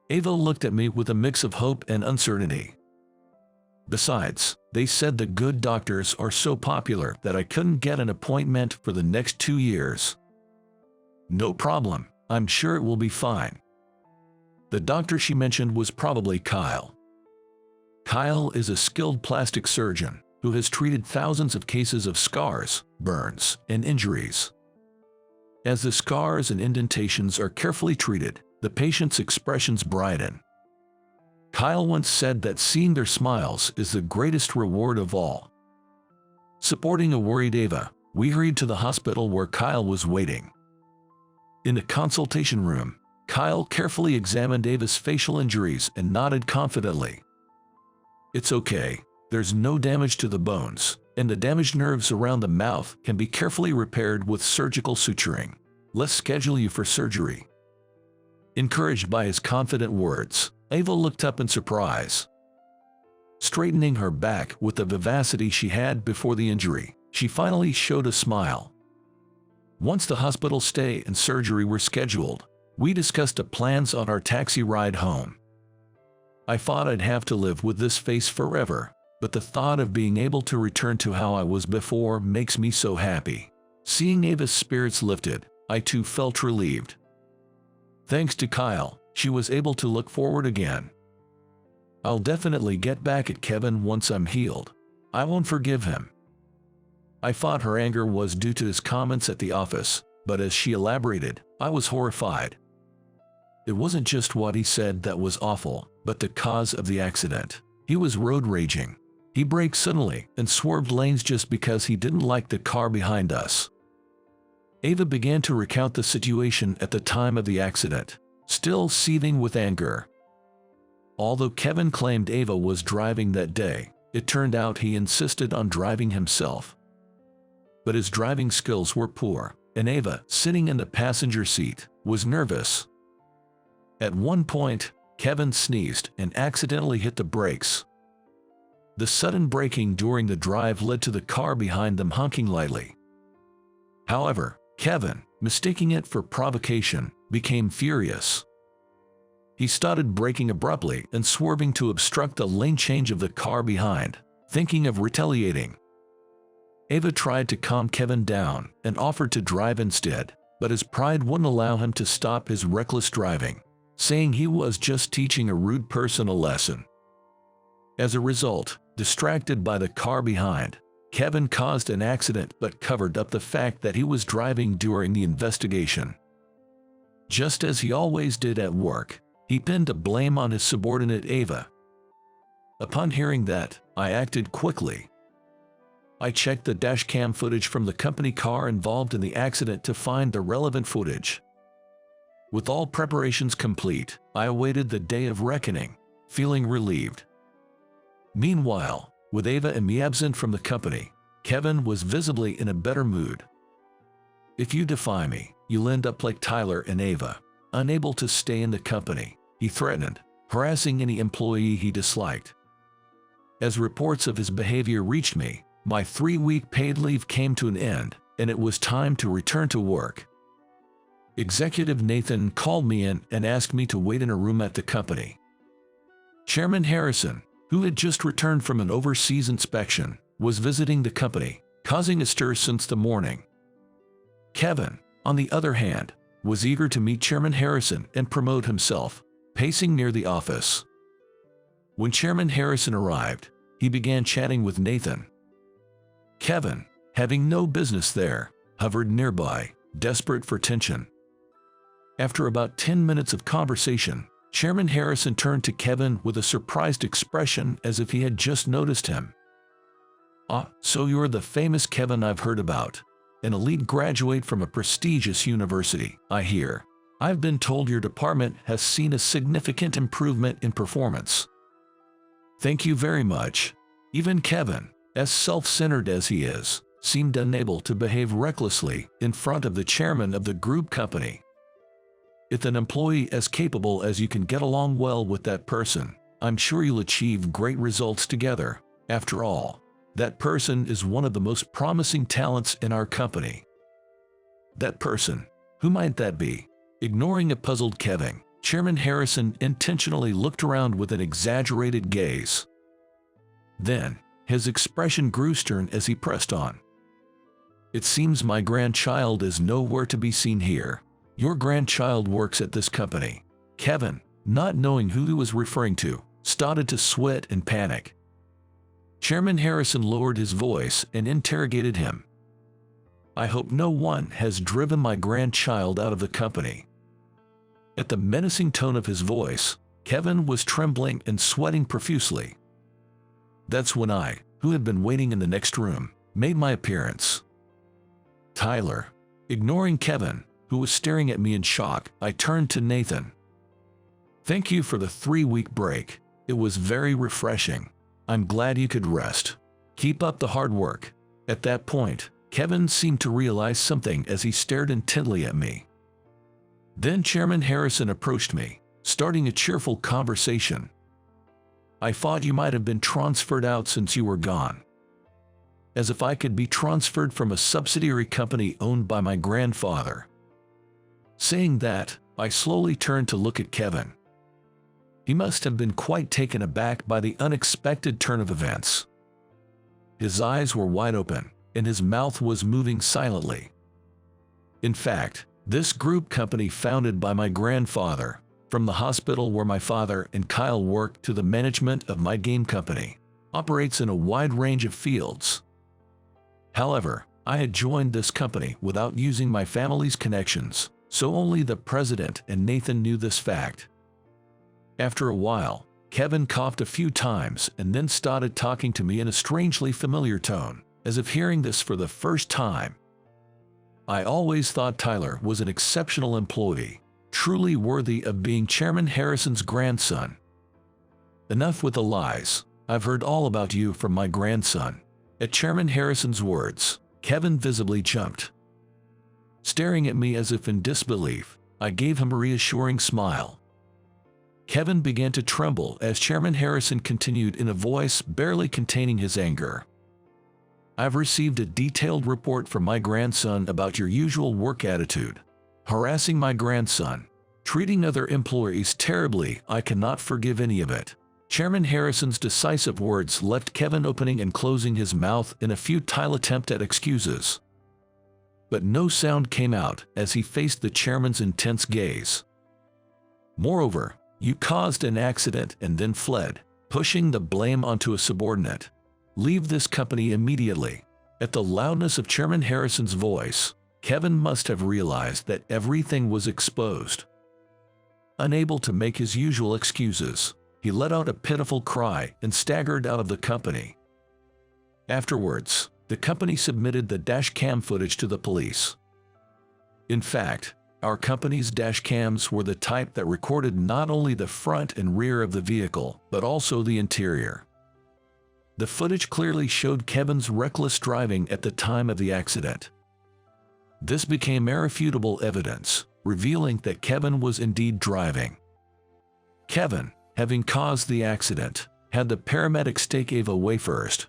Ava looked at me with a mix of hope and uncertainty. Besides, they said the good doctors are so popular that I couldn't get an appointment for the next 2 years. "No problem, I'm sure it will be fine." The doctor she mentioned was probably Kyle. Kyle is a skilled plastic surgeon who has treated thousands of cases of scars, burns, and injuries. As the scars and indentations are carefully treated, the patient's expressions brighten. Kyle once said that seeing their smiles is the greatest reward of all. Supporting a worried Ava, we hurried to the hospital where Kyle was waiting. In the consultation room, Kyle carefully examined Ava's facial injuries and nodded confidently. "It's okay. There's no damage to the bones, and the damaged nerves around the mouth can be carefully repaired with surgical suturing. Let's schedule you for surgery." Encouraged by his confident words, Ava looked up in surprise. Straightening her back with the vivacity she had before the injury, she finally showed a smile. Once the hospital stay and surgery were scheduled, we discussed the plans on our taxi ride home. I thought I'd have to live with this face forever, but the thought of being able to return to how I was before makes me so happy. Seeing Ava's spirits lifted, I too felt relieved. Thanks to Kyle, she was able to look forward again. "I'll definitely get back at Kevin once I'm healed. I won't forgive him." I thought her anger was due to his comments at the office, but as she elaborated, I was horrified. It wasn't just what he said that was awful, but the cause of the accident. He was road raging. He braked suddenly and swerved lanes just because he didn't like the car behind us. Ava began to recount the situation at the time of the accident, still seething with anger. Although Kevin claimed Ava was driving that day, it turned out he insisted on driving himself. But his driving skills were poor, and Ava, sitting in the passenger seat, was nervous. At one point, Kevin sneezed and accidentally hit the brakes. The sudden braking during the drive led to the car behind them honking lightly. However, Kevin, mistaking it for provocation, became furious. He started braking abruptly and swerving to obstruct the lane change of the car behind, thinking of retaliating. Ava tried to calm Kevin down and offered to drive instead, but his pride wouldn't allow him to stop his reckless driving, saying he was just teaching a rude person a lesson. As a result, distracted by the car behind, Kevin caused an accident but covered up the fact that he was driving during the investigation. Just as he always did at work, he pinned the blame on his subordinate Ava. Upon hearing that, I acted quickly. I checked the dashcam footage from the company car involved in the accident to find the relevant footage. With all preparations complete, I awaited the day of reckoning, feeling relieved. Meanwhile, with Ava and me absent from the company, Kevin was visibly in a better mood. "If you defy me, you'll end up like Tyler and Ava, unable to stay in the company," he threatened, harassing any employee he disliked. As reports of his behavior reached me, my 3-week paid leave came to an end, and it was time to return to work. Executive Nathan called me in and asked me to wait in a room at the company. Chairman Harrison, who had just returned from an overseas inspection, was visiting the company, causing a stir since the morning. Kevin, on the other hand, was eager to meet Chairman Harrison and promote himself, pacing near the office. When Chairman Harrison arrived, he began chatting with Nathan. Kevin, having no business there, hovered nearby, desperate for attention. After about 10 minutes of conversation, Chairman Harrison turned to Kevin with a surprised expression as if he had just noticed him. "Ah, so you're the famous Kevin I've heard about. An elite graduate from a prestigious university, I hear. I've been told your department has seen a significant improvement in performance." "Thank you very much." Even Kevin, as self-centered as he is, seemed unable to behave recklessly in front of the chairman of the group company. If an employee as capable as you can get along well with that person, I'm sure you'll achieve great results together. After all, that person is one of the most promising talents in our company. That person, who might that be? Ignoring a puzzled Kevin, Chairman Harrison intentionally looked around with an exaggerated gaze. Then, his expression grew stern as he pressed on. "It seems my grandchild is nowhere to be seen here. Your grandchild works at this company." Kevin, not knowing who he was referring to, started to sweat and panic. Chairman Harrison lowered his voice and interrogated him. "I hope no one has driven my grandchild out of the company." At the menacing tone of his voice, Kevin was trembling and sweating profusely. That's when I, who had been waiting in the next room, made my appearance. Tyler. Ignoring Kevin, who was staring at me in shock, I turned to Nathan. "Thank you for the 3-week break. It was very refreshing." I'm glad you could rest. Keep up the hard work." At that point, Kevin seemed to realize something as he stared intently at me. Then Chairman Harrison approached me, starting a cheerful conversation. "I thought you might have been transferred out since you were gone." As if I could be transferred from a subsidiary company owned by my grandfather. Saying that, I slowly turned to look at Kevin. He must have been quite taken aback by the unexpected turn of events. His eyes were wide open, and his mouth was moving silently. In fact, this group company founded by my grandfather, from the hospital where my father and Kyle worked to the management of my game company, operates in a wide range of fields. However, I had joined this company without using my family's connections, so only the president and Nathan knew this fact. After a while, Kevin coughed a few times and then started talking to me in a strangely familiar tone, as if hearing this for the first time. "I always thought Tyler was an exceptional employee, truly worthy of being Chairman Harrison's grandson." "Enough with the lies. I've heard all about you from my grandson." At Chairman Harrison's words, Kevin visibly jumped. Staring at me as if in disbelief, I gave him a reassuring smile. Kevin began to tremble as Chairman Harrison continued in a voice barely containing his anger. "I've received a detailed report from my grandson about your usual work attitude. Harassing my grandson, treating other employees terribly. I cannot forgive any of it." Chairman Harrison's decisive words left Kevin opening and closing his mouth in a futile attempt at excuses. But no sound came out as he faced the chairman's intense gaze. "Moreover, you caused an accident and then fled, pushing the blame onto a subordinate. Leave this company immediately." At the loudness of Chairman Harrison's voice, Kevin must have realized that everything was exposed. Unable to make his usual excuses, he let out a pitiful cry and staggered out of the company. Afterwards, the company submitted the dash cam footage to the police. In fact, our company's dash cams were the type that recorded not only the front and rear of the vehicle, but also the interior. The footage clearly showed Kevin's reckless driving at the time of the accident. This became irrefutable evidence, revealing that Kevin was indeed driving. Kevin, having caused the accident, had the paramedics take Ava away first.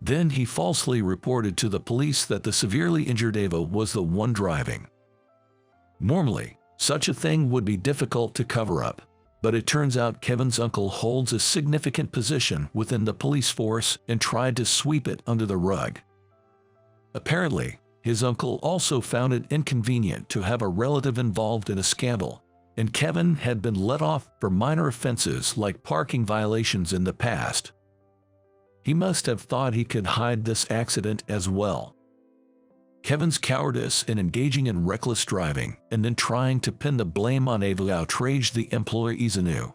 Then he falsely reported to the police that the severely injured Ava was the one driving. Normally, such a thing would be difficult to cover up, but it turns out Kevin's uncle holds a significant position within the police force and tried to sweep it under the rug. Apparently, his uncle also found it inconvenient to have a relative involved in a scandal, and Kevin had been let off for minor offenses like parking violations in the past. He must have thought he could hide this accident as well. Kevin's cowardice in engaging in reckless driving and then trying to pin the blame on Ava outraged the employees anew.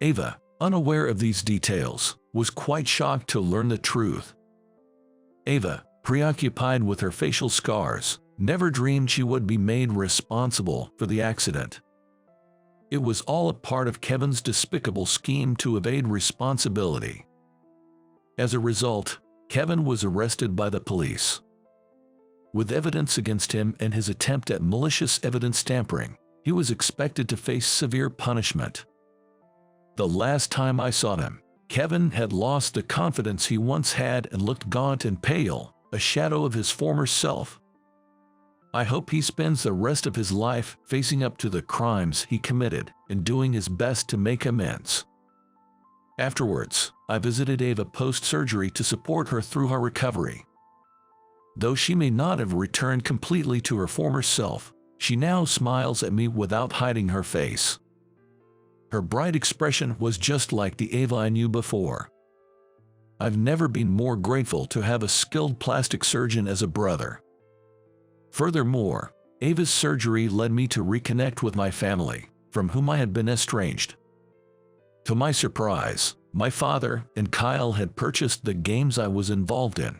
Ava, unaware of these details, was quite shocked to learn the truth. Ava, preoccupied with her facial scars, never dreamed she would be made responsible for the accident. It was all a part of Kevin's despicable scheme to evade responsibility. As a result, Kevin was arrested by the police. With evidence against him and his attempt at malicious evidence tampering, he was expected to face severe punishment. The last time I saw him, Kevin had lost the confidence he once had and looked gaunt and pale, a shadow of his former self. I hope he spends the rest of his life facing up to the crimes he committed and doing his best to make amends. Afterwards, I visited Ava post-surgery to support her through her recovery. Though she may not have returned completely to her former self, she now smiles at me without hiding her face. Her bright expression was just like the Ava I knew before. I've never been more grateful to have a skilled plastic surgeon as a brother. Furthermore, Ava's surgery led me to reconnect with my family, from whom I had been estranged. To my surprise, my father and Kyle had purchased the games I was involved in.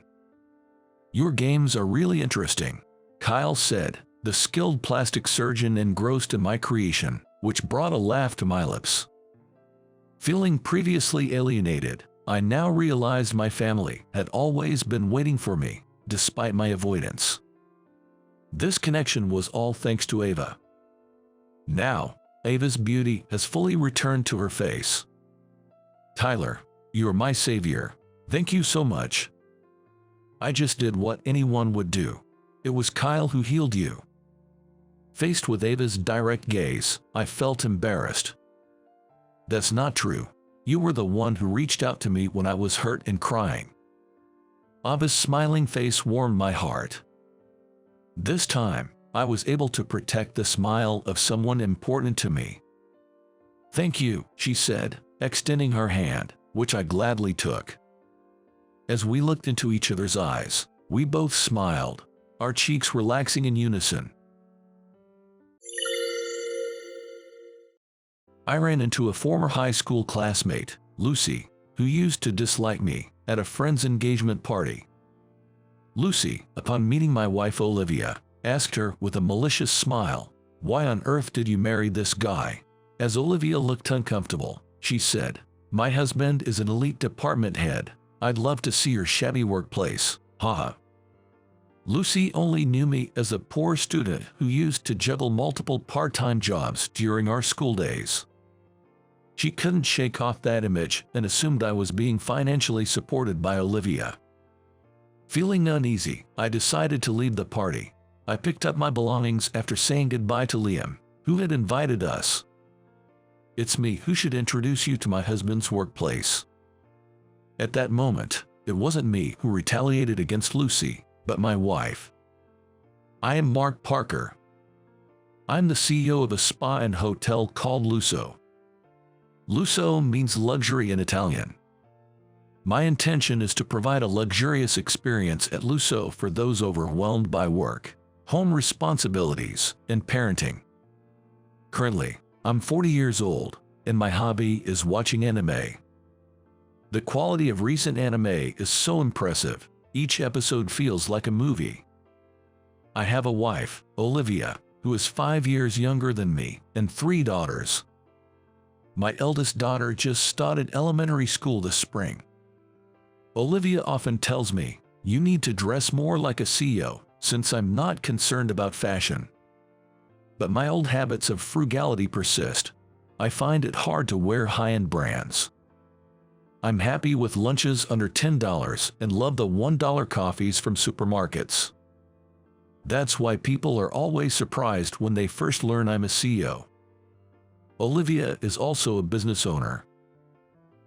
"Your games are really interesting," Kyle said, the skilled plastic surgeon engrossed in my creation, which brought a laugh to my lips. Feeling previously alienated, I now realized my family had always been waiting for me, despite my avoidance. This connection was all thanks to Ava. Now, Ava's beauty has fully returned to her face. Tyler, you're my savior. Thank you so much. I just did what anyone would do. It was Kyle who healed you. Faced with Ava's direct gaze, I felt embarrassed. That's not true. You were the one who reached out to me when I was hurt and crying. Ava's smiling face warmed my heart. This time, I was able to protect the smile of someone important to me. Thank you, she said, extending her hand, which I gladly took. As we looked into each other's eyes, we both smiled, our cheeks relaxing in unison. I ran into a former high school classmate, Lucy, who used to dislike me, at a friend's engagement party. Lucy, upon meeting my wife Olivia, asked her with a malicious smile, "Why on earth did you marry this guy?" As Olivia looked uncomfortable, she said, "My husband is an elite department head. I'd love to see your shabby workplace, haha." Lucy only knew me as a poor student who used to juggle multiple part-time jobs during our school days. She couldn't shake off that image and assumed I was being financially supported by Olivia. Feeling uneasy, I decided to leave the party. I picked up my belongings after saying goodbye to Liam, who had invited us. "It's me who should introduce you to my husband's workplace." At that moment, it wasn't me who retaliated against Lucy, but my wife. I am Mark Parker. I'm the CEO of a spa and hotel called Lusso. Lusso means luxury in Italian. My intention is to provide a luxurious experience at Lusso for those overwhelmed by work, home responsibilities, and parenting. Currently, I'm 40 years old, and my hobby is watching anime. The quality of recent anime is so impressive, each episode feels like a movie. I have a wife, Olivia, who is 5 years younger than me, and 3 daughters. My eldest daughter just started elementary school this spring. Olivia often tells me, "You need to dress more like a CEO," since I'm not concerned about fashion. But my old habits of frugality persist. I find it hard to wear high-end brands. I'm happy with lunches under $10 and love the $1 coffees from supermarkets. That's why people are always surprised when they first learn I'm a CEO. Olivia is also a business owner.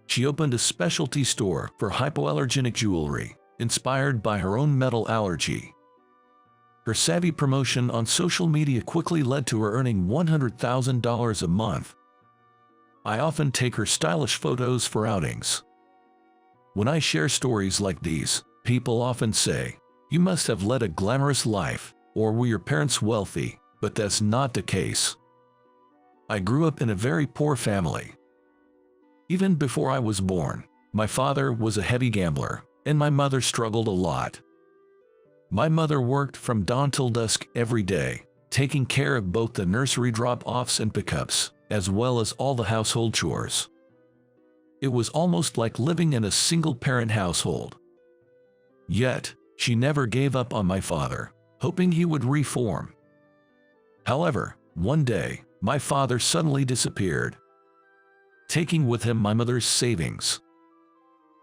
She opened a specialty store for hypoallergenic jewelry, inspired by her own metal allergy. Her savvy promotion on social media quickly led to her earning $100,000 a month. I often take her stylish photos for outings. When I share stories like these, people often say, "You must have led a glamorous life, or were your parents wealthy?" But that's not the case. I grew up in a very poor family. Even before I was born, my father was a heavy gambler, and my mother struggled a lot. My mother worked from dawn till dusk every day, taking care of both the nursery drop-offs and pickups, as well as all the household chores. It was almost like living in a single-parent household. Yet, she never gave up on my father, hoping he would reform. However, one day, my father suddenly disappeared, taking with him my mother's savings.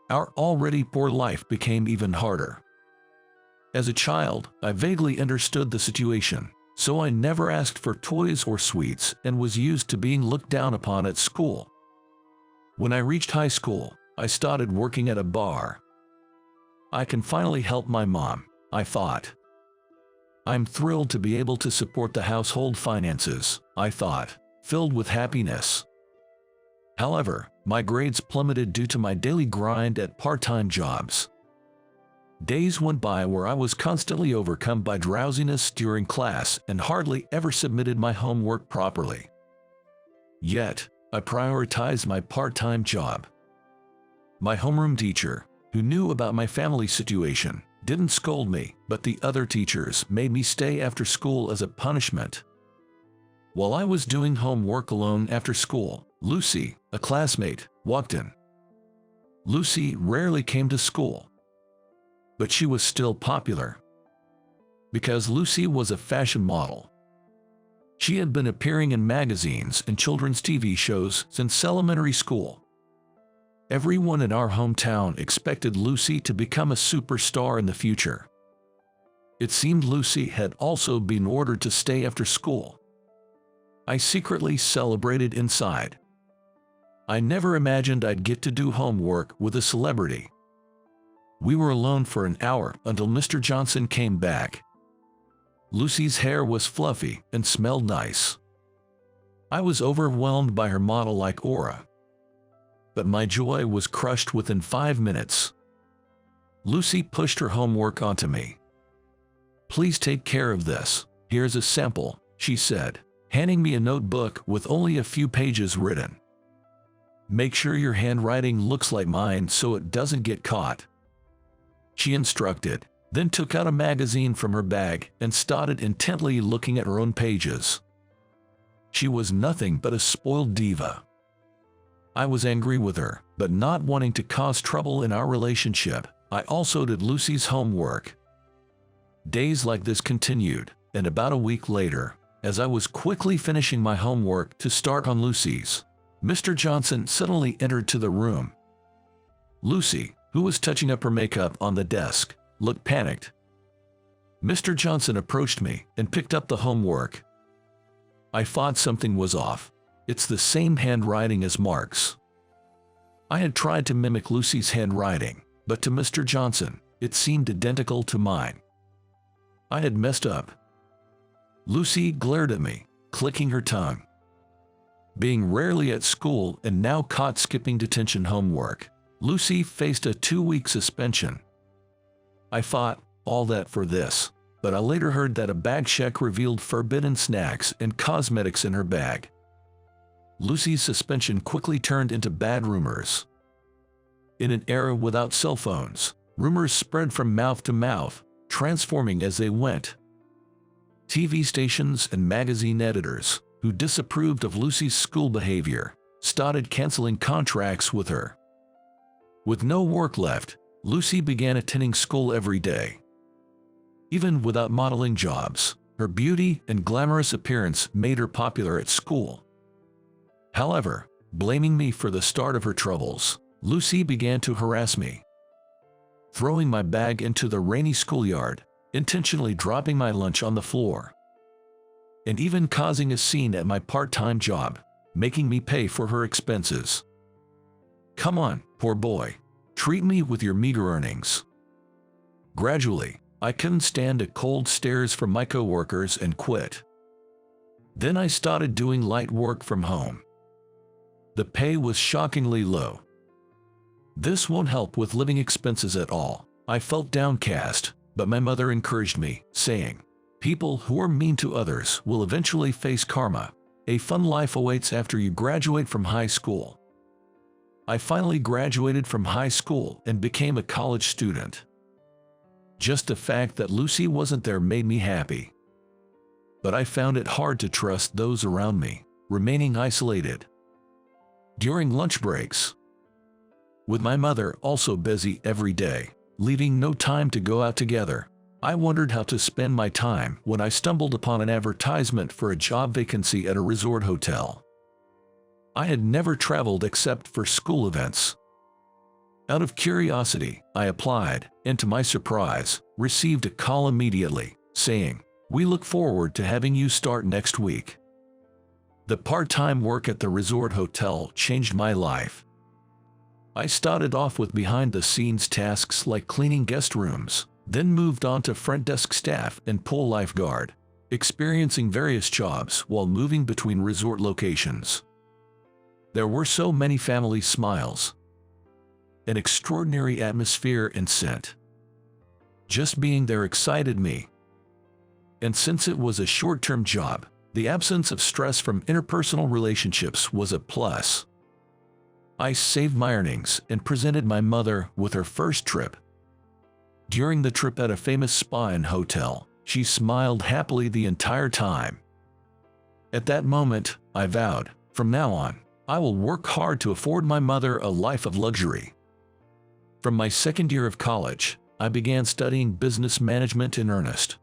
Our already poor life became even harder. As a child, I vaguely understood the situation, so I never asked for toys or sweets and was used to being looked down upon at school. When I reached high school, I started working at a bar. I can finally help my mom, I thought. I'm thrilled to be able to support the household finances, I thought, filled with happiness. However, my grades plummeted due to my daily grind at part-time jobs. Days went by where I was constantly overcome by drowsiness during class and hardly ever submitted my homework properly. Yet, I prioritized my part-time job. My homeroom teacher, who knew about my family situation, didn't scold me, but the other teachers made me stay after school as a punishment. While I was doing homework alone after school, Lucy, a classmate, walked in. Lucy rarely came to school, but she was still popular because Lucy was a fashion model. She had been appearing in magazines and children's TV shows since elementary school. Everyone in our hometown expected Lucy to become a superstar in the future. It seemed Lucy had also been ordered to stay after school. I secretly celebrated inside. I never imagined I'd get to do homework with a celebrity. We were alone for an hour until Mr. Johnson came back. Lucy's hair was fluffy and smelled nice. I was overwhelmed by her model-like aura, but my joy was crushed within 5 minutes. Lucy pushed her homework onto me. "Please take care of this. Here's a sample," she said, handing me a notebook with only a few pages written. "Make sure your handwriting looks like mine so it doesn't get caught," she instructed, then took out a magazine from her bag and started intently looking at her own pages. She was nothing but a spoiled diva. I was angry with her, but not wanting to cause trouble in our relationship, I also did Lucy's homework. Days like this continued, and about a week later, as I was quickly finishing my homework to start on Lucy's, Mr. Johnson suddenly entered to the room. Lucy, who was touching up her makeup on the desk, looked panicked. Mr. Johnson approached me and picked up the homework. I thought something was off. It's the same handwriting as Mark's. I had tried to mimic Lucy's handwriting, but to Mr. Johnson, it seemed identical to mine. I had messed up. Lucy glared at me, clicking her tongue. Being rarely at school and now caught skipping detention homework, Lucy faced a 2-week suspension. I thought, all that for this, but I later heard that a bag check revealed forbidden snacks and cosmetics in her bag. Lucy's suspension quickly turned into bad rumors. In an era without cell phones, rumors spread from mouth to mouth, transforming as they went. TV stations and magazine editors, who disapproved of Lucy's school behavior, started canceling contracts with her. With no work left, Lucy began attending school every day. Even without modeling jobs, her beauty and glamorous appearance made her popular at school. However, blaming me for the start of her troubles, Lucy began to harass me. Throwing my bag into the rainy schoolyard, intentionally dropping my lunch on the floor, and even causing a scene at my part-time job, making me pay for her expenses. "Come on, poor boy. Treat me with your meager earnings." Gradually, I couldn't stand the cold stares from my coworkers and quit. Then I started doing light work from home. The pay was shockingly low. This won't help with living expenses at all. I felt downcast, but my mother encouraged me, saying, "People who are mean to others will eventually face karma. A fun life awaits after you graduate from high school." I finally graduated from high school and became a college student. Just the fact that Lucy wasn't there made me happy. But I found it hard to trust those around me, remaining isolated. During lunch breaks, with my mother also busy every day, leaving no time to go out together, I wondered how to spend my time when I stumbled upon an advertisement for a job vacancy at a resort hotel. I had never traveled except for school events. Out of curiosity, I applied, and to my surprise, received a call immediately, saying, "We look forward to having you start next week." The part-time work at the resort hotel changed my life. I started off with behind-the-scenes tasks like cleaning guest rooms, then moved on to front desk staff and pool lifeguard, experiencing various jobs while moving between resort locations. There were so many family smiles, an extraordinary atmosphere and scent. Just being there excited me. And since it was a short-term job, the absence of stress from interpersonal relationships was a plus. I saved my earnings and presented my mother with her first trip. During the trip at a famous spa and hotel, she smiled happily the entire time. At that moment, I vowed, from now on, I will work hard to afford my mother a life of luxury. From my second year of college, I began studying business management in earnest.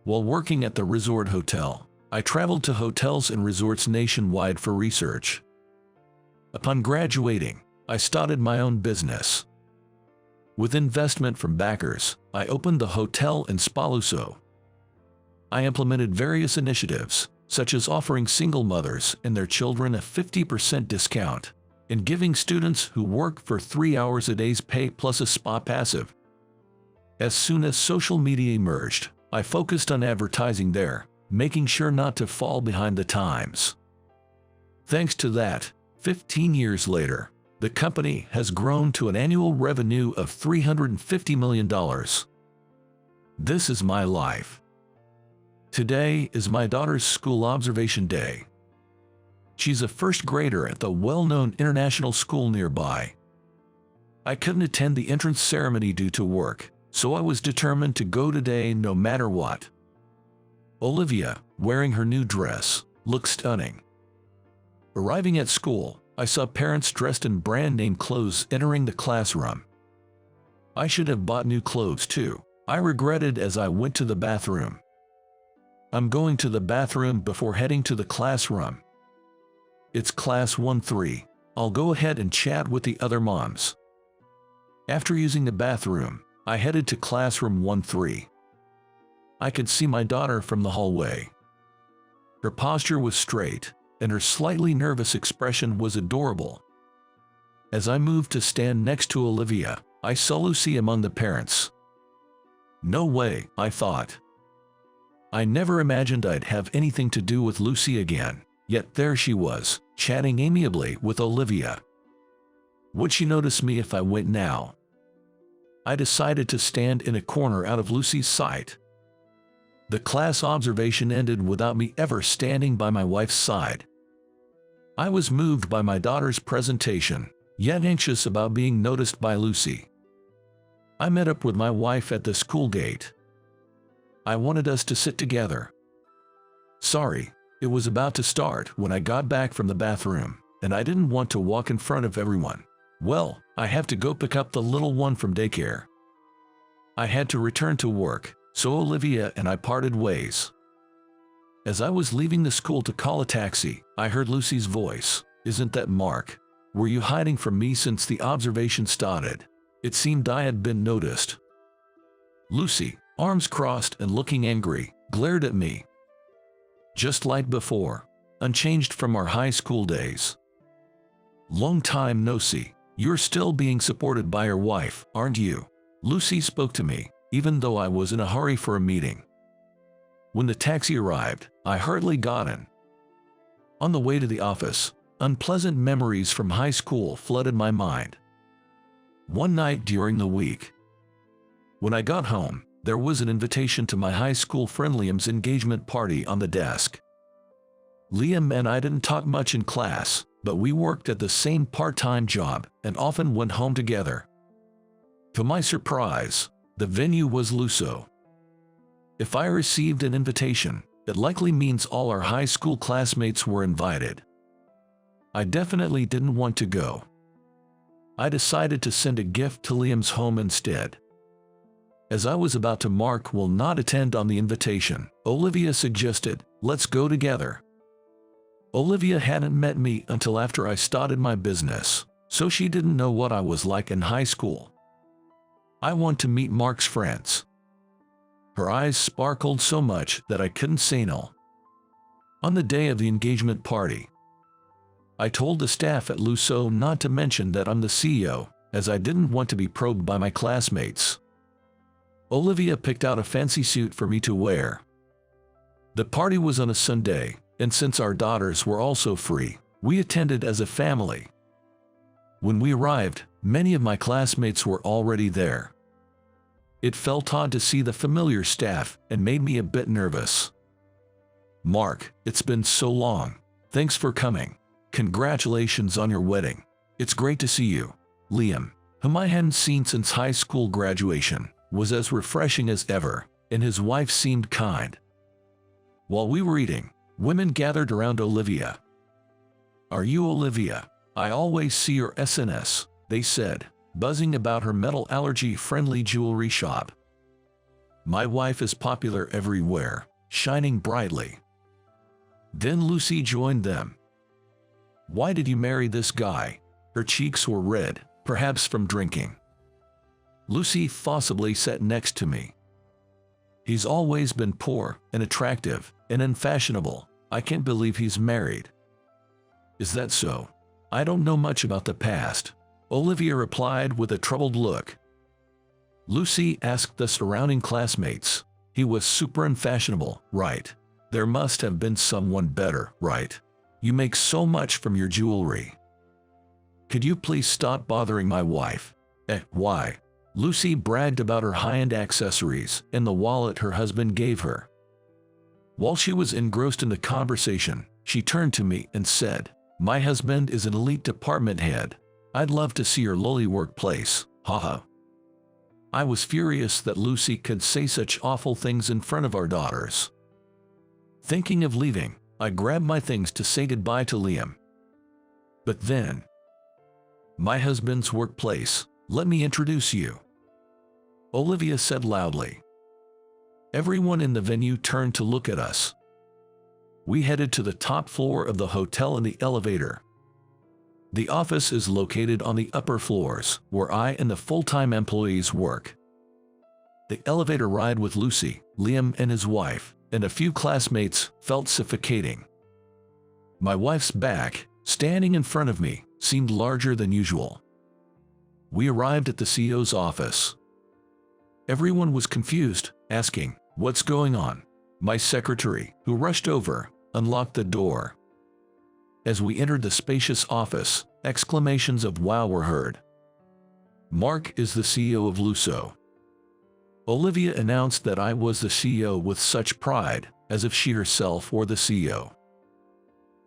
While working at the resort hotel, I traveled to hotels and resorts nationwide for research. Upon graduating, I started my own business. With investment from backers, I opened the hotel in Spaluso. I implemented various initiatives, such as offering single mothers and their children a 50% discount, and giving students who work for 3 hours a day's pay plus a spa passive. As soon as social media emerged, I focused on advertising there, making sure not to fall behind the times. Thanks to that, 15 years later, the company has grown to an annual revenue of $350 million. This is my life. Today is my daughter's school observation day. She's a first grader at the well-known international school nearby. I couldn't attend the entrance ceremony due to work, so I was determined to go today no matter what. Olivia, wearing her new dress, looked stunning. Arriving at school, I saw parents dressed in brand-name clothes entering the classroom. I should have bought new clothes too, I regretted as I went to the bathroom. I'm going to the bathroom before heading to the classroom. It's class 1-3. I'll go ahead and chat with the other moms. After using the bathroom, I headed to classroom 1-3. I could see my daughter from the hallway. Her posture was straight, and her slightly nervous expression was adorable. As I moved to stand next to Olivia, I saw Lucy among the parents. No way, I thought. I never imagined I'd have anything to do with Lucy again, yet there she was, chatting amiably with Olivia. Would she notice me if I went now? I decided to stand in a corner out of Lucy's sight. The class observation ended without me ever standing by my wife's side. I was moved by my daughter's presentation, yet anxious about being noticed by Lucy. I met up with my wife at the school gate. I wanted us to sit together. Sorry, it was about to start when I got back from the bathroom, and I didn't want to walk in front of everyone. Well, I have to go pick up the little one from daycare. I had to return to work, so Olivia and I parted ways. As I was leaving the school to call a taxi, I heard Lucy's voice. Isn't that Mark? Were you hiding from me since the observation started? It seemed I had been noticed. Lucy, arms crossed and looking angry, glared at me. Just like before, unchanged from our high school days. Long time no see. You're still being supported by your wife, aren't you? Lucy spoke to me, even though I was in a hurry for a meeting. When the taxi arrived, I hurriedly got in. On the way to the office, unpleasant memories from high school flooded my mind. One night during the week, when I got home, there was an invitation to my high school friend Liam's engagement party on the desk. Liam and I didn't talk much in class, but we worked at the same part-time job and often went home together. To my surprise, the venue was Luso. If I received an invitation, it likely means all our high school classmates were invited. I definitely didn't want to go. I decided to send a gift to Liam's home instead. As I was about to mark will not attend on the invitation, Olivia suggested, let's go together. Olivia hadn't met me until after I started my business, so she didn't know what I was like in high school. I want to meet Mark's friends. Her eyes sparkled so much that I couldn't say no. On the day of the engagement party, I told the staff at Luso not to mention that I'm the CEO, as I didn't want to be probed by my classmates. Olivia picked out a fancy suit for me to wear. The party was on a Sunday, and since our daughters were also free, we attended as a family. When we arrived, many of my classmates were already there. It felt odd to see the familiar staff and made me a bit nervous. Mark, it's been so long. Thanks for coming. Congratulations on your wedding. It's great to see you. Liam, whom I hadn't seen since high school graduation, was as refreshing as ever, and his wife seemed kind. While we were eating, women gathered around Olivia. "Are you Olivia? I always see your SNS," they said, buzzing about her metal allergy-friendly jewelry shop. "My wife is popular everywhere, shining brightly." Then Lucy joined them. "Why did you marry this guy?" Her cheeks were red, perhaps from drinking. Lucy forcibly sat next to me. "He's always been poor and attractive and unfashionable. I can't believe he's married." "Is that so? I don't know much about the past," Olivia replied with a troubled look. Lucy asked the surrounding classmates. "He was super unfashionable, right? There must have been someone better, right? You make so much from your jewelry. Could you please stop bothering my wife?" Why?" Lucy bragged about her high-end accessories and the wallet her husband gave her. While she was engrossed in the conversation, she turned to me and said, "My husband is an elite department head. I'd love to see your lowly workplace, haha." I was furious that Lucy could say such awful things in front of our daughters. Thinking of leaving, I grabbed my things to say goodbye to Liam. But then, "My husband's workplace, let me introduce you," Olivia said loudly. Everyone in the venue turned to look at us. We headed to the top floor of the hotel in the elevator. The office is located on the upper floors, where I and the full-time employees work. The elevator ride with Lucy, Liam and his wife, and a few classmates felt suffocating. My wife's back, standing in front of me, seemed larger than usual. We arrived at the CEO's office. Everyone was confused, asking, "What's going on?" My secretary, who rushed over, unlocked the door. As we entered the spacious office, exclamations of "Wow" were heard. "Mark is the CEO of Luso." Olivia announced that I was the CEO with such pride, as if she herself were the CEO.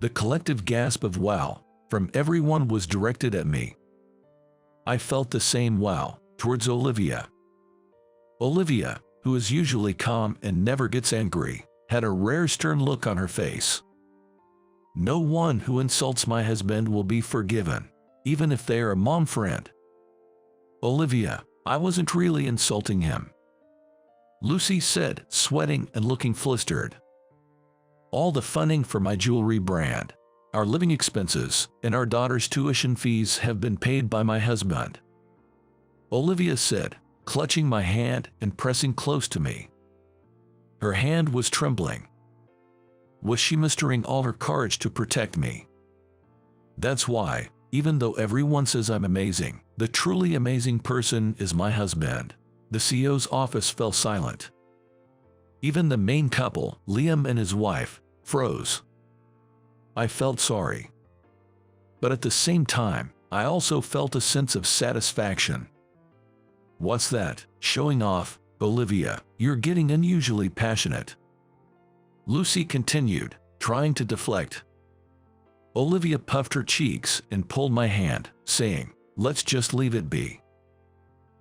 The collective gasp of "wow" from everyone was directed at me. I felt the same "wow" towards Olivia. Olivia, who is usually calm and never gets angry, had a rare stern look on her face. "No one who insults my husband will be forgiven, even if they are a mom friend." "Olivia, I wasn't really insulting him," Lucy said, sweating and looking flustered. "All the funding for my jewelry brand, our living expenses, and our daughter's tuition fees have been paid by my husband," Olivia said, clutching my hand and pressing close to me. Her hand was trembling. Was she mustering all her courage to protect me? "That's why, even though everyone says I'm amazing, the truly amazing person is my husband." The CEO's office fell silent. Even the main couple, Liam and his wife, froze. I felt sorry. But at the same time, I also felt a sense of satisfaction. "What's that? Showing off, Olivia? You're getting unusually passionate," Lucy continued, trying to deflect. Olivia puffed her cheeks and pulled my hand, saying, "Let's just leave it be."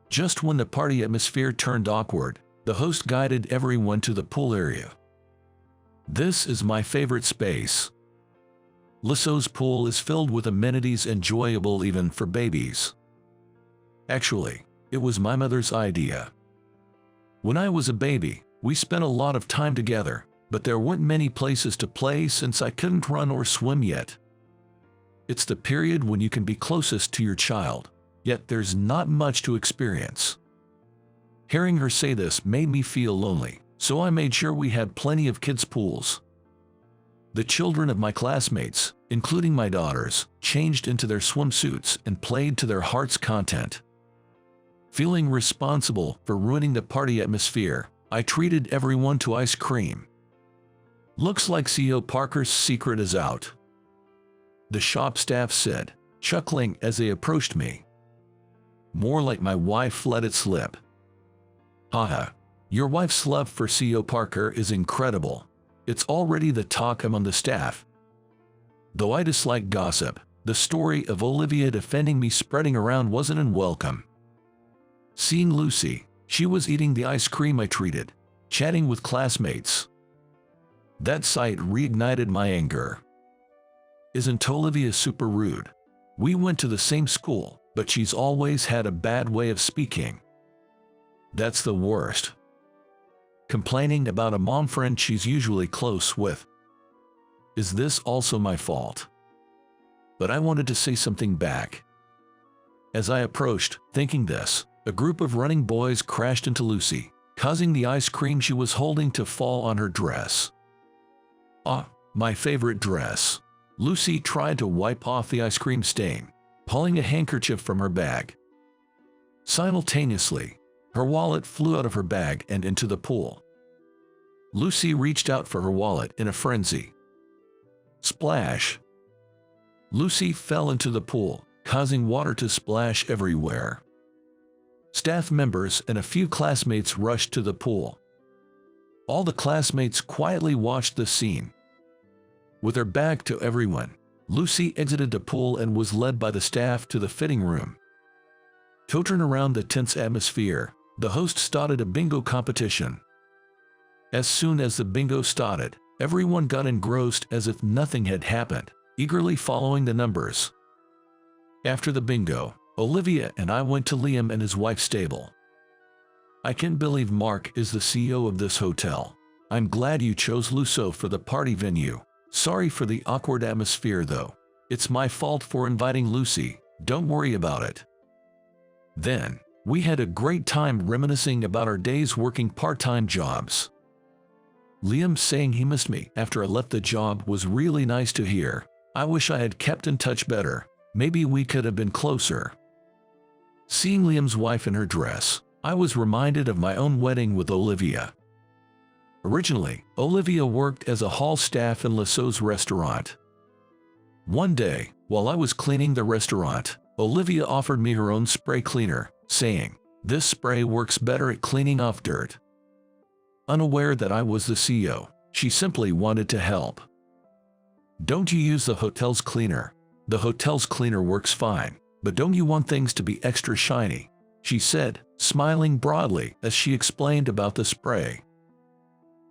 Just when the party atmosphere turned awkward, the host guided everyone to the pool area. "This is my favorite space. Luso's pool is filled with amenities enjoyable even for babies. Actually, it was my mother's idea. When I was a baby, we spent a lot of time together, but there weren't many places to play since I couldn't run or swim yet. It's the period when you can be closest to your child, yet there's not much to experience." Hearing her say this made me feel lonely, so I made sure we had plenty of kids' pools. The children of my classmates, including my daughters, changed into their swimsuits and played to their heart's content. Feeling responsible for ruining the party atmosphere, I treated everyone to ice cream. "Looks like CEO Parker's secret is out," the shop staff said, chuckling as they approached me. "More like my wife let it slip." "Haha, your wife's love for CEO Parker is incredible. It's already the talk among the staff." Though I dislike gossip, the story of Olivia defending me spreading around wasn't unwelcome. Seeing Lucy, she was eating the ice cream I treated, chatting with classmates. That sight reignited my anger. Isn't Olivia super rude? We went to the same school, but she's always had a bad way of speaking. That's the worst. Complaining about a mom friend she's usually close with. Is this also my fault? But I wanted to say something back. As I approached, thinking this, a group of running boys crashed into Lucy, causing the ice cream she was holding to fall on her dress. Ah, my favorite dress. Lucy tried to wipe off the ice cream stain, pulling a handkerchief from her bag. Simultaneously, her wallet flew out of her bag and into the pool. Lucy reached out for her wallet in a frenzy. Splash! Lucy fell into the pool, causing water to splash everywhere. Staff members and a few classmates rushed to the pool. All the classmates quietly watched the scene. With her back to everyone, Lucy exited the pool and was led by the staff to the fitting room. To turn around the tense atmosphere, the host started a bingo competition. As soon as the bingo started, everyone got engrossed as if nothing had happened, eagerly following the numbers. After the bingo, Olivia and I went to Liam and his wife's stable. I can't believe Mark is the CEO of this hotel. I'm glad you chose Luso for the party venue. Sorry for the awkward atmosphere though. It's my fault for inviting Lucy, don't worry about it. Then, we had a great time reminiscing about our days working part-time jobs. Liam saying he missed me after I left the job was really nice to hear. I wish I had kept in touch better. Maybe we could have been closer. Seeing Liam's wife in her dress, I was reminded of my own wedding with Olivia. Originally, Olivia worked as a hall staff in Lasso's restaurant. One day, while I was cleaning the restaurant, Olivia offered me her own spray cleaner, saying, "This spray works better at cleaning off dirt." Unaware that I was the CEO, she simply wanted to help. "Don't you use the hotel's cleaner? The hotel's cleaner works fine, but don't you want things to be extra shiny?" she said, smiling broadly as she explained about the spray.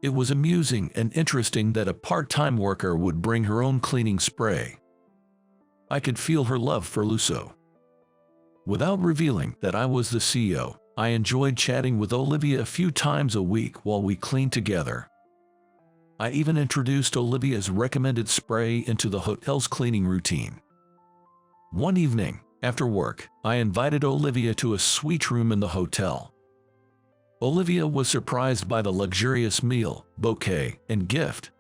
It was amusing and interesting that a part-time worker would bring her own cleaning spray. I could feel her love for Luso. Without revealing that I was the CEO, I enjoyed chatting with Olivia a few times a week while we cleaned together. I even introduced Olivia's recommended spray into the hotel's cleaning routine. One evening, after work, I invited Olivia to a suite room in the hotel. Olivia was surprised by the luxurious meal, bouquet, and gift.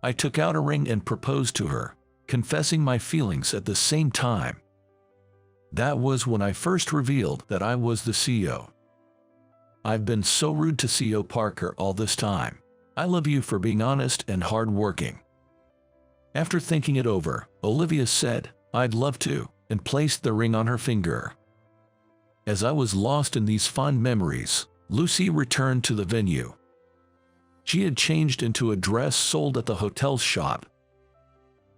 I took out a ring and proposed to her, confessing my feelings at the same time. That was when I first revealed that I was the CEO. I've been so rude to CEO Parker all this time. I love you for being honest and hardworking. After thinking it over, Olivia said, "I'd love to," and placed the ring on her finger. As I was lost in these fond memories, Lucy returned to the venue. She had changed into a dress sold at the hotel's shop.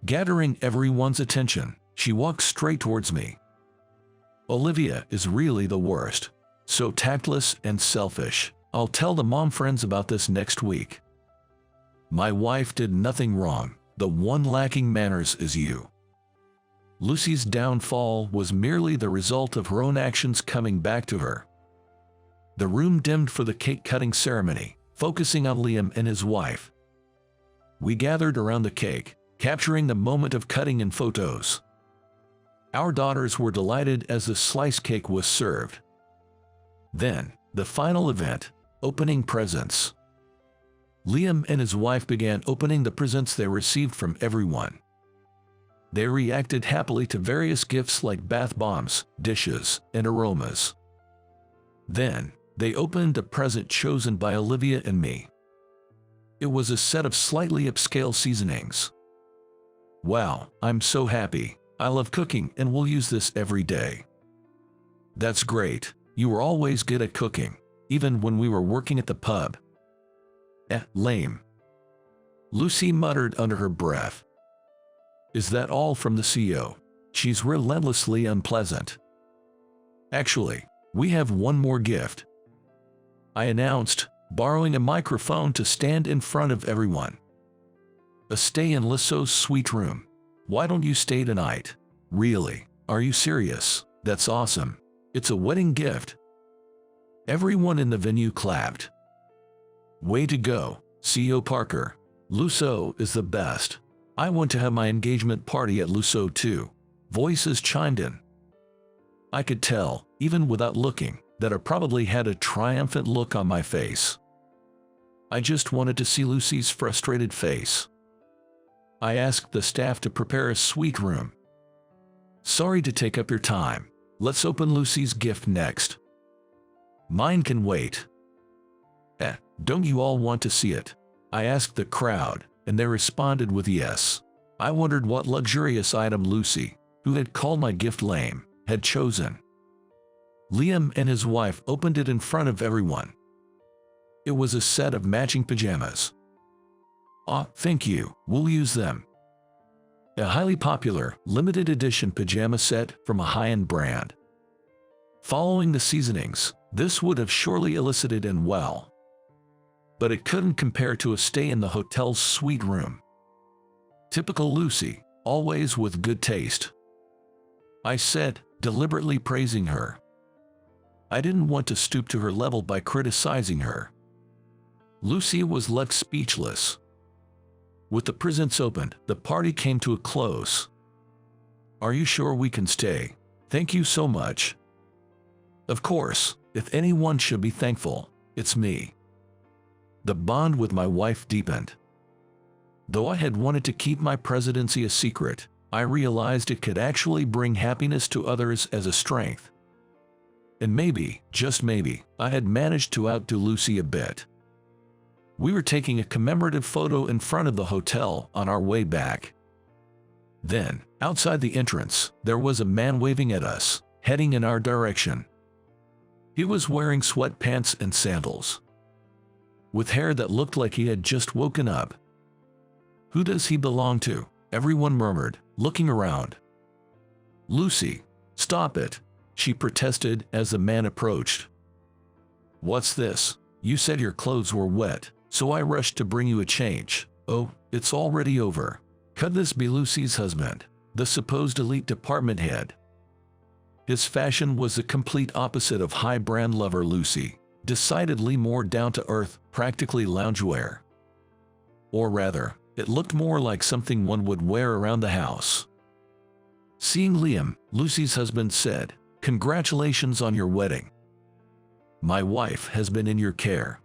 Gathering everyone's attention, she walked straight towards me. "Olivia is really the worst. So tactless and selfish. I'll tell the mom friends about this next week. My wife did nothing wrong. The one lacking manners is you." Lucy's downfall was merely the result of her own actions coming back to her. The room dimmed for the cake-cutting ceremony, focusing on Liam and his wife. We gathered around the cake, capturing the moment of cutting in photos. Our daughters were delighted as the sliced cake was served. Then, the final event, opening presents. Liam and his wife began opening the presents they received from everyone. They reacted happily to various gifts like bath bombs, dishes, and aromas. Then, they opened a present chosen by Olivia and me. It was a set of slightly upscale seasonings. "Wow, I'm so happy. I love cooking and will use this every day." "That's great. You were always good at cooking, even when we were working at the pub." Lame. Lucy muttered under her breath. "Is that all from the CEO? She's relentlessly unpleasant." "Actually, we have one more gift," I announced, borrowing a microphone to stand in front of everyone. "A stay in Lisso's suite room. Why don't you stay tonight? Really? Are you serious? That's awesome. It's a wedding gift. Everyone in the venue clapped. Way to go, CEO Parker. Lusso is the best. I want to have my engagement party at Lusso too. Voices chimed in. I could tell, even without looking, that I probably had a triumphant look on my face. I just wanted to see Lucy's frustrated face. I asked the staff to prepare a suite room. Sorry to take up your time. Let's open Lucy's gift next. Mine can wait. Don't you all want to see it? I asked the crowd, and they responded with yes. I wondered what luxurious item Lucy, who had called my gift lame, had chosen. Liam and his wife opened it in front of everyone. It was a set of matching pajamas. Thank you, we'll use them. A highly popular, limited edition pajama set from a high-end brand. Following the seasonings, this would have surely elicited an well. But it couldn't compare to a stay in the hotel's suite room. Typical Lucy, always with good taste. I said, deliberately praising her. I didn't want to stoop to her level by criticizing her. Lucy was left speechless. With the presents opened, the party came to a close. Are you sure we can stay? Thank you so much. Of course, if anyone should be thankful, it's me. The bond with my wife deepened. Though I had wanted to keep my presidency a secret, I realized it could actually bring happiness to others as a strength. And maybe, just maybe, I had managed to outdo Lucy a bit. We were taking a commemorative photo in front of the hotel on our way back. Then, outside the entrance, there was a man waving at us, heading in our direction. He was wearing sweatpants and sandals, with hair that looked like he had just woken up. Who does he belong to? Everyone murmured, looking around. Lucy, stop it, she protested as the man approached. What's this? You said your clothes were wet, so I rushed to bring you a change. Oh, it's already over. Could this be Lucy's husband, the supposed elite department head? His fashion was the complete opposite of high-brand lover Lucy, decidedly more down-to-earth, practically loungewear. Or rather, it looked more like something one would wear around the house. Seeing Liam, Lucy's husband said, "Congratulations on your wedding. My wife has been in your care."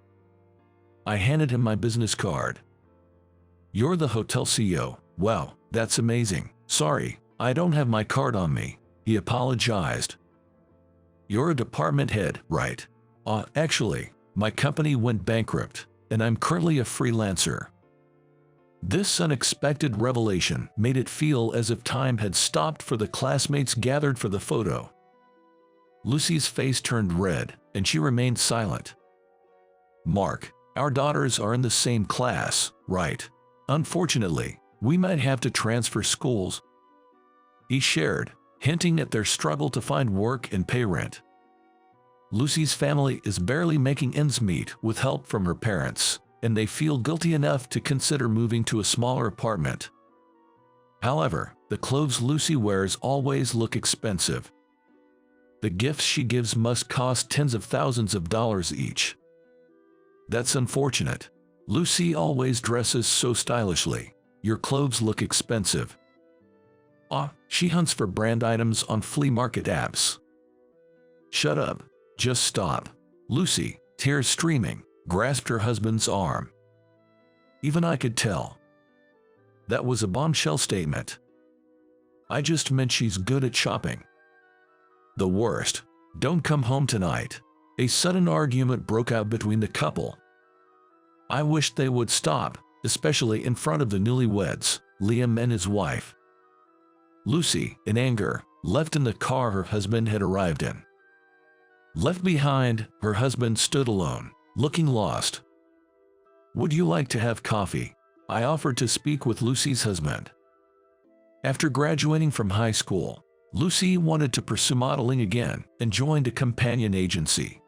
I handed him my business card. You're the hotel CEO. Wow, that's amazing. Sorry, I don't have my card on me. He apologized. You're a department head, right? Actually, my company went bankrupt, and I'm currently a freelancer. This unexpected revelation made it feel as if time had stopped for the classmates gathered for the photo. Lucy's face turned red, and she remained silent. Mark, our daughters are in the same class, right? Unfortunately, we might have to transfer schools. He shared, hinting at their struggle to find work and pay rent. Lucy's family is barely making ends meet with help from her parents, and they feel guilty enough to consider moving to a smaller apartment. However, the clothes Lucy wears always look expensive. The gifts she gives must cost tens of thousands of dollars each. That's unfortunate. Lucy always dresses so stylishly. Your clothes look expensive. She hunts for brand items on flea market apps. Shut up. Just stop. Lucy, tears streaming, grasped her husband's arm. Even I could tell. That was a bombshell statement. I just meant she's good at shopping. The worst. Don't come home tonight. A sudden argument broke out between the couple. I wished they would stop, especially in front of the newlyweds, Liam and his wife. Lucy, in anger, left in the car her husband had arrived in. Left behind, her husband stood alone, looking lost. Would you like to have coffee? I offered to speak with Lucy's husband. After graduating from high school, Lucy wanted to pursue modeling again and joined a companion agency.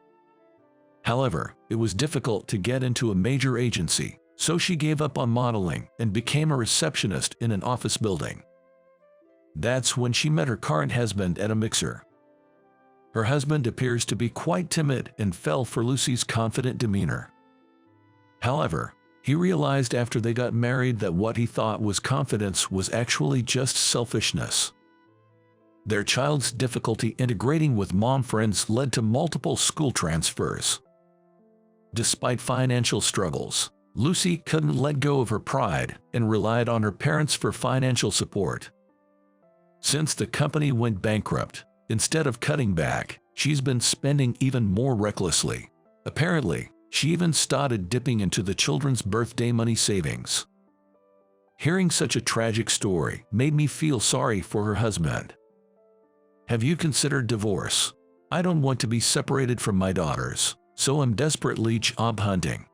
However, it was difficult to get into a major agency, so she gave up on modeling and became a receptionist in an office building. That's when she met her current husband at a mixer. Her husband appears to be quite timid and fell for Lucy's confident demeanor. However, he realized after they got married that what he thought was confidence was actually just selfishness. Their child's difficulty integrating with mom friends led to multiple school transfers. Despite financial struggles, Lucy couldn't let go of her pride and relied on her parents for financial support. Since the company went bankrupt, instead of cutting back, she's been spending even more recklessly. Apparently, she even started dipping into the children's birthday money savings. Hearing such a tragic story made me feel sorry for her husband. Have you considered divorce? I don't want to be separated from my daughters, so I'm desperately job hunting.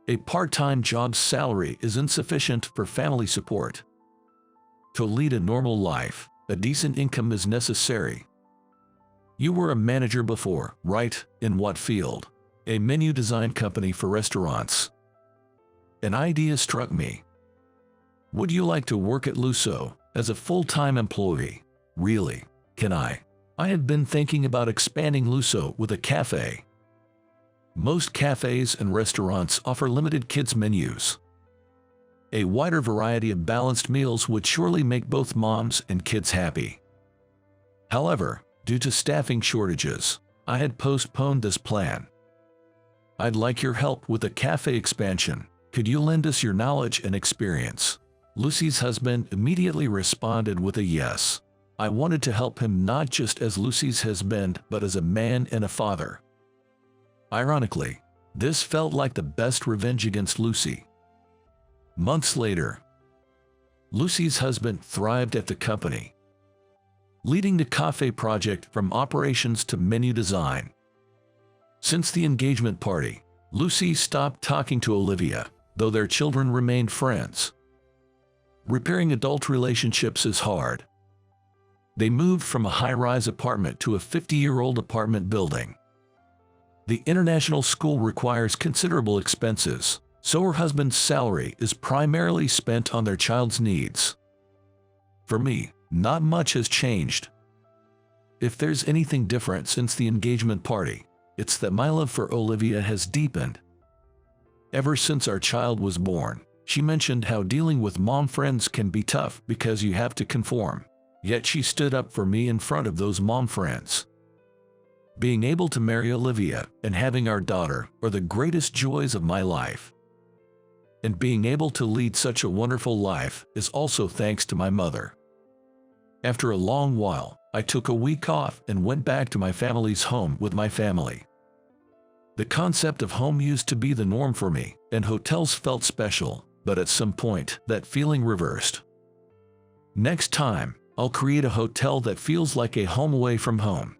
A part-time job's salary is insufficient for family support. To lead a normal life, a decent income is necessary. You were a manager before, right? In what field? A menu design company for restaurants. An idea struck me. Would you like to work at Luso as a full-time employee? Really? Can I? I had been thinking about expanding Luso with a cafe. Most cafes and restaurants offer limited kids menus. A wider variety of balanced meals would surely make both moms and kids happy. However, due to staffing shortages, I had postponed this plan. I'd like your help with a cafe expansion. Could you lend us your knowledge and experience? Lucy's husband immediately responded with a yes. I wanted to help him not just as Lucy's husband, but as a man and a father. Ironically, this felt like the best revenge against Lucy. Months later, Lucy's husband thrived at the company, leading the cafe project from operations to menu design. Since the engagement party, Lucy stopped talking to Olivia, though their children remained friends. Repairing adult relationships is hard. They moved from a high-rise apartment to a 50-year-old apartment building. The international school requires considerable expenses, so her husband's salary is primarily spent on their child's needs. For me, not much has changed. If there's anything different since the engagement party, it's that my love for Olivia has deepened. Ever since our child was born, she mentioned how dealing with mom friends can be tough because you have to conform. Yet she stood up for me in front of those mom friends. Being able to marry Olivia and having our daughter are the greatest joys of my life. And being able to lead such a wonderful life is also thanks to my mother. After a long while, I took a week off and went back to my family's home with my family. The concept of home used to be the norm for me, and hotels felt special, but at some point, that feeling reversed. Next time, I'll create a hotel that feels like a home away from home.